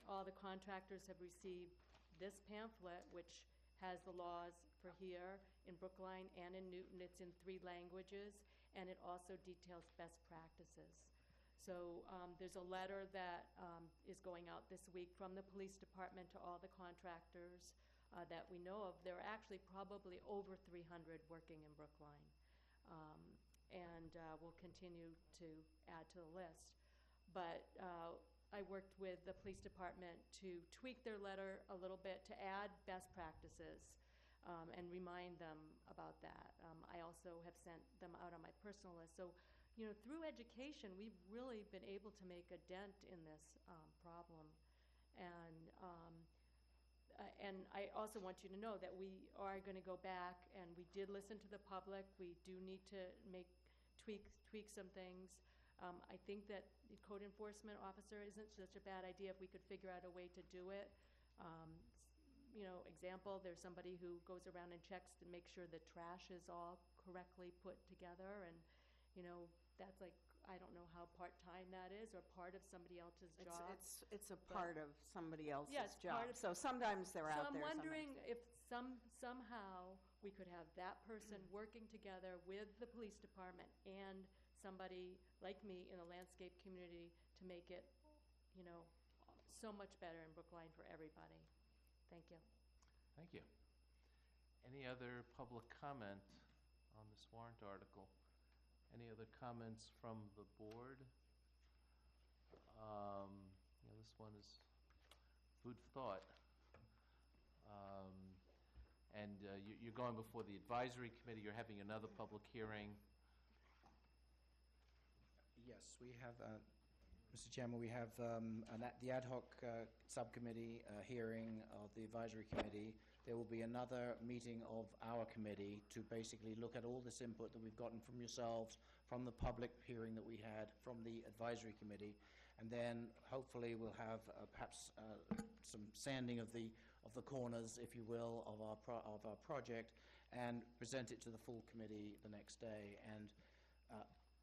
all the contractors have received this pamphlet, which has the laws for here in Brookline and in Newton. It's in 3 languages, and it also details best practices. So there's a letter that is going out this week from the police department to all the contractors that we know of. There are actually probably over 300 working in Brookline. And we'll continue to add to the list. But I worked with the police department to tweak their letter a little bit to add best practices and remind them about that. I also have sent them out on my personal list. So, through education, we've really been able to make a dent in this problem. And I also want you to know that we are going to go back, and we did listen to the public. We do need to tweak some things. I think that the code enforcement officer isn't such a bad idea if we could figure out a way to do it. Example, there's somebody who goes around and checks to make sure the trash is all correctly put together, and that's like, I don't know how part-time that is, or part of somebody else's job. It's a part of somebody else's Yes, job. part of- So sometimes they're out So there. I'm wondering if somehow we could have that person working together with the police department and somebody like me in the landscape community to make it, so much better in Brookline for everybody. Thank you. Thank you. Any other public comment on this warrant article. Any other comments from the board? This one is food for thought. And you're going before the advisory committee, you're having another public hearing. Yes, we have, Mr. Chairman, we have the ad hoc subcommittee hearing of the advisory committee. There will be another meeting of our committee to basically look at all this input that we've gotten from yourselves, from the public hearing that we had, from the advisory committee, and then hopefully we'll have perhaps some sanding of the corners, if you will, of our project, and present it to the full committee the next day. And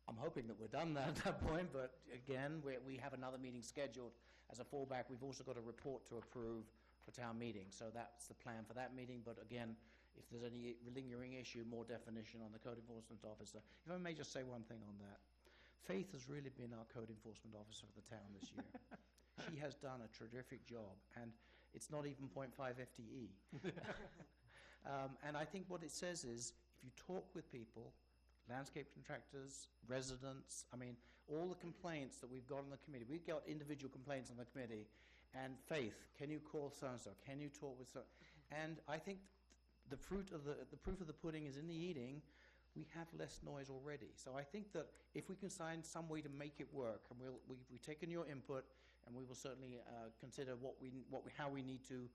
I'm hoping that we're done at that point, but again, we have another meeting scheduled as a fallback. We've also got a report to approve for town meeting, so that's the plan for that meeting. But again, if there's any lingering issue, more definition on the code enforcement officer. If I may just say one thing on that. Faith has really been our code enforcement officer of the town this year. She has done a terrific job, and it's not even 0.5 FTE. And I think what it says is, if you talk with people, landscape contractors, residents, I mean, all the complaints that we've got on the committee, we've got individual complaints on the committee, and Faith, can you call so-and-so, can you talk with so, and I think the proof of the pudding is in the eating. We have less noise already. So I think that if we can find some way to make it work, and we've taken your input, and we will certainly consider how we need to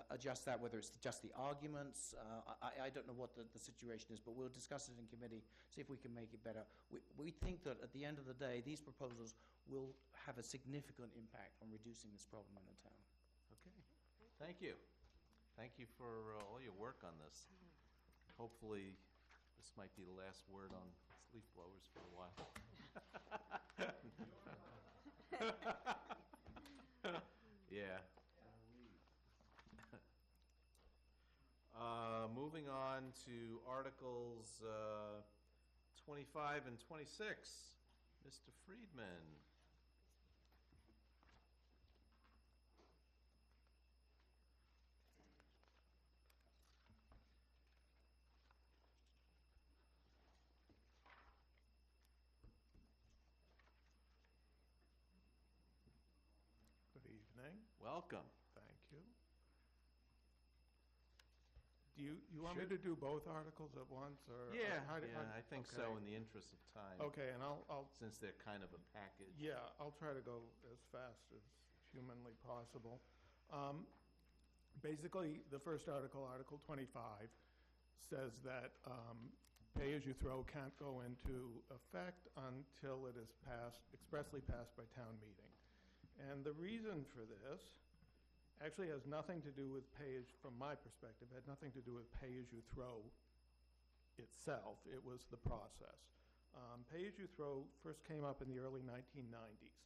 adjust that, whether it's just the arguments. I don't know what the situation is, but we'll discuss it in committee, see if we can make it better. We think that at the end of the day, these proposals will have a significant impact on reducing this problem in the town. Okay, thank you. Thank you for all your work on this. Hopefully, this might be the last word on leaf blowers for a while. Yeah. Moving on to Articles 25 and 26. Mr. Friedman. Good evening. Welcome. Thank you. Do you want me to do both articles at once, or? Yeah, how do- I think so, okay. in the interest of time. Okay, and I'll, Since they're kind of a package. yeah, I'll try to go as fast as humanly possible. Basically, the first article, Article 25, says that pay-as-you-throw can't go into effect until it is expressly passed by town meeting. And the reason for this actually has nothing to do with from my perspective, had nothing to do with pay-as-you-throw itself. It was the process. Pay-as-you-throw first came up in the early 1990s.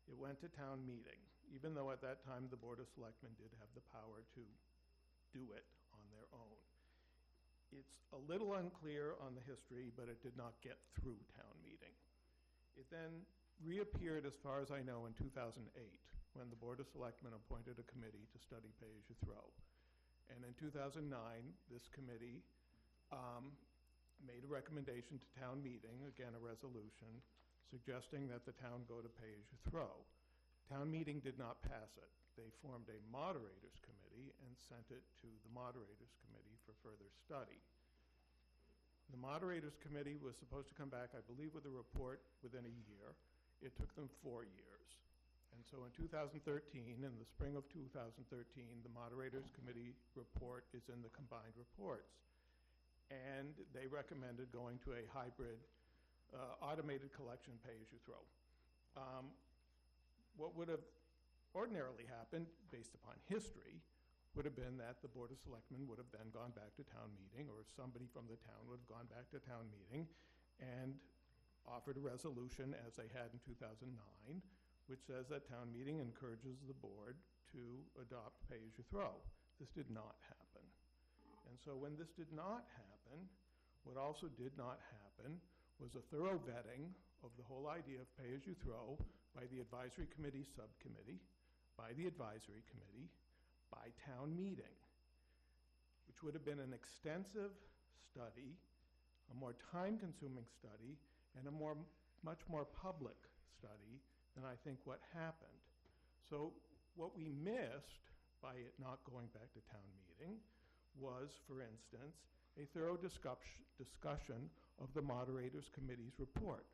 It went to town meeting, even though at that time the Board of Selectmen did have the power to do it on their own. It's a little unclear on the history, but it did not get through town meeting. It then reappeared, as far as I know, in 2008, when the Board of Selectmen appointed a committee to study pay-as-you-throw. And in 2009, this committee made a recommendation to town meeting, again a resolution, suggesting that the town go to pay-as-you-throw. Town meeting did not pass it. They formed a moderators committee and sent it to the moderators committee for further study. The moderators committee was supposed to come back, I believe, with a report within a year. It took them 4 years. And so in 2013, in the spring of 2013, the moderators committee report is in the combined reports. And they recommended going to a hybrid automated collection pay-as-you-throw. What would have ordinarily happened, based upon history, would have been that the Board of Selectmen would have then gone back to town meeting, or somebody from the town would have gone back to town meeting and offered a resolution, as they had in 2009, which says that town meeting encourages the board to adopt pay-as-you-throw. This did not happen. And so when this did not happen, what also did not happen was a thorough vetting of the whole idea of pay-as-you-throw by the advisory committee subcommittee, by the advisory committee, by town meeting, which would have been an extensive study a more time-consuming study, and a much more public study than I think what happened. So what we missed by it not going back to town meeting was, for instance, a thorough discussion of the Moderators Committee's report.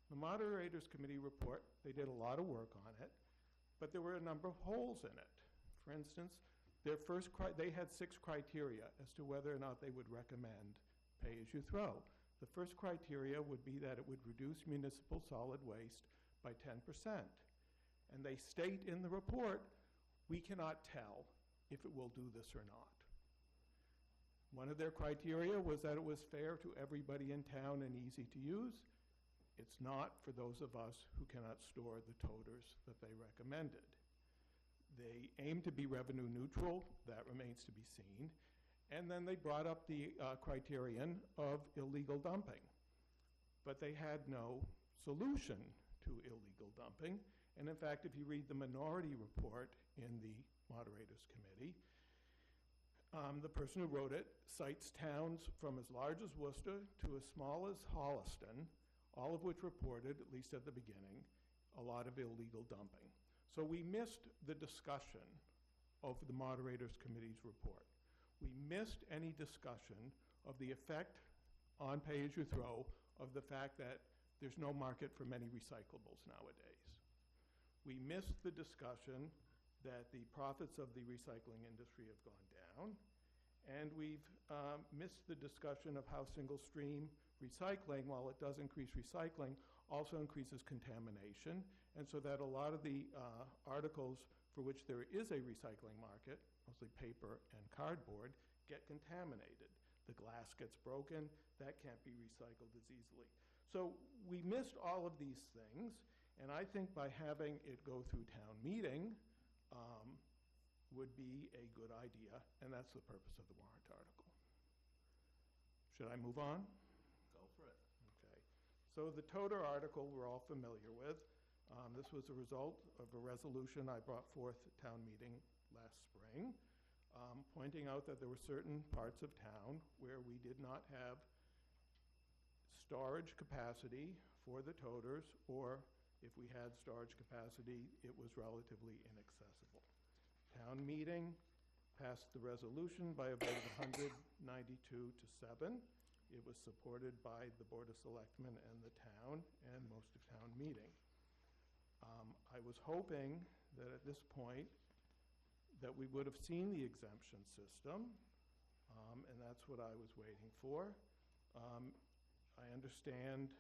The Moderators Committee report, they did a lot of work on it, but there were a number of holes in it. For instance, they had 6 criteria as to whether or not they would recommend pay-as-you-throw. The first criteria would be that it would reduce municipal solid waste by 10%. And they state in the report, we cannot tell if it will do this or not. One of their criteria was that it was fair to everybody in town and easy to use. It's not for those of us who cannot store the toters that they recommended. They aim to be revenue neutral. That remains to be seen. And then they brought up the criterion of illegal dumping. But they had no solution to illegal dumping. And in fact, if you read the minority report in the Moderators Committee, the person who wrote it cites towns from as large as Worcester to as small as Holliston, all of which reported, at least at the beginning, a lot of illegal dumping. So we missed the discussion of the Moderators Committee's report. We missed any discussion of the effect on pay-as-you-throw of the fact that there's no market for many recyclables nowadays. We missed the discussion that the profits of the recycling industry have gone down, and we've missed the discussion of how single-stream recycling, while it does increase recycling, also increases contamination, and so that a lot of the articles for which there is a recycling market, mostly paper and cardboard, get contaminated. The glass gets broken, that can't be recycled as easily. So we missed all of these things, and I think by having it go through town meeting would be a good idea, and that's the purpose of the warrant article. Should I move on? Go for it. Okay. So the toter article we're all familiar with. This was a result of a resolution I brought forth at town meeting last spring, pointing out that there were certain parts of town where we did not have storage capacity for the toters, or if we had storage capacity, it was relatively inaccessible. Town meeting passed the resolution by a vote of 192 to 7. It was supported by the Board of Selectmen and the town and most of town meeting. I was hoping that at this point that we would have seen the exemption system, and that's what I was waiting for. I understand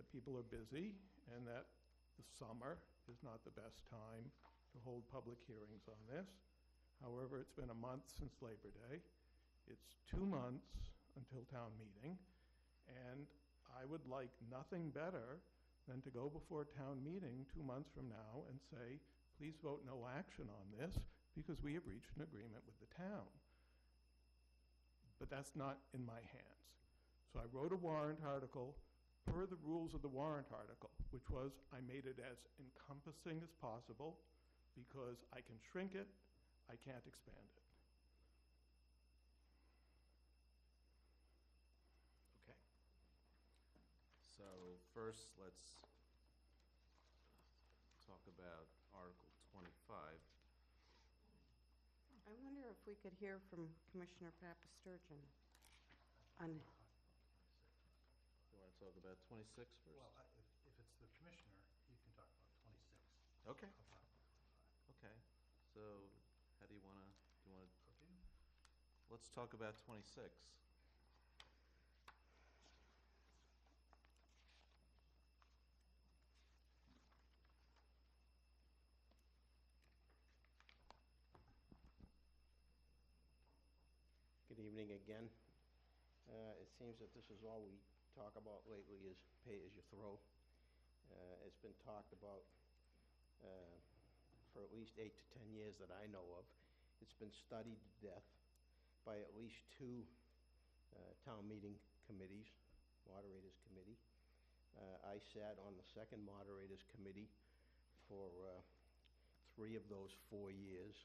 that people are busy and that the summer is not the best time to hold public hearings on this. However, it's been a month since Labor Day. It's 2 months until town meeting, and I would like nothing better than to go before town meeting 2 months from now and say, please vote no action on this because we have reached an agreement with the town. But that's not in my hands. So I wrote a warrant article per the rules of the warrant article, which was I made it as encompassing as possible because I can shrink it, I can't expand it. Okay. So first, let's talk about Article 25. I wonder if we could hear from Commissioner Papasturgeon on, You want to talk about 26 first? Well, if it's the commissioner, you can talk about 26. Okay. I'll talk about 25. Okay. So how do you want to, let's talk about 26. Good evening again. It seems that this is all we talk about lately is pay-as-you-throw. It's been talked about for at least 8 to 10 years that I know of. It's been studied to death by at least 2 town meeting committees, Moderators Committee. I sat on the second Moderators Committee for 3 of those 4 years,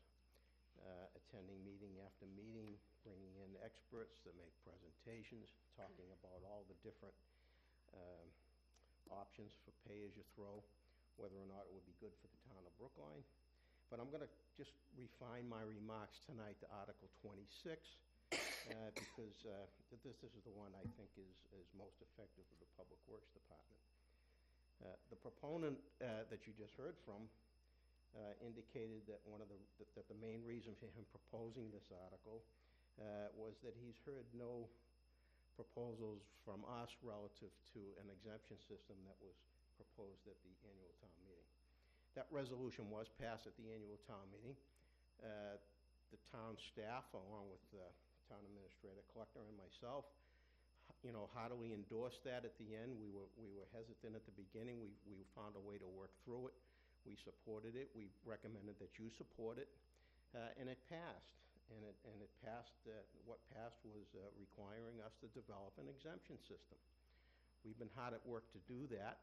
attending meeting after meeting, bringing in experts to make presentations, talking about all the different options for pay-as-you-throw, whether or not it would be good for the town of Brookline. But I'm going to just refine my remarks tonight to Article 26, because this is the one I think is most effective for the Public Works Department. The proponent that you just heard from indicated that that the main reason for him proposing this article was that he's heard no proposals from us relative to an exemption system that was proposed at the annual town meeting. That resolution was passed at the annual town meeting. The town staff, along with the town administrator, collector, and myself, how do we endorse that at the end? We were hesitant at the beginning. We found a way to work through it. We supported it. We recommended that you support it, and it passed. And it passed. What passed was requiring us to develop an exemption system. We've been hard at work to do that.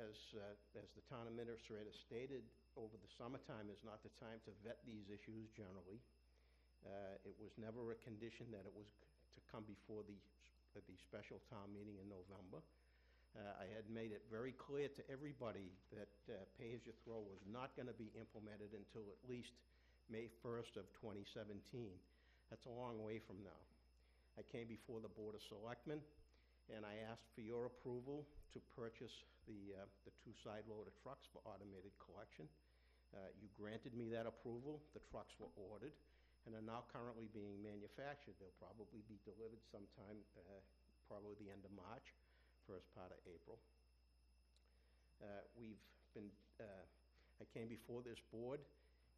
As the town administrator stated, over the summertime is not the time to vet these issues generally. It was never a condition that it was to come before the special town meeting in November. I had made it very clear to everybody that pay-as-you-throw was not going to be implemented until at least May 1st of 2017. That's a long way from now. I came before the Board of Selectmen, and I asked for your approval to purchase the two side-loader trucks for automated collection. You granted me that approval. The trucks were ordered and are now currently being manufactured. They'll probably be delivered sometime, probably the end of March, first part of April. I came before this board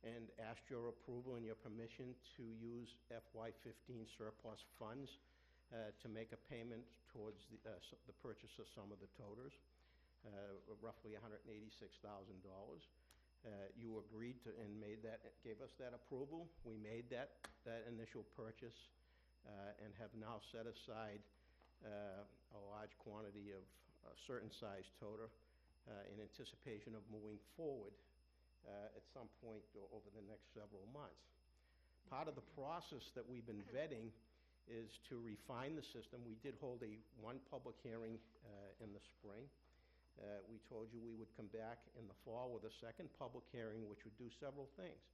and asked your approval and your permission to use FY15 surplus funds to make a payment towards the purchase of some of the toters, roughly $186,000. You agreed to and gave us that approval. We made that initial purchase and have now set aside a large quantity of a certain size toter in anticipation of moving forward at some point over the next several months. Part of the process that we've been vetting is to refine the system. We did hold one public hearing in the spring. We told you we would come back in the fall with a second public hearing, which would do several things.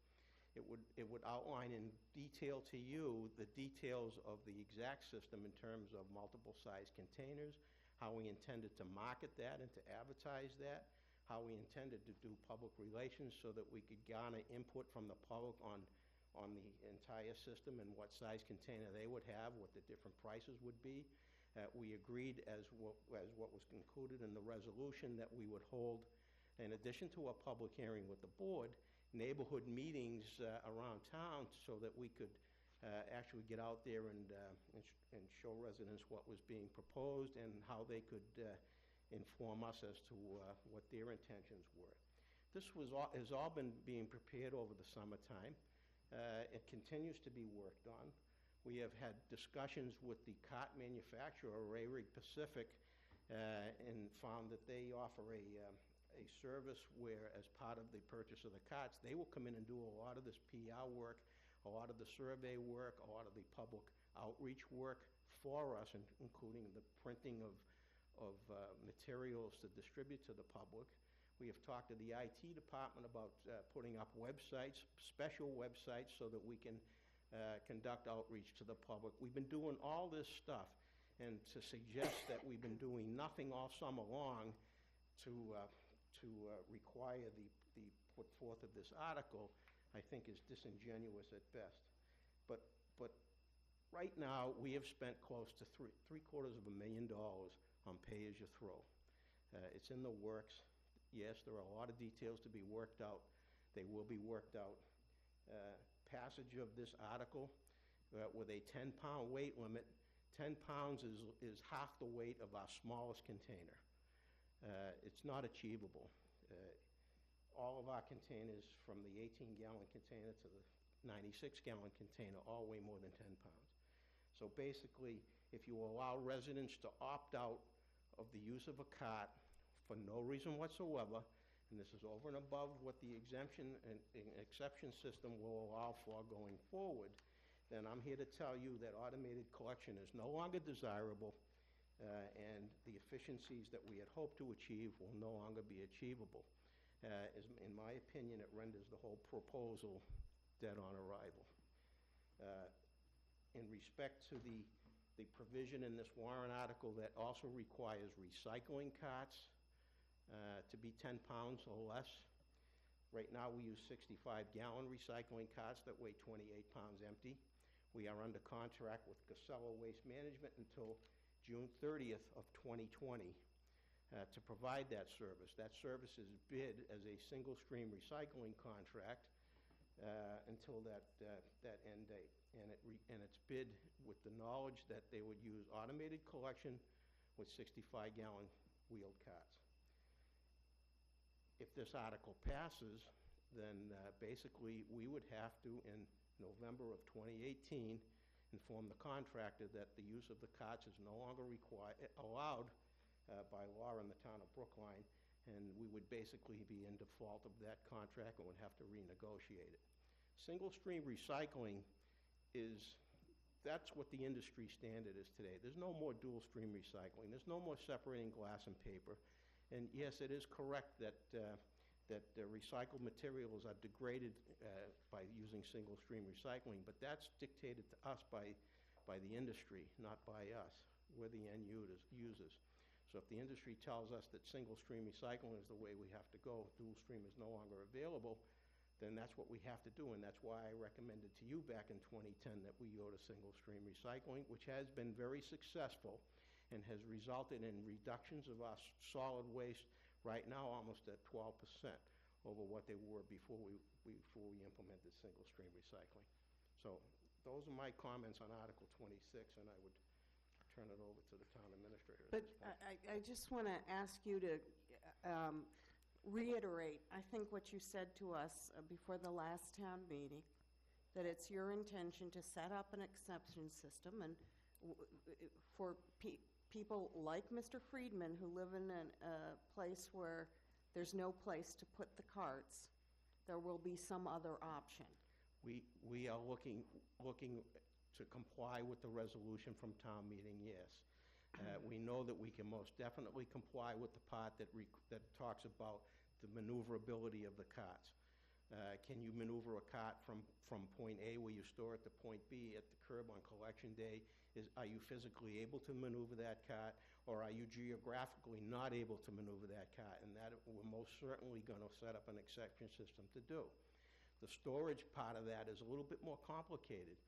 It would outline in detail to you the details of the exact system in terms of multiple size containers, how we intended to market that and to advertise that, how we intended to do public relations so that we could garner input from the public on the entire system and what size container they would have, what the different prices would be. We agreed, as what was concluded in the resolution, that we would hold, in addition to a public hearing with the board, neighborhood meetings around town so that we could actually get out there and show residents what was being proposed and how they could inform us as to what their intentions were. This has all been being prepared over the summertime. It continues to be worked on. We have had discussions with the cart manufacturer, Ray Pacific, and found that they offer a service where, as part of the purchase of the carts, they will come in and do a lot of this PR work, a lot of the survey work, a lot of the public outreach work for us, including the printing of materials to distribute to the public. We have talked to the IT department about putting up websites, special websites, so that we can conduct outreach to the public. We've been doing all this stuff, and to suggest that we've been doing nothing all summer long to require the put forth of this article, I think is disingenuous at best. But right now, we have spent close to $750,000 on pay-as-you-throw. It's in the works. Yes, there are a lot of details to be worked out. They will be worked out. Passage of this article with a 10-pound weight limit. 10 pounds is half the weight of our smallest container. It's not achievable. All of our containers, from the 18-gallon container to the 96-gallon container, all weigh more than 10 pounds. So basically, if you allow residents to opt out of the use of a cart for no reason whatsoever, And this is over and above what the exemption and exception system will allow for going forward, then I'm here to tell you that automated collection is no longer desirable, and the efficiencies that we had hoped to achieve will no longer be achievable. In my opinion, it renders the whole proposal dead on arrival. In respect to the provision in this warrant article that also requires recycling carts to be 10 pounds or less. Right now, we use 65-gallon recycling carts that weigh 28 pounds empty. We are under contract with Casella Waste Management until June 30th of 2020 to provide that service. That service is bid as a single-stream recycling contract until that end date. And it's bid with the knowledge that they would use automated collection with 65-gallon wheeled carts. If this article passes, then basically we would have to, in November of 2018, inform the contractor that the use of the carts is no longer allowed by law in the town of Brookline, and we would basically be in default of that contract and would have to renegotiate it. Single-stream recycling that's what the industry standard is today. There's no more dual-stream recycling. There's no more separating glass and paper. And yes, it is correct that recycled materials are degraded by using single-stream recycling, but that's dictated to us by the industry, not by us. We're the end users. So if the industry tells us that single-stream recycling is the way we have to go, dual-stream is no longer available, then that's what we have to do, and that's why I recommended to you back in 2010 that we go to single-stream recycling, which has been very successful and has resulted in reductions of our solid waste right now almost at 12% over what they were before we implemented single-stream recycling. So those are my comments on Article 26, and I would turn it over to the town administrator at But this point. I just want to ask you to reiterate, I think, what you said to us before the last town meeting, that it's your intention to set up an exception system, and for people like Mr. Friedman who live in a place where there's no place to put the carts, there will be some other option. We are looking to comply with the resolution from town meeting, yes. We know that we can most definitely comply with the part that talks about the maneuverability of the carts. Can you maneuver a cart from point A where you store it to point B at the curb on collection day? Are you physically able to maneuver that cart, or are you geographically not able to maneuver that cart? And that we're most certainly going to set up an exception system to do. The storage part of that is a little bit more complicated.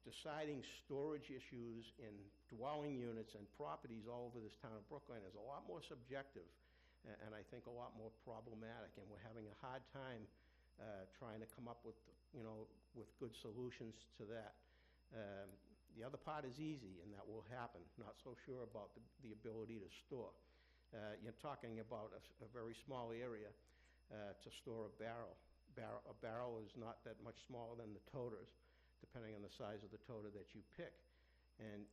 Deciding storage issues in dwelling units and properties all over this town of Brookline is a lot more subjective and I think a lot more problematic, and we're having a hard time trying to come up with good solutions to that. The other part is easy, and that will happen. Not so sure about the ability to store. You're talking about a very small area to store a barrel. A barrel is not that much smaller than the toters, depending on the size of the toter that you pick. And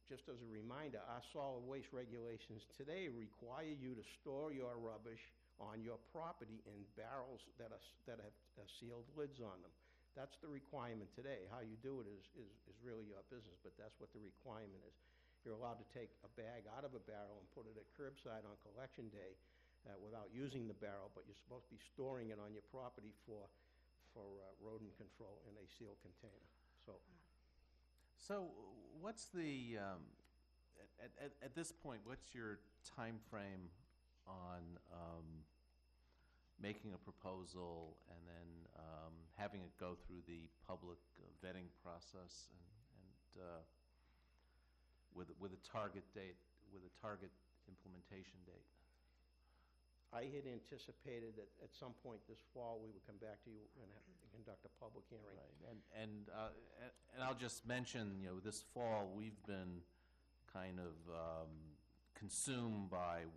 just as a reminder, our solid waste regulations today require you to store your rubbish on your property in barrels that have sealed lids on them. That's the requirement today. How you do it is really your business, but that's what the requirement is. You're allowed to take a bag out of a barrel and put it at curbside on collection day without using the barrel, but you're supposed to be storing it on your property for rodent control in a sealed container. So what's the, at this point, what's your time frame on making a proposal and then having it go through the public vetting process and with a target date, with a target implementation date? I had anticipated that at some point this fall we would come back to you and conduct a public hearing. Right. And I'll just mention, this fall we've been kind of consumed by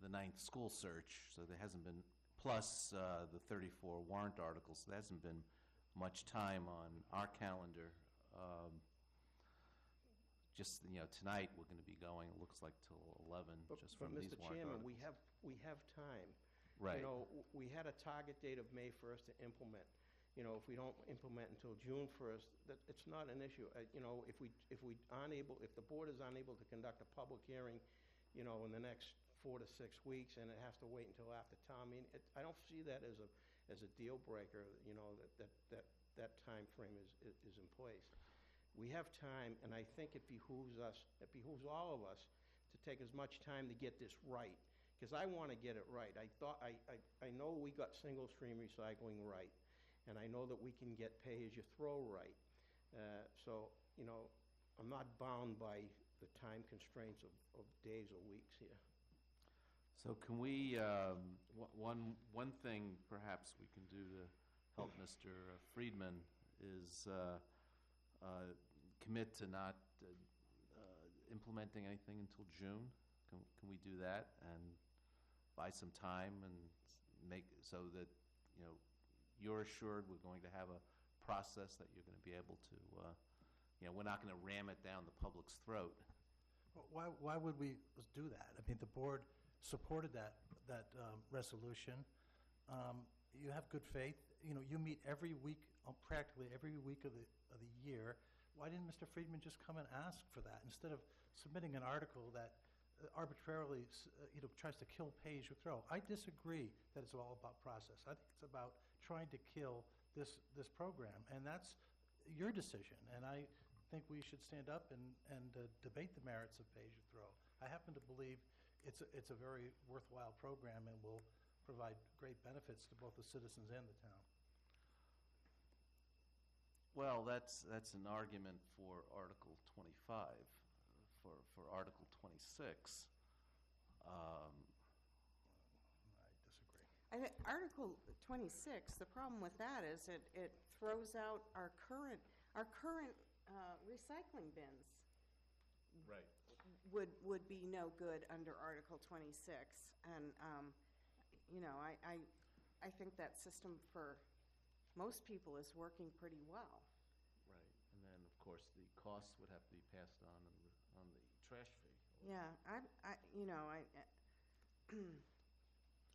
the 9th school search, so there hasn't been, plus the 34 warrant articles, so there hasn't been much time on our calendar just, tonight, we're going to be going, it looks like till 11, just But from these Mr. warrant Chairman, articles. we have time. Right. We had a target date of May 1st to implement. If we don't implement until June 1st, it's not an issue. If the board is unable to conduct a public hearing, in the next 4 to 6 weeks, and it has to wait until after town meeting, I don't see that as a deal breaker, that time frame is in place. We have time, and I think it behooves all of us to take as much time to get this right, because I want to get it right. I know we got single-stream recycling right, and I know that we can get pay-as-you-throw right. So, I'm not bound by the time constraints of days or weeks here. So can we, one thing perhaps we can do to help Mr. Friedman is commit to not implementing anything until June? Can we do that and buy some time and make so that, you're assured we're going to have a process that you're going to be able to, we're not going to ram it down the public's throat. Why would we do that? I mean, the board supported that resolution. You have good faith. You meet every week, practically every week of the year. Why didn't Mr. Friedman just come and ask for that instead of submitting an article that arbitrarily, tries to kill pay-as-you-throw? I disagree that it's all about process. I think it's about trying to kill this program, and that's your decision. And I think we should stand up and debate the merits of pay-as-you-throw. I happen to believe it's a very worthwhile program and will provide great benefits to both the citizens and the town. Well, that's an argument for Article 25. For Article 26, I disagree. Article 26, the problem with that is it throws out our current recycling bins. Right. Would be no good under Article 26. And, I think that system for most people is working pretty well. Right. And then, of course, the costs would have to be passed on the trash fee. Yeah,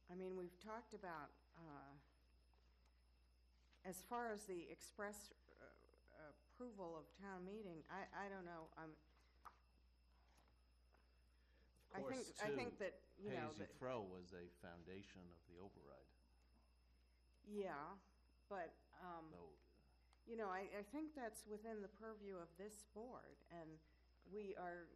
I mean, we've talked about, as far as the express approval of town meeting, I don't know, I think that, Pay-as-you-throw was a foundation of the override. Yeah, but, So, I think that's within the purview of this board, and we are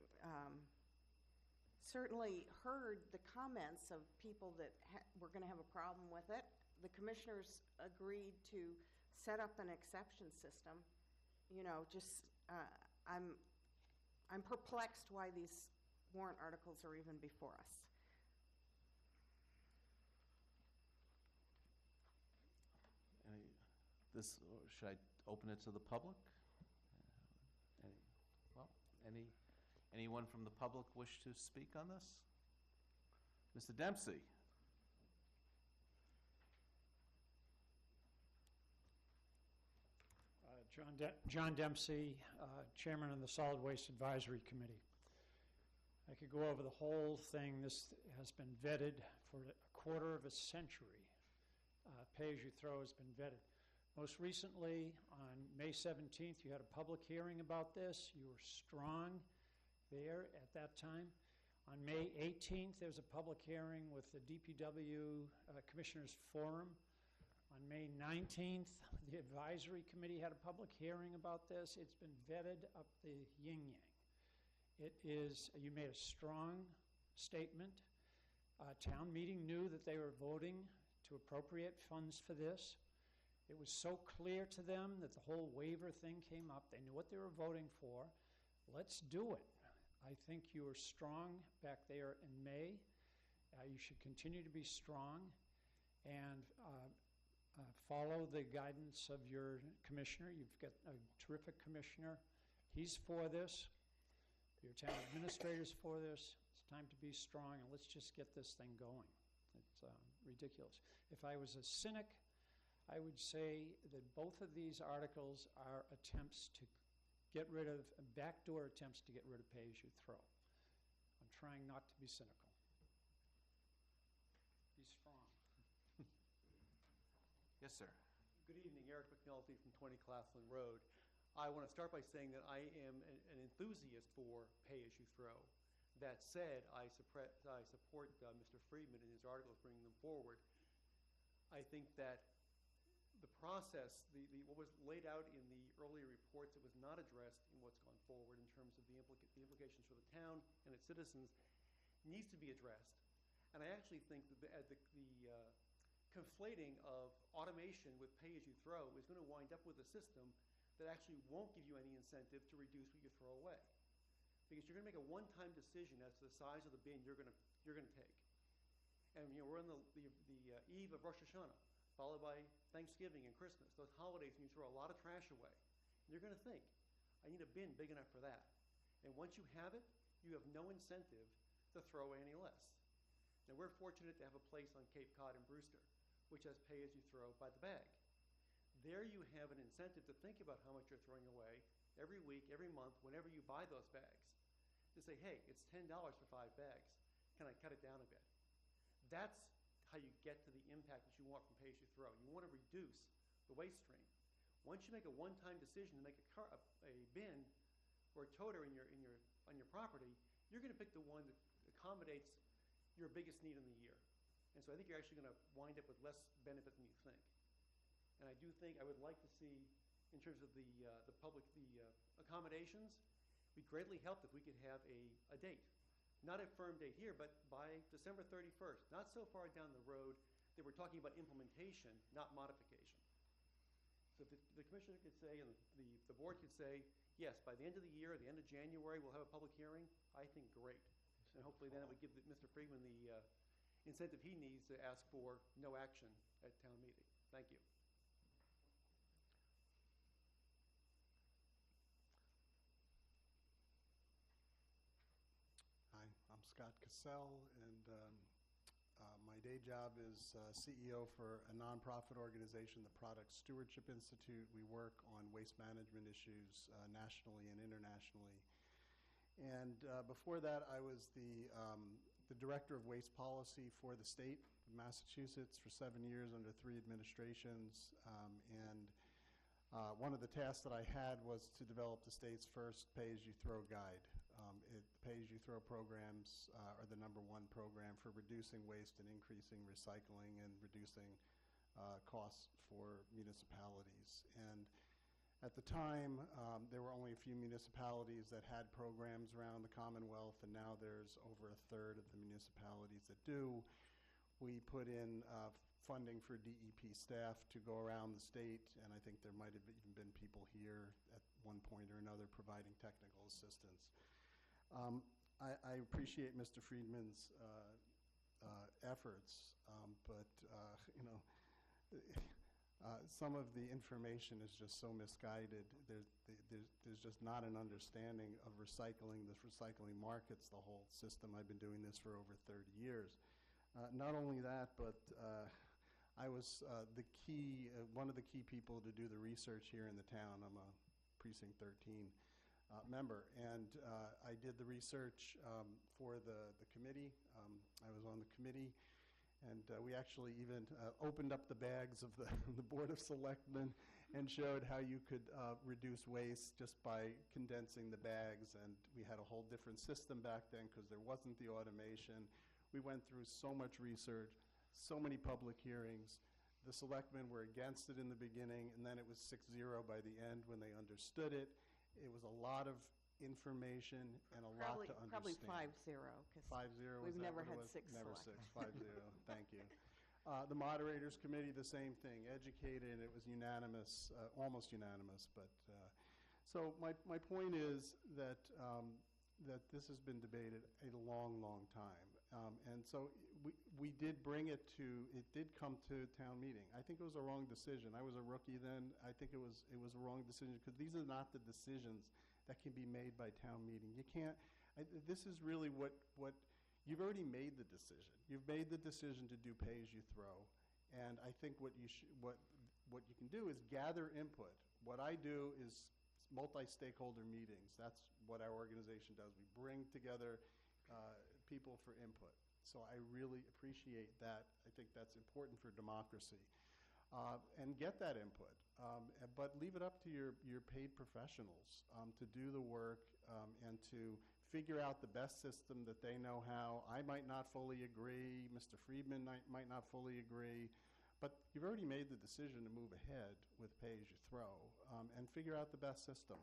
certainly heard the comments of people that were going to have a problem with it. The commissioners agreed to set up an exception system. I'm perplexed why these warrant articles are even before us. Should I open it to the public? Anyone from the public wish to speak on this? Mr. Dempsey? John Dempsey, Chairman of the Solid Waste Advisory Committee. I could go over the whole thing. This has been vetted for a quarter of a century. Pay-as-you-throw has been vetted. Most recently, on May 17th, you had a public hearing about this. You were strong there at that time. On May 18th, there was a public hearing with the DPW Commissioners Forum. On May 19th, the Advisory Committee had a public hearing about this. It's been vetted up the yin-yang. You made a strong statement. Town meeting knew that they were voting to appropriate funds for this. It was so clear to them that the whole waiver thing came up. They knew what they were voting for. Let's do it. I think you were strong back there in May. You should continue to be strong and follow the guidance of your commissioner. You've got a terrific commissioner. He's for this. Your town administrator's for this. It's time to be strong, and let's just get this thing going. It's ridiculous. If I was a cynic, I would say that both of these articles are attempts to get rid of, backdoor attempts to get rid of pay-as-you-throw. I'm trying not to be cynical. Be strong. Yes, sir. Good evening, Eric McNulty from 20 Claflin Road. I want to start by saying that I am an enthusiast for pay-as-you-throw. That said, I support Mr. Friedman in his articles bringing them forward. I think that the process, what was laid out in the earlier reports that was not addressed in what's gone forward in terms of the implications for the town and its citizens needs to be addressed. And I actually think that the conflating of automation with pay-as-you-throw is going to wind up with a system that actually won't give you any incentive to reduce what you throw away. Because you're going to make a one-time decision as to the size of the bin you're going to take. And we're on the eve of Rosh Hashanah, followed by Thanksgiving and Christmas. Those holidays when you throw a lot of trash away. And you're going to think, I need a bin big enough for that. And once you have it, you have no incentive to throw away any less. Now we're fortunate to have a place on Cape Cod and Brewster, which has pay-as-you-throw by the bag. There you have an incentive to think about how much you're throwing away every week, every month, whenever you buy those bags. To say, hey, it's $10 for 5 bags. Can I cut it down a bit? That's how you get to the impact that you want from pay-as-you-throw. You want to reduce the waste stream. Once you make a one-time decision to make a bin or a toter on your property, you're going to pick the one that accommodates your biggest need in the year. And so I think you're actually going to wind up with less benefit than you think. And I do think I would like to see, in terms of the accommodations, be greatly helped if we could have a date. Not a firm date here, but by December 31st. Not so far down the road that we're talking about implementation, not modification. So if the commissioner could say, and the board could say, yes, by the end of the year, the end of January, we'll have a public hearing, I think great. And hopefully then it would give Mr. Friedman the incentive he needs to ask for no action at town meeting. Thank you. Hi, I'm Scott Cassell, and my day job is CEO for a nonprofit organization, the Product Stewardship Institute. We work on waste management issues nationally and internationally. And before that, I was the director of waste policy for the state of Massachusetts for 7 years under 3 administrations. One of the tasks that I had was to develop the state's first pay-as-you-throw guide. Pay-as-you-throw programs are the #1 program for reducing waste and increasing recycling and reducing costs for municipalities. And at the time, there were only a few municipalities that had programs around the Commonwealth, and now there's over a third of the municipalities that do. We put in funding for DEP staff to go around the state, and I think there might have even been people here at one point or another providing technical assistance. I appreciate Mr. Friedman's efforts, but some of the information is just so misguided. There's just not an understanding of recycling. This recycling markets the whole system. I've been doing this for over 30 years. Not only that, but I was one of the key people to do the research here in the town. I'm a Precinct 13 member, and I did the research for the committee. I was on the committee, and we actually even opened up the bags of the Board of Selectmen and showed how you could reduce waste just by condensing the bags, and we had a whole different system back then because there wasn't the automation. We went through so much research, so many public hearings. The Selectmen were against it in the beginning, and then it was 6-0 by the end when they understood it. It was a lot of information and a lot to understand. Probably 5-0, because 5-0, we've never had 6 Never Selectmen. 6, 5-0, thank you. The Moderators Committee, the same thing, educated, it was unanimous, almost unanimous. But so my point is that this has been debated a long, long time. And so we did bring it did come to town meeting. I think it was a wrong decision. I was a rookie then. I think it was a wrong decision because these are not the decisions that can be made by town meeting. You can't, this is really what you've already made the decision. You've made the decision to do pay-as-you-throw. And I think what you can do is gather input. What I do is multi-stakeholder meetings. That's what our organization does. We bring together people for input. So I really appreciate that. I think that's important for democracy. And get that input. But leave it up to your paid professionals to do the work and to figure out the best system that they know how. I might not fully agree. Mr. Friedman might not fully agree. But you've already made the decision to move ahead with pay-as-you-throw and figure out the best system.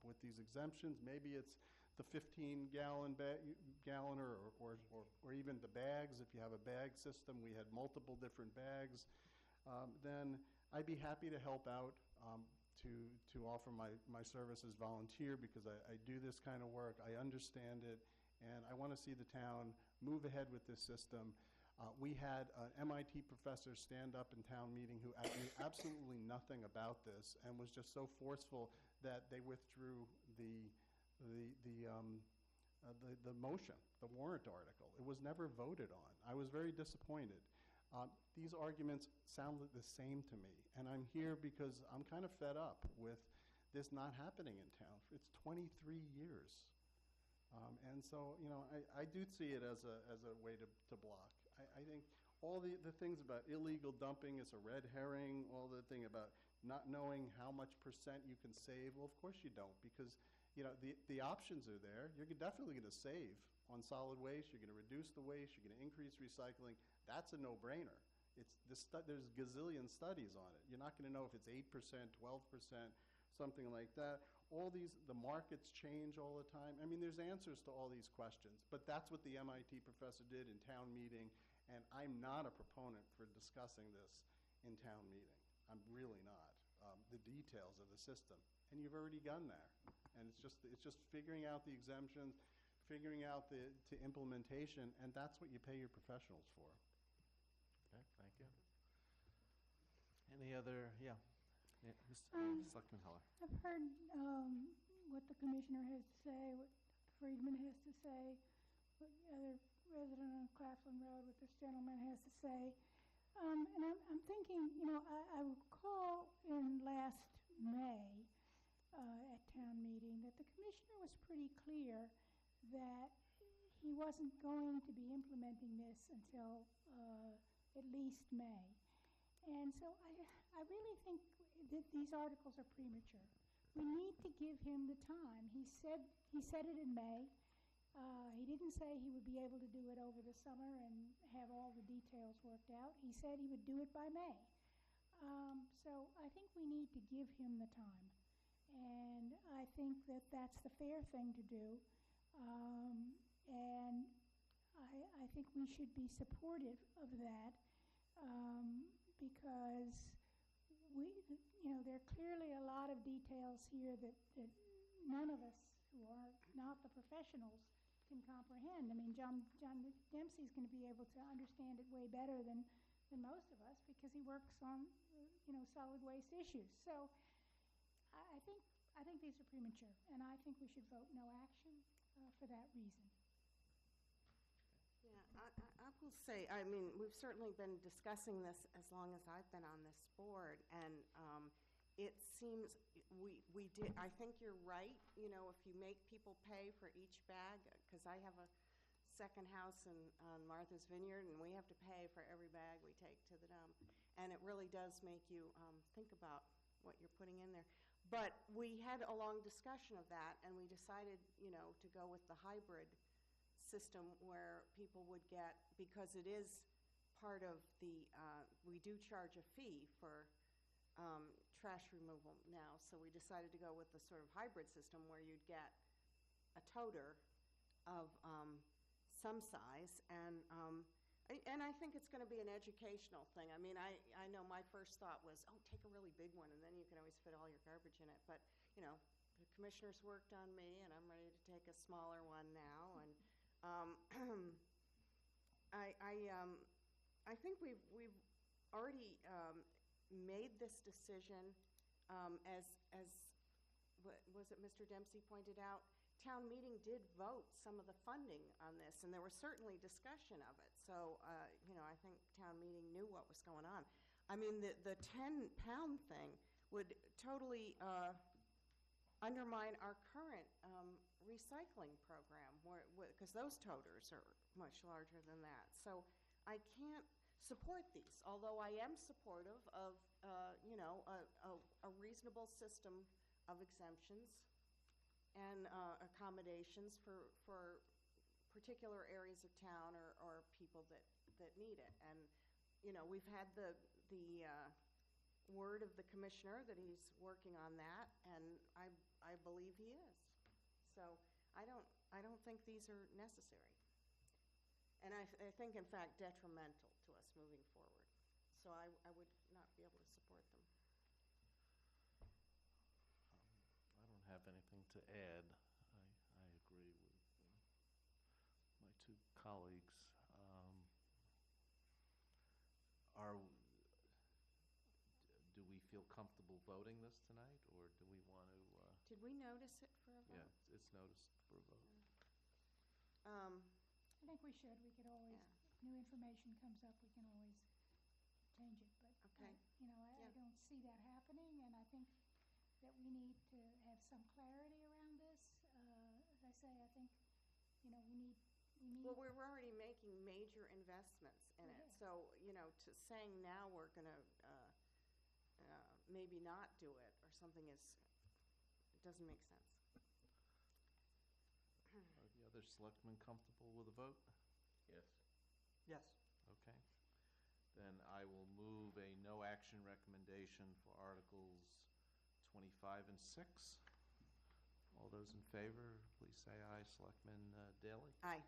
With these exemptions, maybe it's the 15-gallon or even the bags. If you have a bag system, we had multiple different bags. Then I'd be happy to help out to offer my service as volunteer because I do this kind of work. I understand it, and I want to see the town move ahead with this system. We had an MIT professor stand up in town meeting who knew absolutely nothing about this and was just so forceful that they withdrew the motion, the warrant article. It was never voted on. I was very disappointed. These arguments sound the same to me, and I'm here because I'm kind of fed up with this not happening in town. It's 23 years. And so, you know, I do see it as a way to block. I think all the things about illegal dumping is a red herring, all the thing about not knowing how much percent you can save. Well, of course you don't, because, you know, the options are there. You're definitely going to save on solid waste. You're going to reduce the waste. You're going to increase recycling. That's a no-brainer. There's gazillion studies on it. You're not going to know if it's 8%, 12%, something like that. The markets change all the time. I mean, there's answers to all these questions, but that's what the MIT professor did in town meeting, and I'm not a proponent for discussing this in town meeting. I'm really not. The details of the system, and you've already done that. And it's just figuring out the exemptions, figuring out the implementation, and that's what you pay your professionals for. Okay, thank you. Any other, yeah, Selectman Heller. I've heard what the commissioner has to say, what Friedman has to say, what the other resident on Claflin Road, what this gentleman has to say. And I'm thinking, you know, I recall in last May at town meeting that the commissioner was pretty clear that he wasn't going to be implementing this until at least May. And so I really think that these articles are premature. We need to give him the time. He said it in May. He didn't say he would be able to do it over the summer and have all the details worked out. He said he would do it by May. So I think we need to give him the time. And I think that that's the fair thing to do. And I think we should be supportive of that because there are clearly a lot of details here that none of us who are not the professionals can comprehend. I mean, John Dempsey's going to be able to understand it way better than most of us because he works on solid waste issues. So I think these are premature, and I think we should vote no action for that reason. Yeah, I will say, I mean, we've certainly been discussing this as long as I've been on this board, and it seems we did, I think you're right, you know, if you make people pay for each bag, because I have a second house on Martha's Vineyard, and we have to pay for every bag we take to the dump, and it really does make you think about what you're putting in there. But we had a long discussion of that, and we decided, you know, to go with the hybrid system where people would get, because it is part of the, we do charge a fee for trash removal now, so we decided to go with the sort of hybrid system where you'd get a toter of some size, and I think it's going to be an educational thing. I mean, I know my first thought was, oh, take a really big one, and then you can always fit all your garbage in it. But, you know, the commissioner's worked on me, and I'm ready to take a smaller one now. And I think we've already made this decision as was it Mr. Dempsey pointed out, town meeting did vote some of the funding on this, and there was certainly discussion of it. So, you know, I think town meeting knew what was going on. I mean, the 10-pound thing would totally undermine our current recycling program, because those toters are much larger than that. So I can't support these, although I am supportive of, a reasonable system of exemptions and accommodations for particular areas of town or people that need it. And, we've had the word of the commissioner that he's working on that, and I believe he is. So I don't think these are necessary. And I think, in fact, detrimental to us moving forward. So I would not be able to support them. I don't have anything to add. I agree with my two colleagues. Do we feel comfortable voting this tonight, or do we want to? Did we notice it for a vote? Yeah, it's noticed for a vote. I think we should. We could always, new information comes up, we can always change it. But, Okay. I don't see that happening, and I think that we need to have some clarity around this. As I say, I think, we need. Well, we're already making major investments in it. So, to saying now we're going to maybe not do it or something doesn't make sense. Are the other selectmen comfortable with a vote? Yes. Yes. Okay. Then I will move a no action recommendation for Articles 25 and 6. All those in favor, please say aye. Selectman Daley? Aye.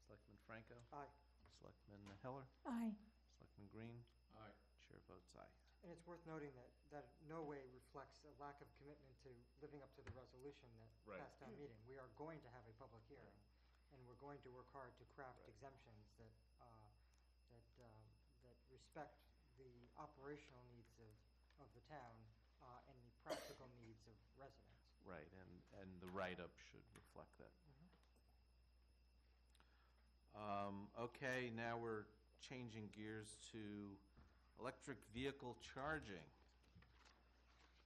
Selectman Franco? Aye. Selectman Heller? Aye. Selectman Green? Aye. Chair votes aye. And it's worth noting that in no way reflects a lack of commitment to living up to the resolution that Right. passed town meeting. We are going to have a public hearing, and we're going to work hard to craft exemptions that respect the operational needs of the town and the practical needs of residents. Right, and the write-up should reflect that. Okay, now we're changing gears to electric vehicle charging.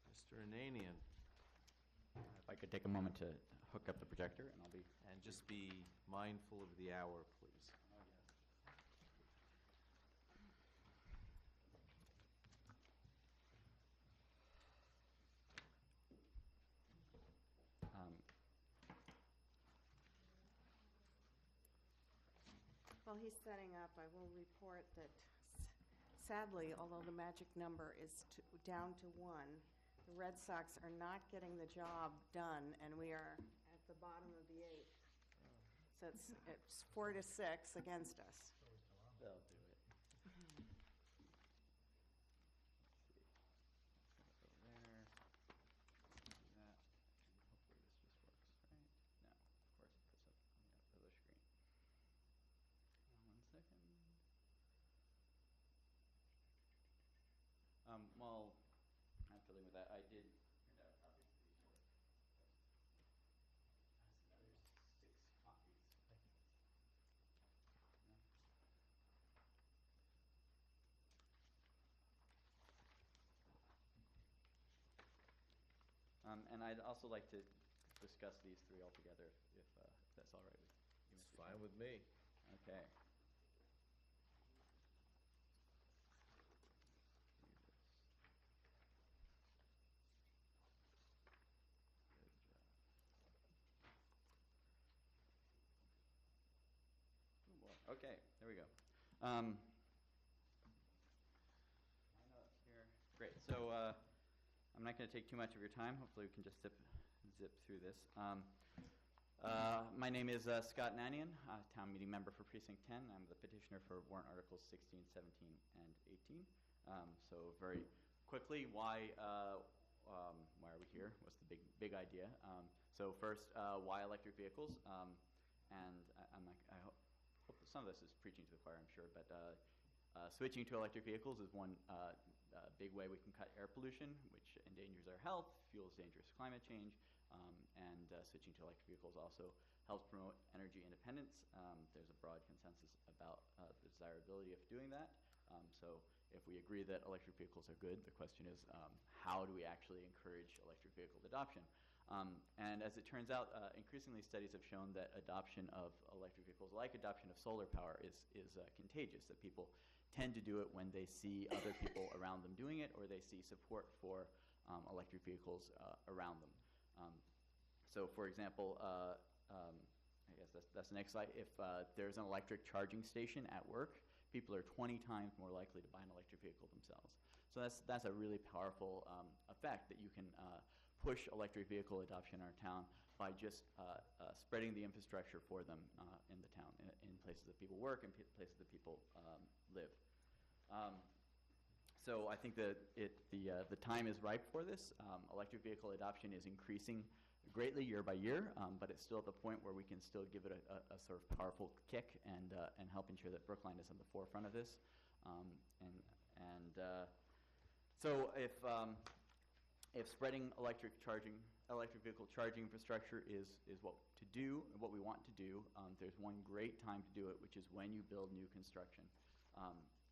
Mr. Ananian. If I could take a moment to hook up the projector, and I'll be... And just be mindful of the hour, please. While he's setting up, I will report that sadly, although the magic number is down to 1, the Red Sox are not getting the job done, and we are at the bottom of the 8th. So it's 4-6 against us. They'll do it. While I'm fiddling with that, I did print out copies of these shorts. There's another 6 copies. And I'd also like to discuss these 3 altogether, if that's all right with you, Mr. It's fine with me. Okay. Okay, there we go. My notes here. Great. So I'm not going to take too much of your time. Hopefully we can just zip through this. My name is Scott Nanian, town meeting member for Precinct 10. I'm the petitioner for warrant articles 16, 17, and 18. So very quickly, why are we here? What's the big idea? So first, why electric vehicles? And I hope some of this is preaching to the choir, I'm sure, but switching to electric vehicles is one big way we can cut air pollution, which endangers our health, fuels dangerous climate change, and switching to electric vehicles also helps promote energy independence. There's a broad consensus about the desirability of doing that. So if we agree that electric vehicles are good, the question is how do we actually encourage electric vehicle adoption? And as it turns out, increasingly studies have shown that adoption of electric vehicles, like adoption of solar power, is contagious, that people tend to do it when they see other people around them doing it, or they see support for electric vehicles around them. So for example, I guess that's the next slide. If there's an electric charging station at work, people are 20 times more likely to buy an electric vehicle themselves. So that's a really powerful effect, that you can push electric vehicle adoption in our town by just spreading the infrastructure for them in the town, in places that people work and places that people live. So I think that the time is ripe for this. Electric vehicle adoption is increasing greatly year by year, but it's still at the point where we can still give it a sort of powerful kick and help ensure that Brookline is on the forefront of this. So if spreading electric vehicle charging infrastructure is what we want to do, there's one great time to do it, which is when you build new construction.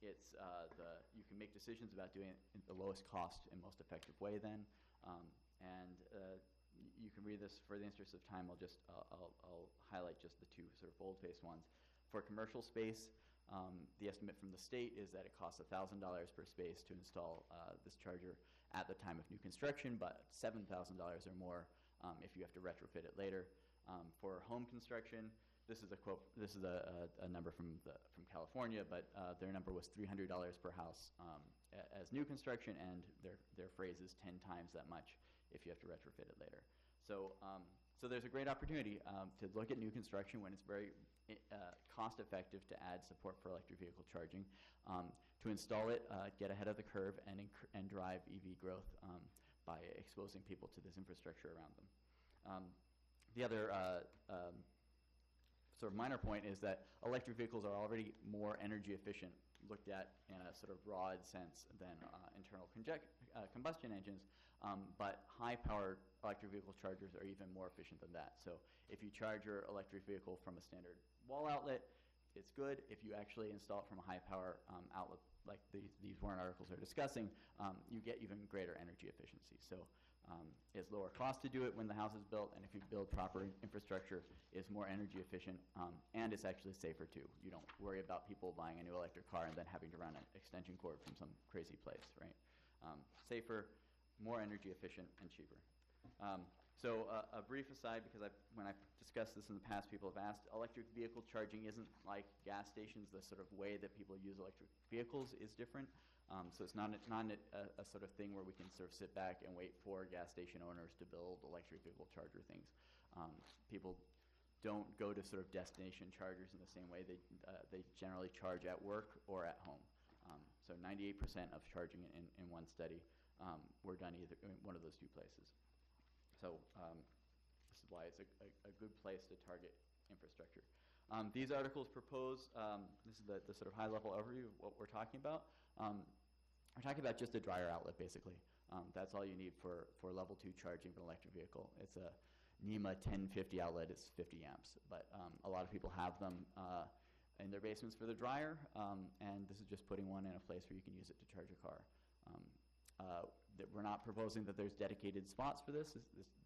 You can make decisions about doing it in the lowest cost and most effective way then, you can read this. For the interest of time, I'll highlight just the two sort of bold-faced ones. For commercial space, the estimate from the state is that it costs $1,000 per space to install this charger at the time of new construction, but $7,000 or more if you have to retrofit it later. For home construction, this is a quote. This is a number from California, but their number was $300 per house as new construction, and their phrase is 10 times that much if you have to retrofit it later. So there's a great opportunity to look at new construction when it's very cost-effective to add support for electric vehicle charging, to install it, get ahead of the curve, and drive EV growth by exposing people to this infrastructure around them. The other sort of minor point is that electric vehicles are already more energy efficient, looked at in a sort of broad sense, than internal combustion engines, but high-powered electric vehicle chargers are even more efficient than that. So if you charge your electric vehicle from a standard wall outlet, it's good. If you actually install it from a high-power outlet, like these warrant articles are discussing, you get even greater energy efficiency. So it's lower cost to do it when the house is built, and if you build proper infrastructure, it's more energy efficient, and it's actually safer too. You don't worry about people buying a new electric car and then having to run an extension cord from some crazy place, right? Safer, more energy efficient, and cheaper. So a brief aside, because when I've discussed this in the past, people have asked, electric vehicle charging isn't like gas stations. The sort of way that people use electric vehicles is different. So it's not a sort of thing where we can sort of sit back and wait for gas station owners to build electric vehicle charger things. People don't go to sort of destination chargers in the same way. They generally charge at work or at home. So 98% of charging in one study were done either in one of those two places. So this is why it's a good place to target infrastructure. These articles propose, this is the sort of high-level overview of what we're talking about. We're talking about just a dryer outlet, basically. That's all you need for level 2 charging of an electric vehicle. It's a NEMA 1050 outlet. It's 50 amps. But a lot of people have them in their basements for the dryer, and this is just putting one in a place where you can use it to charge a car. We're not proposing that there's dedicated spots for this.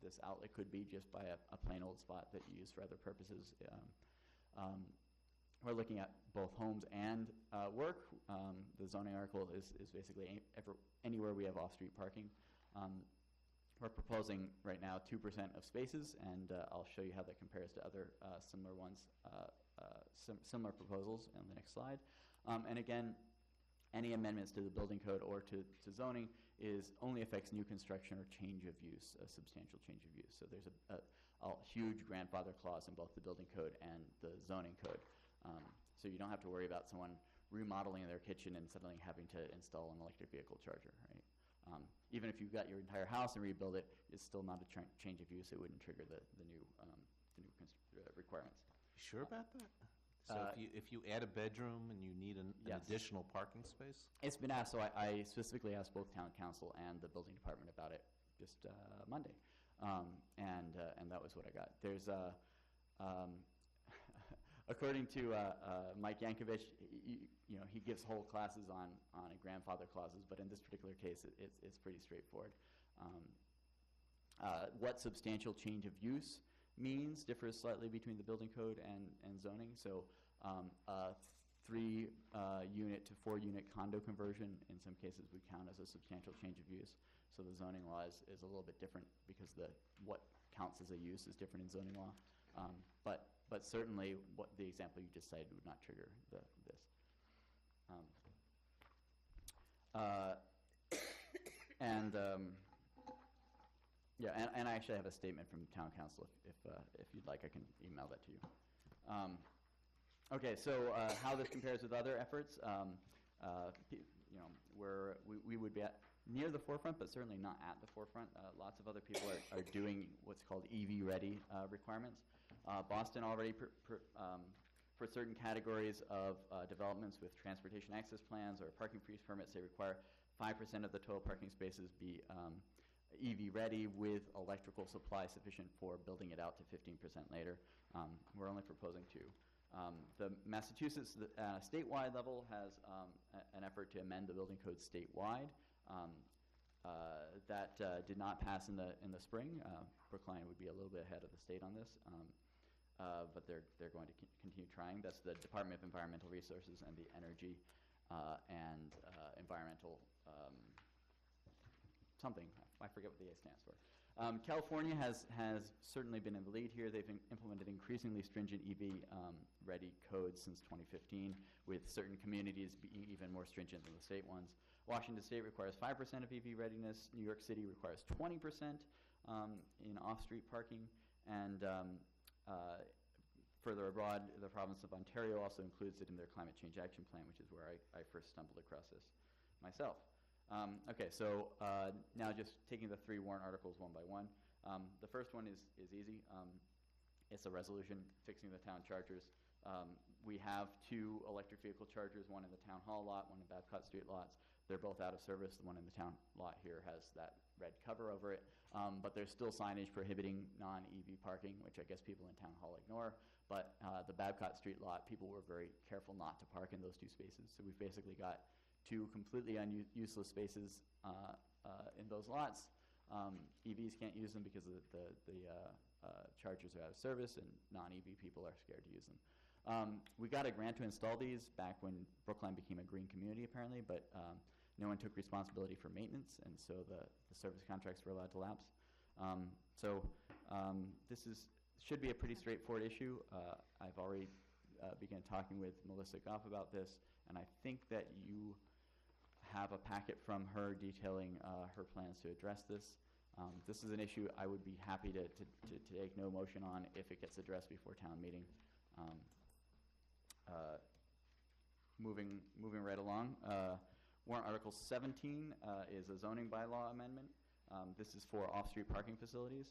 This outlet could be just by a plain old spot that you use for other purposes. We're looking at both homes and work. The zoning article is basically anywhere we have off-street parking. We're proposing right now 2% of spaces, and I'll show you how that compares to other similar ones, similar proposals on the next slide. And again, any amendments to the building code or to zoning only affects new construction or change of use, a substantial change of use. So there's a huge grandfather clause in both the building code and the zoning code. So you don't have to worry about someone remodeling their kitchen and suddenly having to install an electric vehicle charger, right? Even if you've got your entire house and rebuild it, it's still not a change of use. It wouldn't trigger the new requirements. You sure about that? So if you add a bedroom and you need an additional parking space? It's been asked, so I specifically asked both town council and the building department about it just Monday, and that was what I got. There's according to Mike Yankovic, he gives whole classes on grandfather clauses, but in this particular case, it's pretty straightforward. What substantial change of use means differs slightly between the building code and zoning. So a 3-unit to 4-unit condo conversion in some cases would count as a substantial change of use. So the zoning law is a little bit different because what counts as a use is different in zoning law. But certainly what the example you just cited would not trigger this. And I actually have a statement from town council. If you'd like, I can email that to you. Okay, so how this compares with other efforts, we would be near the forefront, but certainly not at the forefront. Lots of other people are doing what's called EV-ready requirements. Boston already, for certain categories of developments with transportation access plans or parking freeze permits, they require 5% of the total parking spaces be EV-ready with electrical supply sufficient for building it out to 15% later. We're only proposing 2. The Massachusetts statewide level has an effort to amend the building code statewide. That did not pass in the spring. Brookline would be a little bit ahead of the state on this, but they're going to continue trying. That's the Department of Environmental Resources and the Energy and Environmental something. I forget what the A stands for. California has certainly been in the lead here. They've implemented increasingly stringent EV-ready codes since 2015, with certain communities being even more stringent than the state ones. Washington State requires 5% of EV readiness. New York City requires 20% in off-street parking. And further abroad, the province of Ontario also includes it in their climate change action plan, which is where I first stumbled across this myself. Okay, so now just taking the 3 warrant articles one by one. The first one is easy. It's a resolution fixing the town chargers. We have 2 electric vehicle chargers, one in the town hall lot, one in Babcock Street lots. They're both out of service. The one in the town lot here has that red cover over it, but there's still signage prohibiting non-EV parking, which I guess people in town hall ignore. But the Babcock Street lot, people were very careful not to park in those 2 spaces. So we've basically got 2 completely useless spaces in those lots. EVs can't use them because the chargers are out of service, and non-EV people are scared to use them. We got a grant to install these back when Brookline became a green community, apparently, but no one took responsibility for maintenance, and so the service contracts were allowed to lapse. This should be a pretty straightforward issue. I've already began talking with Melissa Goff about this, and I think that you have a packet from her detailing her plans to address this. This is an issue I would be happy to take no motion on if it gets addressed before town meeting. Moving right along, warrant Article 17 is a zoning bylaw amendment. This is for off-street parking facilities.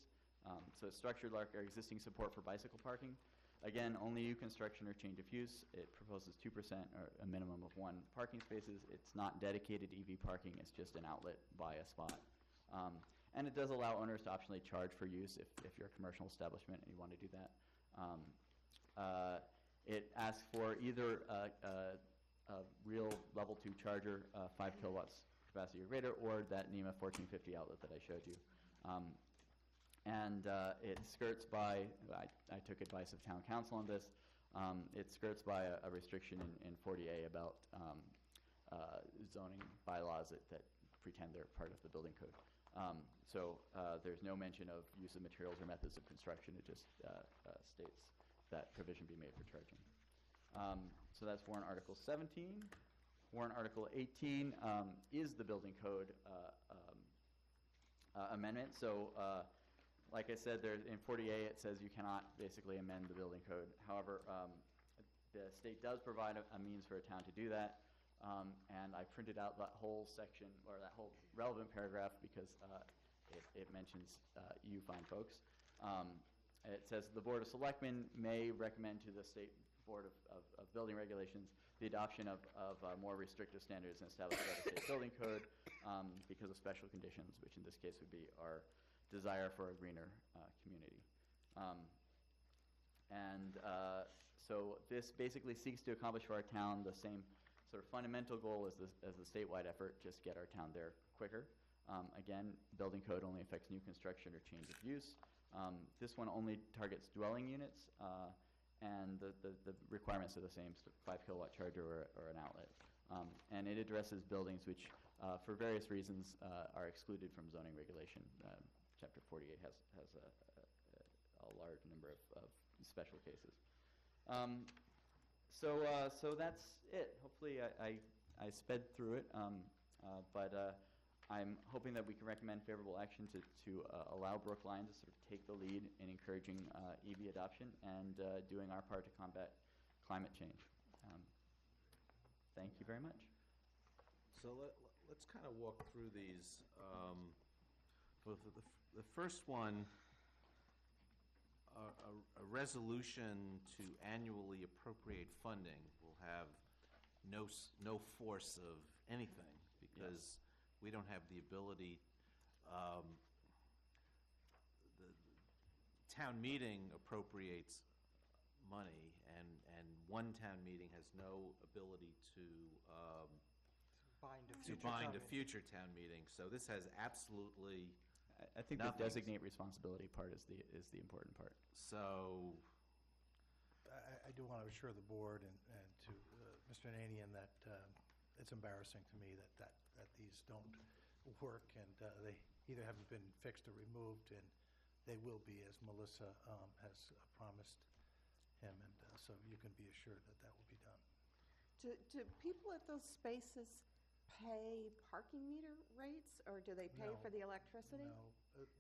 So it's structured like our existing support for bicycle parking. Again, only new construction or change of use. It proposes 2% or a minimum of 1 parking spaces. It's not dedicated EV parking. It's just an outlet by a spot. And it does allow owners to optionally charge for use if you're a commercial establishment and you want to do that. It asks for either a real level 2 charger, 5 kilowatts capacity or greater, or that NEMA 1450 outlet that I showed you. It skirts by, I took advice of town council on this, it skirts by a restriction in 40A about zoning bylaws that pretend they're part of the building code. There's no mention of use of materials or methods of construction. It just states that provision be made for charging. So that's warrant Article 17. Warrant Article 18 is the building code amendment. So like I said, in 40A it says you cannot basically amend the building code. However, the state does provide a means for a town to do that. And I printed out that whole section, or that whole relevant paragraph, because it mentions you fine folks. It says the Board of Selectmen may recommend to the State Board of Building Regulations the adoption of more restrictive standards than established by the state building code because of special conditions, which in this case would be our desire for a greener community. So this basically seeks to accomplish for our town the same sort of fundamental goal as the statewide effort, just get our town there quicker. Again, building code only affects new construction or change of use. This one only targets dwelling units, and the requirements are the same, 5 kilowatt charger or an outlet. And it addresses buildings which, for various reasons, are excluded from zoning regulation. Chapter 48 has a large number of special cases. So that's it. Hopefully I sped through it, but I'm hoping that we can recommend favorable action to allow Brookline to sort of take the lead in encouraging EV adoption and doing our part to combat climate change. Thank you very much. So let's kind of walk through these. For the first one, a resolution to annually appropriate funding will have no force of anything because we don't have the ability. The town meeting appropriates money, and one town meeting has no ability to bind a future town meeting. So this has absolutely I think nothing. the designate responsibility part is the important part. So I do want to assure the board and to Mr. Nanian that it's embarrassing to me that these don't work, and they either haven't been fixed or removed, and they will be, as Melissa has promised him, and so you can be assured that that will be done. Do people at those spaces pay parking meter rates, or do they pay No. for the electricity? No,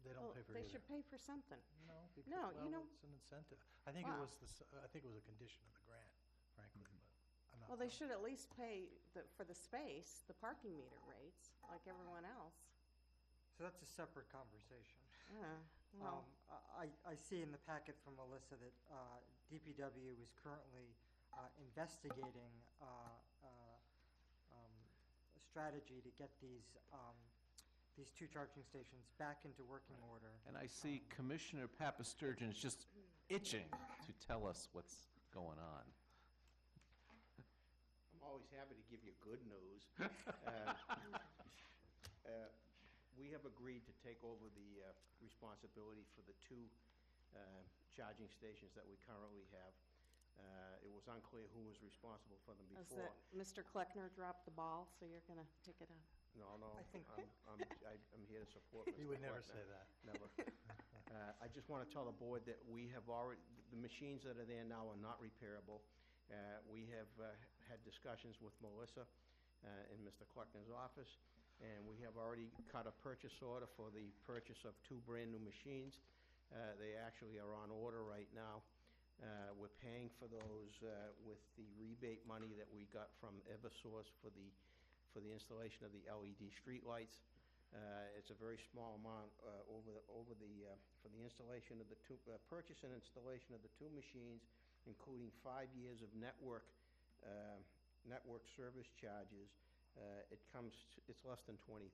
they don't pay for They either. should pay for something. No, because, No, well, you know. it's an incentive. I think it Wow. was I think it was a condition of the grant, frankly, but I'm not. Well, they should at least pay for the space, the parking meter rates, like everyone else. So that's a separate conversation. Well, I see in the packet from Melissa that DPW is currently investigating a strategy to get these two charging stations back into working order. and I see Commissioner Papasturgeon is just itching to tell us what's going on. I'm always happy to give you good news. We have agreed to take over the responsibility for the 2 charging stations that we currently have. It was unclear who was responsible for them is before. that Mr. Kleckner dropped the ball, so you're going to pick it up? No, I think- I'm here to support Mr. He would never Kleckner. say that. Never. I just want to tell the board that we have already, the machines that are there now are not repairable. We have had discussions with Melissa in Mr. Kleckner's office, and we have already cut a purchase order for the purchase of 2 brand-new machines. They actually are on order right now. We're paying for those with the rebate money that we got from Eversource for the installation of the LED streetlights. It's a very small amount for the installation of the 2 purchase and installation of the 2 machines, including 5 years of network service charges. It's less than $20,000.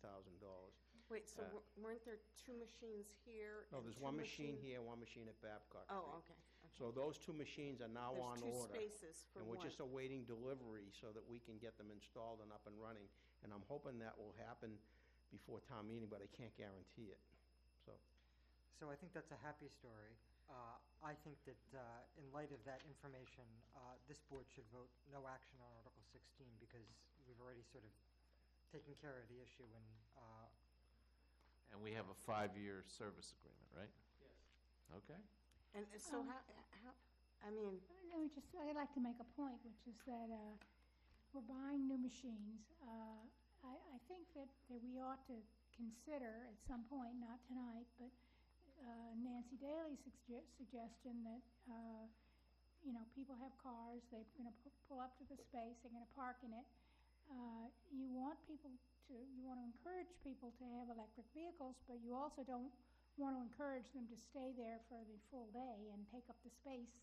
Wait, so weren't there 2 machines here? No, and there's 2 one machine here, one machine at Babcock Street. Oh, okay. So those 2 machines are now on There's 2 order. spaces for And we're one. just awaiting delivery so that we can get them installed and up and running. And I'm hoping that will happen before town meeting, but I can't guarantee it. So I think that's a happy story. I think that in light of that information, this board should vote no action on Article 16 because we've already sort of taken care of the issue and And we have a 5-year service agreement, right? Yes. Okay. And so I mean, I'd like to make a point, which is that we're buying new machines. I think that we ought to consider at some point, not tonight, but Nancy Daly's suggestion that, people have cars, they're going to pull up to the space, they're going to park in it. You want to encourage people to have electric vehicles, but you also don't want to encourage them to stay there for the full day and take up the space.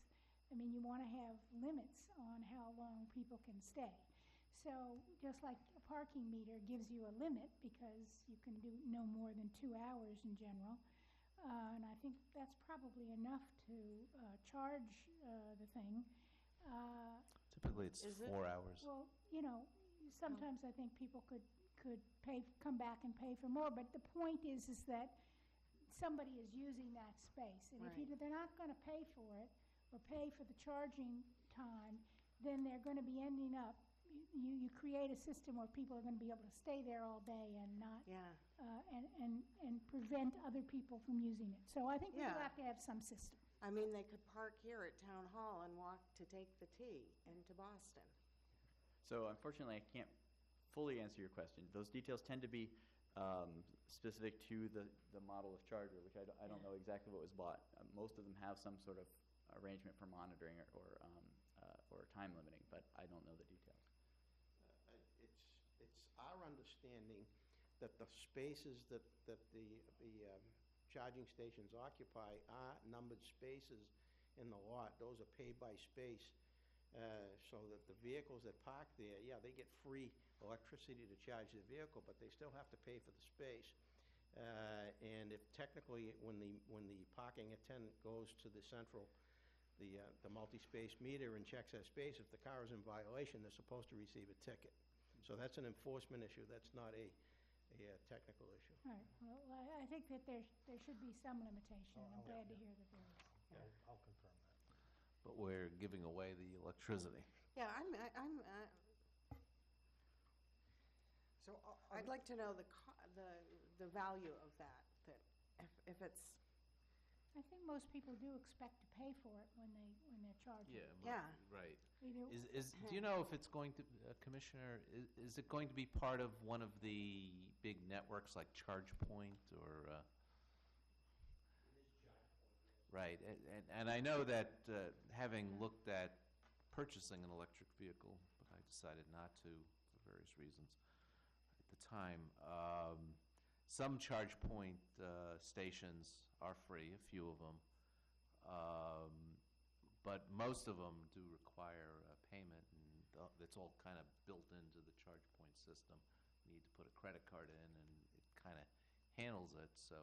I mean, you want to have limits on how long people can stay. So just like a parking meter gives you a limit because you can do no more than 2 hours in general, and I think that's probably enough to charge the thing. Typically, it's Is it? 4 hours. Well, sometimes I think people could could come back and pay for more. But the point is that somebody is using that space. And if they're not going to pay for it or pay for the charging time, then they're going to be ending up, you create a system where people are going to be able to stay there all day and not, and prevent other people from using it. So I think we do have to have some system. I mean, they could park here at Town Hall and walk to take the T into Boston. So unfortunately, I can't fully answer your question. Those details tend to be specific to the model of charger, which I don't know exactly what was bought. Most of them have some sort of arrangement for monitoring or time limiting, but I don't know the details. It's our understanding that the spaces that the charging stations occupy are numbered spaces in the lot. Those are paid by space, so that the vehicles that park there, they get free electricity to charge their vehicle, but they still have to pay for the space. And if technically, when the parking attendant goes to the central, the multi-space meter and checks that space, if the car is in violation, they're supposed to receive a ticket. So that's an enforcement issue. That's not a technical issue. All right. Well, I think that there should be some limitation. I'm glad to hear that there is. I'll confirm that. But we're giving away the electricity. Yeah, So I'd like to know the value of that. That if it's. I think most people do expect to pay for it when they're charging. Right. Either Do you know if it's going to, Commissioner, is it going to be part of one of the big networks like ChargePoint or? Right, and I know that having looked at purchasing an electric vehicle, but I decided not to for various reasons at the time. Some ChargePoint stations are free, a few of them, but most of them do require payment, and it's all kind of built into the ChargePoint system. You need to put a credit card in, and it kind of handles it. So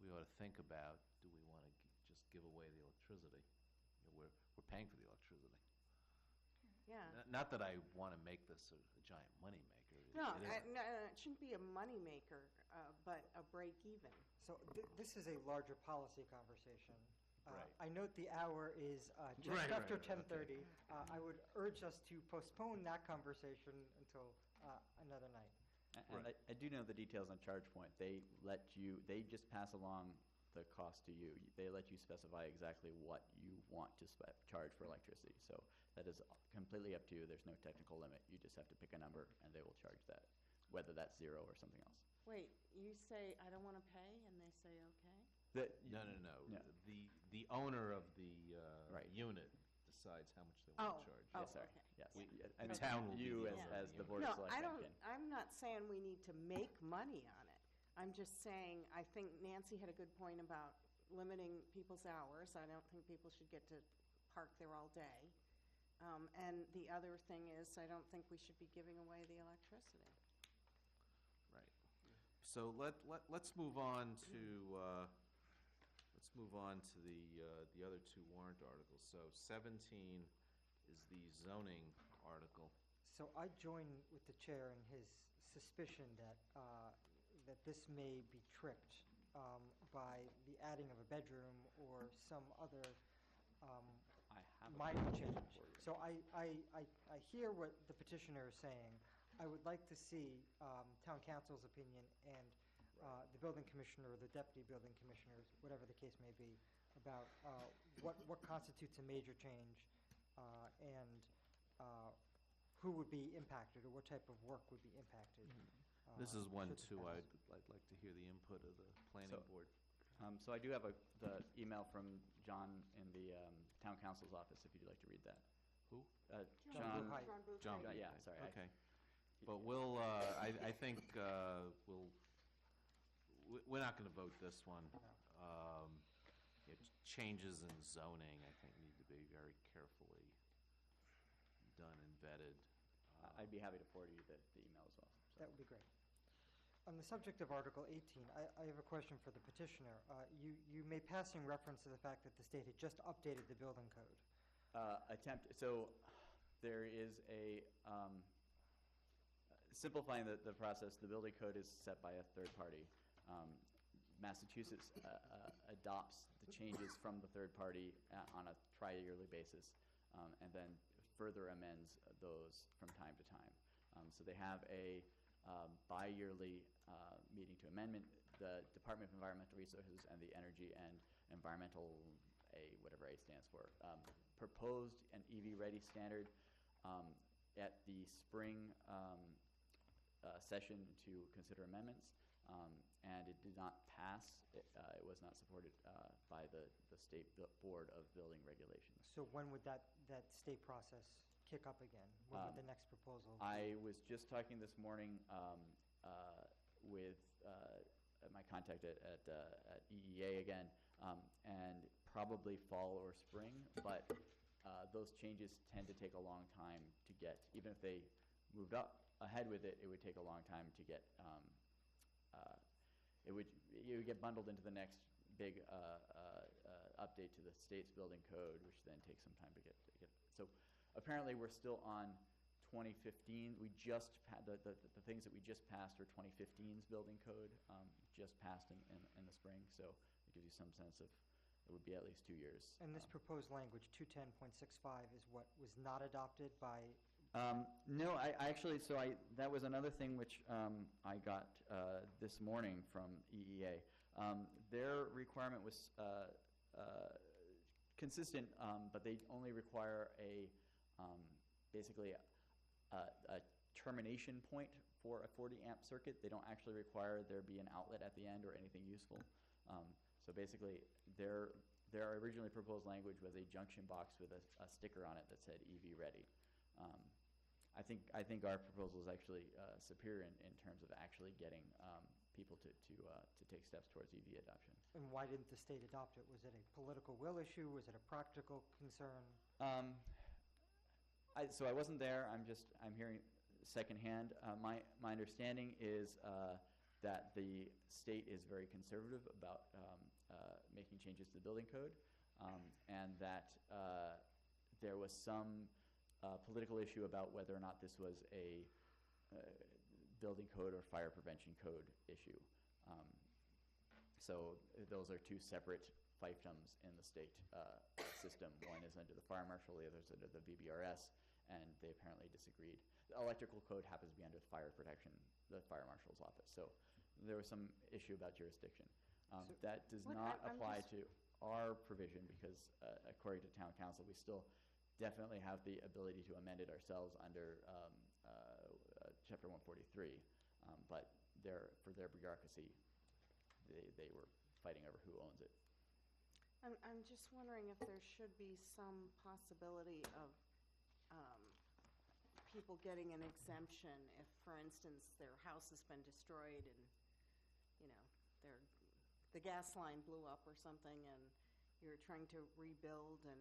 we ought to think about: do we want to just give away the electricity? We're paying for the electricity. Yeah. Not that I want to make this a giant moneymaker. No, it shouldn't be a moneymaker, but a break even. So this is a larger policy conversation. Right. I note the hour is just after 10:30. I would urge us to postpone that conversation until another night. And I do know the details on ChargePoint. They just pass along the cost to you. They let you specify exactly what you want to charge for electricity. So that is completely up to you. There's no technical limit. You just have to pick a number, and they will charge that, whether that's zero or something else. Wait, you say, I don't want to pay, and they say, okay? No. The owner of the unit decides how much they want to charge. Yes, sir. Okay. Yes. And the town will be the owner as of the unit. board of selectmen. I'm not saying we need to make money on it. I'm just saying, I think Nancy had a good point about limiting people's hours. I don't think people should get to park there all day. And the other thing is, I don't think we should be giving away the electricity. Right. So let's move on to the other two warrant articles. So 17 is the zoning article. So I join with the chair in his suspicion that that this may be tricked by the adding of a bedroom or some other minor change. So I hear what the petitioner is saying. I would like to see town council's opinion and the building commissioner or the deputy building commissioners, whatever the case may be, about what constitutes a major change and who would be impacted or what type of work would be impacted. This is one, should this too, pass. I'd like to hear the input of the planning board. So I do have the email from John in the town council's office, if you'd like to read that. Who? John. John. Yeah, sorry. Okay. But we'll, I think we're not going to vote this one. Changes in zoning, I think, need to be very carefully done and vetted. I'd be happy to forward you the email as well. That would be great. On the subject of Article 18, I have a question for the petitioner. You made passing reference to the fact that the state had just updated the building code. So there is simplifying the process, the building code is set by a third party. Massachusetts adopts the changes from the third party on a tri-yearly basis, and then further amends those from time to time. So they have a bi-yearly meeting to amendment. The Department of Environmental Resources and the Energy and Environmental, whatever A stands for, proposed an EV-ready standard at the spring session to consider amendments, and it did not pass. It was not supported by the State Board of Building Regulations. So when would that state process kick up again? When would the next proposal? I was just talking this morning with my contact at EEA again, and probably fall or spring, but those changes tend to take a long time to get. Even if they moved up ahead with it, it would take a long time to get. It would get bundled into the next big update to the state's building code, which then takes some time to get. So apparently we're still on 2015. We just the things that we just passed are 2015's building code, just passed in the spring. So it gives you some sense of it would be at least 2 years. And this proposed language, 210.65, is what was not adopted by. No, I actually, that was another thing which I got this morning from EEA. Their requirement was consistent, but they only require basically a termination point for a 40 amp circuit. They don't actually require there be an outlet at the end or anything useful. So basically, their originally proposed language was a junction box with a sticker on it that said EV ready. I think our proposal is actually superior in terms of actually getting people to take steps towards EV adoption. And why didn't the state adopt it? Was it a political will issue? Was it a practical concern? So I wasn't there. I'm hearing secondhand. My understanding is that the state is very conservative about making changes to the building code, and that there was some political issue about whether or not this was a building code or fire prevention code issue. So those are two separate fiefdoms in the state system. One is under the fire marshal, the other is under the BBRS, and they apparently disagreed. The electrical code happens to be under the fire protection, the fire marshal's office. So there was some issue about jurisdiction. That does not apply to our provision because, according to town council, we still definitely have the ability to amend it ourselves under Chapter 143. But for their bureaucracy, they were fighting over who owns it. I'm just wondering if there should be some possibility of people getting an exemption if, for instance, their house has been destroyed and, the gas line blew up or something and you're trying to rebuild and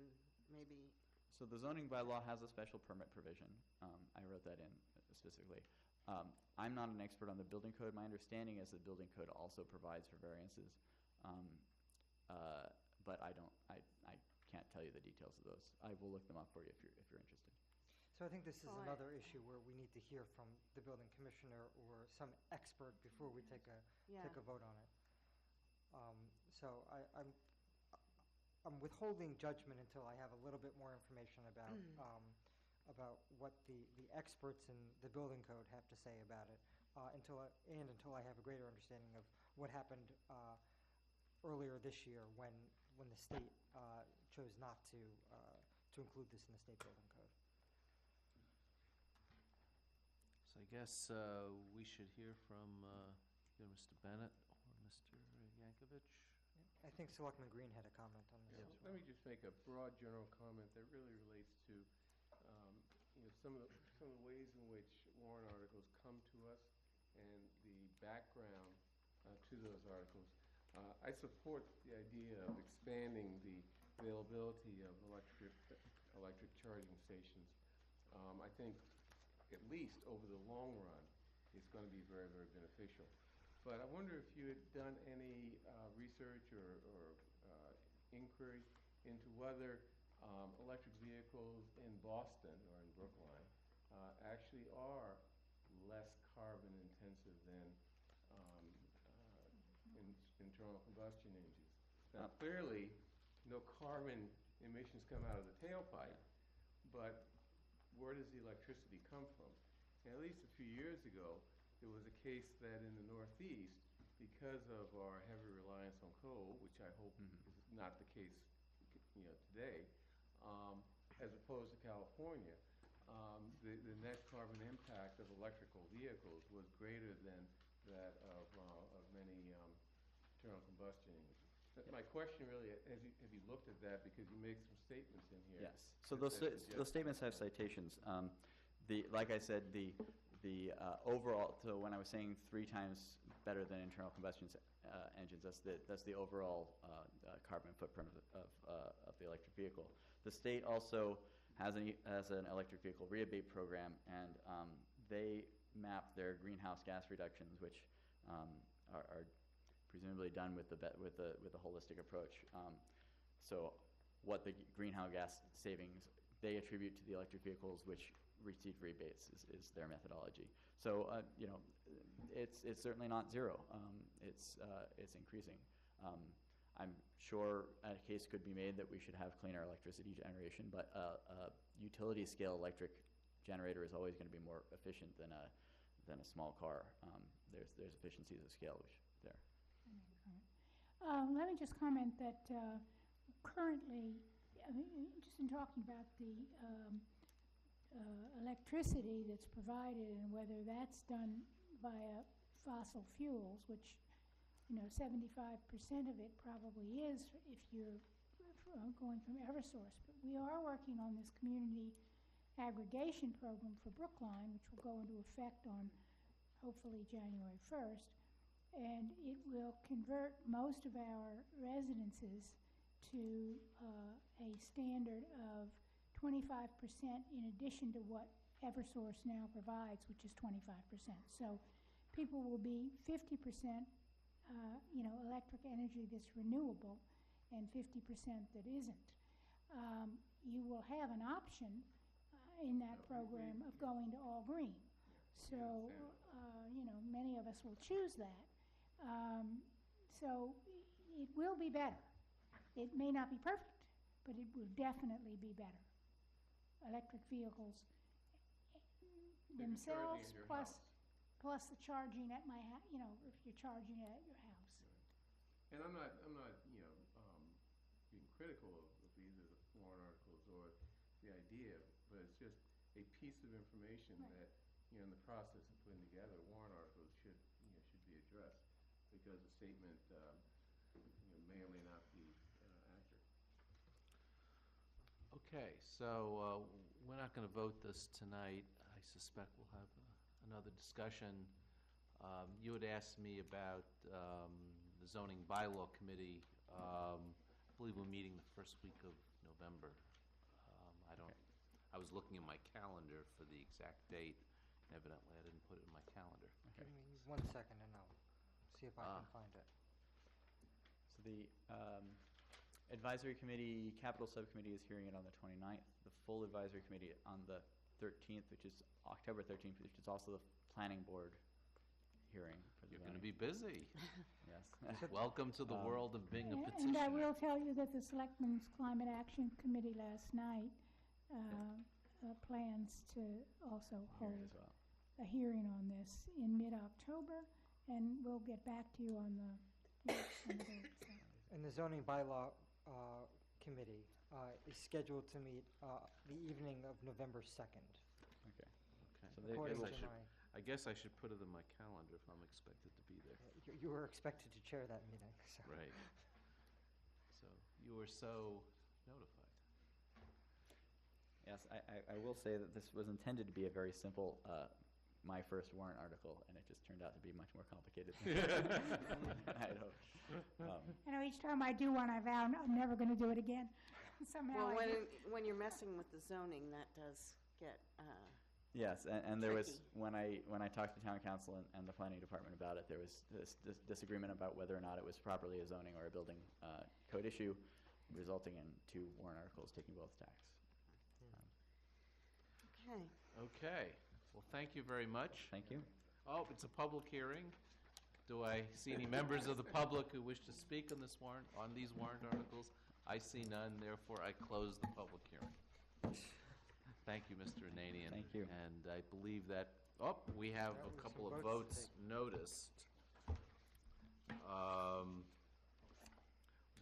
maybe. So the zoning bylaw has a special permit provision. I wrote that in specifically. I'm not an expert on the building code. My understanding is the building code also provides for variances, but I can't tell you the details of those. I will look them up for you if you're interested. So I think this is another issue where we need to hear from the building commissioner or some expert before we take a vote on it. So I'm withholding judgment until I have a little bit more information about what the experts in the building code have to say about it, until I have a greater understanding of what happened earlier this year when the state chose not to include this in the state building code. So I guess we should hear from either Mr. Bennett or Mr. Yankovic. I think Selectman Green had a comment on this. Yeah, let me just make a broad general comment that really relates to some of the ways in which warrant articles come to us and the background to those articles. I support the idea of expanding the availability of electric charging stations. I think at least over the long run it's going to be very, very beneficial. But I wonder if you had done any research or inquiry into whether electric vehicles in Boston or in Brookline actually are less carbon intensive than internal combustion engines. Now, clearly, no carbon emissions come out of the tailpipe, but where does the electricity come from? At least a few years ago, there was a case that in the Northeast, because of our heavy reliance on coal, which I hope is not the case, today, as opposed to California, the net carbon impact of electrical vehicles was greater than that of many internal combustion engines. My question really, have you looked at that, because you make some statements in here? Yes. So those statements have citations. Like I said, the overall. So when I was saying 3 times better than internal combustion engines, that's the overall carbon footprint of the electric vehicle. The state also has an electric vehicle rebate program, and they map their greenhouse gas reductions, which are presumably done with a holistic approach. So what the greenhouse gas savings they attribute to the electric vehicles which receive rebates is their methodology. So it's certainly not zero. It's increasing. I'm sure a case could be made that we should have cleaner electricity generation, but a utility scale electric generator is always going to be more efficient than a small car. There's efficiencies of scale which there. Let me just comment that currently, just in talking about the electricity that's provided and whether that's done via fossil fuels, which 75% of it probably is if you're going from Eversource. But we are working on this community aggregation program for Brookline, which will go into effect on hopefully January 1st. And it will convert most of our residences to a standard of 25% in addition to what Eversource now provides, which is 25%. So people will be 50%, electric energy that's renewable and 50% that isn't. You will have an option in that program of going to all green. So, many of us will choose that. So it will be better. It may not be perfect, but it will definitely be better. Electric vehicles themselves, plus the charging at my house, if you're charging it at your house. And I'm not being critical of either the warrant articles or the idea, but it's just a piece of information that, in the process of putting together warrant articles should be addressed, because the statement may or may not be accurate. Okay, so we're not going to vote this tonight. I suspect we'll have another discussion. You had asked me about the zoning bylaw committee. I believe we're meeting the first week of November. I was looking at my calendar for the exact date. Evidently, I didn't put it in my calendar. Give me 1 second and I'll see if I can find it. So the advisory committee, capital subcommittee is hearing it on the 29th. The full advisory committee on the 13th, which is October 13th, which is also the planning board hearing. You're going to be busy. Yes. Welcome to the world of being a petitioner. And I will tell you that the Selectmen's Climate Action Committee last night plans to also hold a hearing on this in mid-October, and we'll get back to you on the date. And the zoning bylaw committee is scheduled to meet the evening of November 2nd. Okay. So I guess I should put it in my calendar if I'm expected to be there. You were expected to chair that meeting. So. Right. So you were so notified. Yes, I will say that this was intended to be a very simple, my first warrant article, and it just turned out to be much more complicated than I had hoped. Each time I do one, I vow I'm never going to do it again. Somehow. Well, when you're messing with the zoning, that does get yes, and there was tricky. when I talked to town council and the planning department about it, there was this disagreement about whether or not it was properly a zoning or a building code issue, resulting in 2 warrant articles taking both tacks. Okay. Okay. Well, thank you very much. Thank you. Oh, it's a public hearing. Do I see any members of the public who wish to speak on this warrant, on these warrant articles? I see none, therefore I close the public hearing. Thank you, Mr. Ananian. Thank you. And I believe that, we have That a was couple some of votes to votes noticed.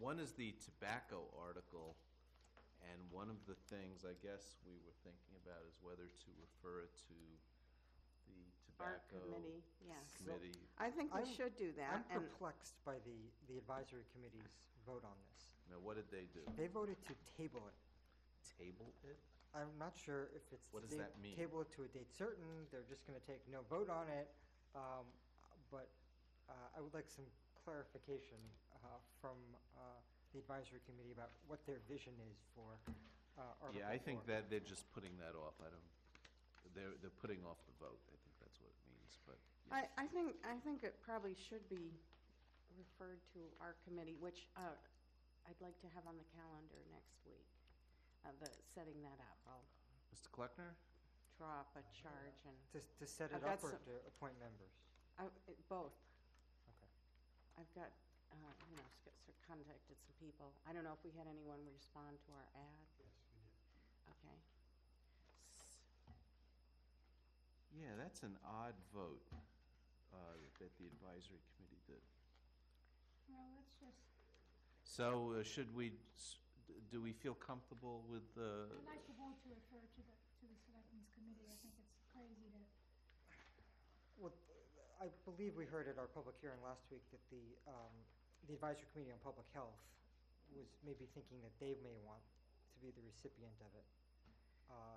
One is the tobacco article, and one of the things I guess we were thinking about is whether to refer it to the Art tobacco committee, yes. committee. I think we I'm- should do that. I'm and perplexed by the advisory committee's vote on this. Now, what did they do? They voted to table it. Table it? I'm not sure if it's. What does they that mean? Table it to a date certain, they're just gonna take no vote on it, but I would like some clarification from the advisory committee about what their vision is for Article 4. Yeah, I think that they're just putting that off. They're putting off the vote. I think that's what it means, but. yes. I think it probably should be referred to our committee, which I'd like to have on the calendar next week, setting that up. I'll Mr. Kleckner? draw up a charge and. To set it I've got up or some- to appoint members? Both. Okay. I've got, contacted some people. I don't know if we had anyone respond to our ad. Yes, we did. Okay. Yeah, that's an odd vote that the advisory committee did. Well, let's just, So should we, do we feel comfortable with the? I'd like to vote to refer to the Selectmen's Committee. I think it's crazy to, Well, I believe we heard at our public hearing last week that the Advisory Committee on Public Health was maybe thinking that they may want to be the recipient of it.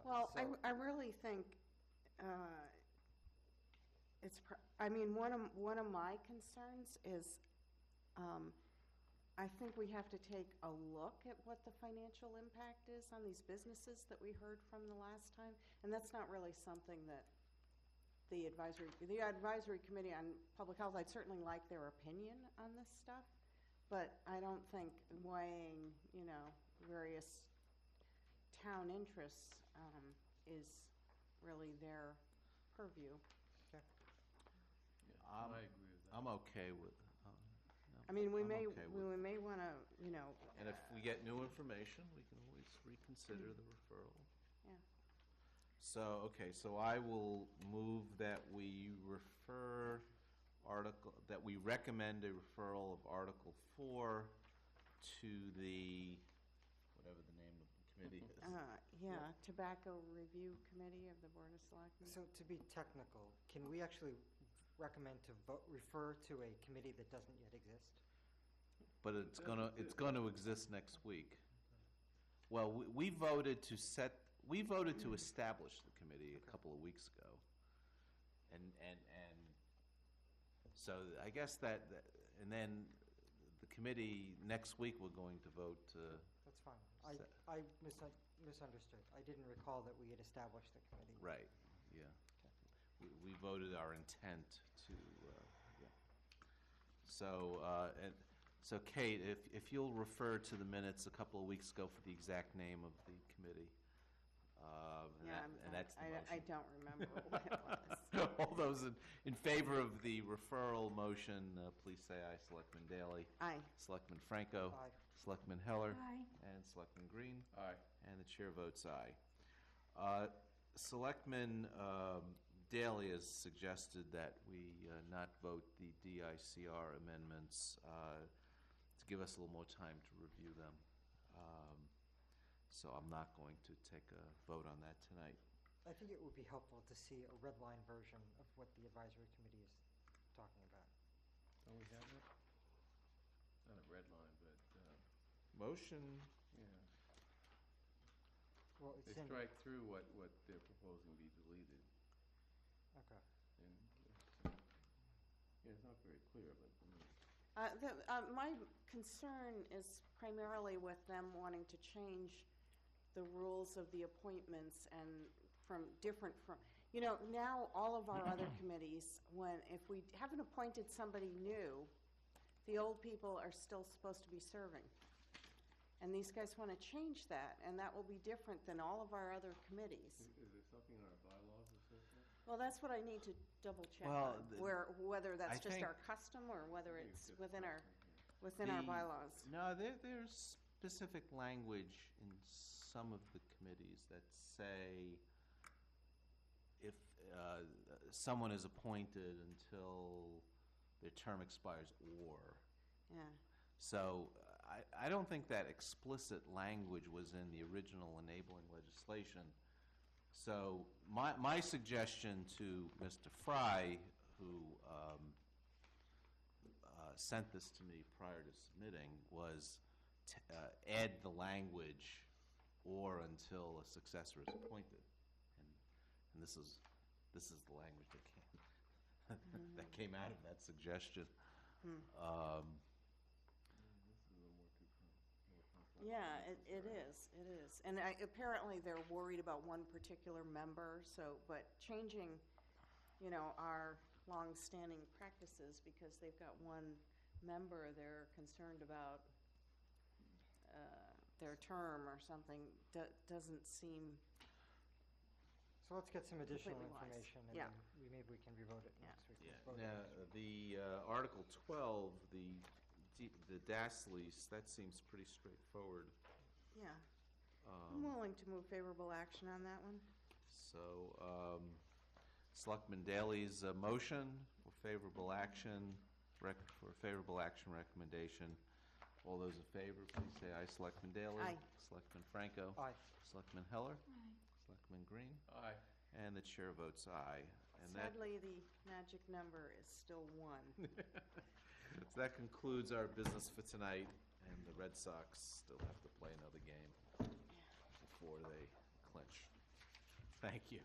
Well, so- I really think one of my concerns is I think we have to take a look at what the financial impact is on these businesses that we heard from the last time, and that's not really something that the advisory committee on public health, I'd certainly like their opinion on this stuff, but I don't think weighing, various town interests is really their purview. I agree with that. I'm okay with, I mean, we I'm may, okay with- we may want to, and if we get new information, we can always reconsider the referral. Yeah. So, okay, so I will move that we recommend a referral of Article 4 to the, whatever the name of the committee is. Tobacco Review Committee of the Board of Selectmen. So to be technical, can we actually recommend to refer to a committee that doesn't yet exist? But it's gonna exist next week. Well, we voted to establish the committee a couple of weeks ago. And so I guess and then the committee, next week, we're going to vote to. That's fine. I misunderstood. I didn't recall that we had established the committee. Right, yeah. We voted our intent to, yeah. So Kate, if you'll refer to the minutes a couple of weeks ago for the exact name of the committee. And that's the motion. I don't remember what it was. All those in favor of the referral motion, please say aye. Selectman Daley? Aye. Selectman Franco? Aye. Selectman Heller? Aye. And Selectman Green? Aye. And the chair votes aye. Selectman Daley has suggested that we not vote the DICR amendments to give us a little more time to review them. So I'm not going to take a vote on that tonight. I think it would be helpful to see a red line version of what the advisory committee is talking about. Don't we have it? Not a red line, but, Motion. yeah. Well, it's They in, strike through what they're proposing be deleted. okay. And it's not very clear, but I mean, My concern is primarily with them wanting to change the rules of the appointments and now all of our other committees, if we haven't appointed somebody new, the old people are still supposed to be serving. And these guys want to change that, and that will be different than all of our other committees. is there something in our bylaws that says that? Well, that's what I need to double check Well, on, whether that's I just think- our custom or whether it's within our bylaws. No, there's specific language in some of the committees that say if someone is appointed until their term expires or. Yeah. So I don't think that explicit language was in the original enabling legislation. So my suggestion to Mr. Fry, who sent this to me prior to submitting, was add the language or until a successor is appointed. And this is the language that came out of that suggestion. Yeah, it is. And apparently they're worried about one particular member, but changing, our long-standing practices because they've got one member they're concerned about their term or something doesn't seem. So let's get some additional Completely wise. information, and Yeah. then maybe we can revote it next week. Yeah. Vote it Now, next week. the Article 12, the DAS lease, that seems pretty straightforward. Yeah. I'm willing to move favorable action on that one. So, Selectman Daley's motion for favorable action, recommendation. All those in favor, please say aye. Selectman Daley? Aye. Selectman Franco? Aye. Selectman Heller? Aye. Selectman Green? Aye. And the chair votes aye. And that, Sadly, the magic number is still 1. so that concludes our business for tonight, and the Red Sox still have to play another game before they clinch. Thank you.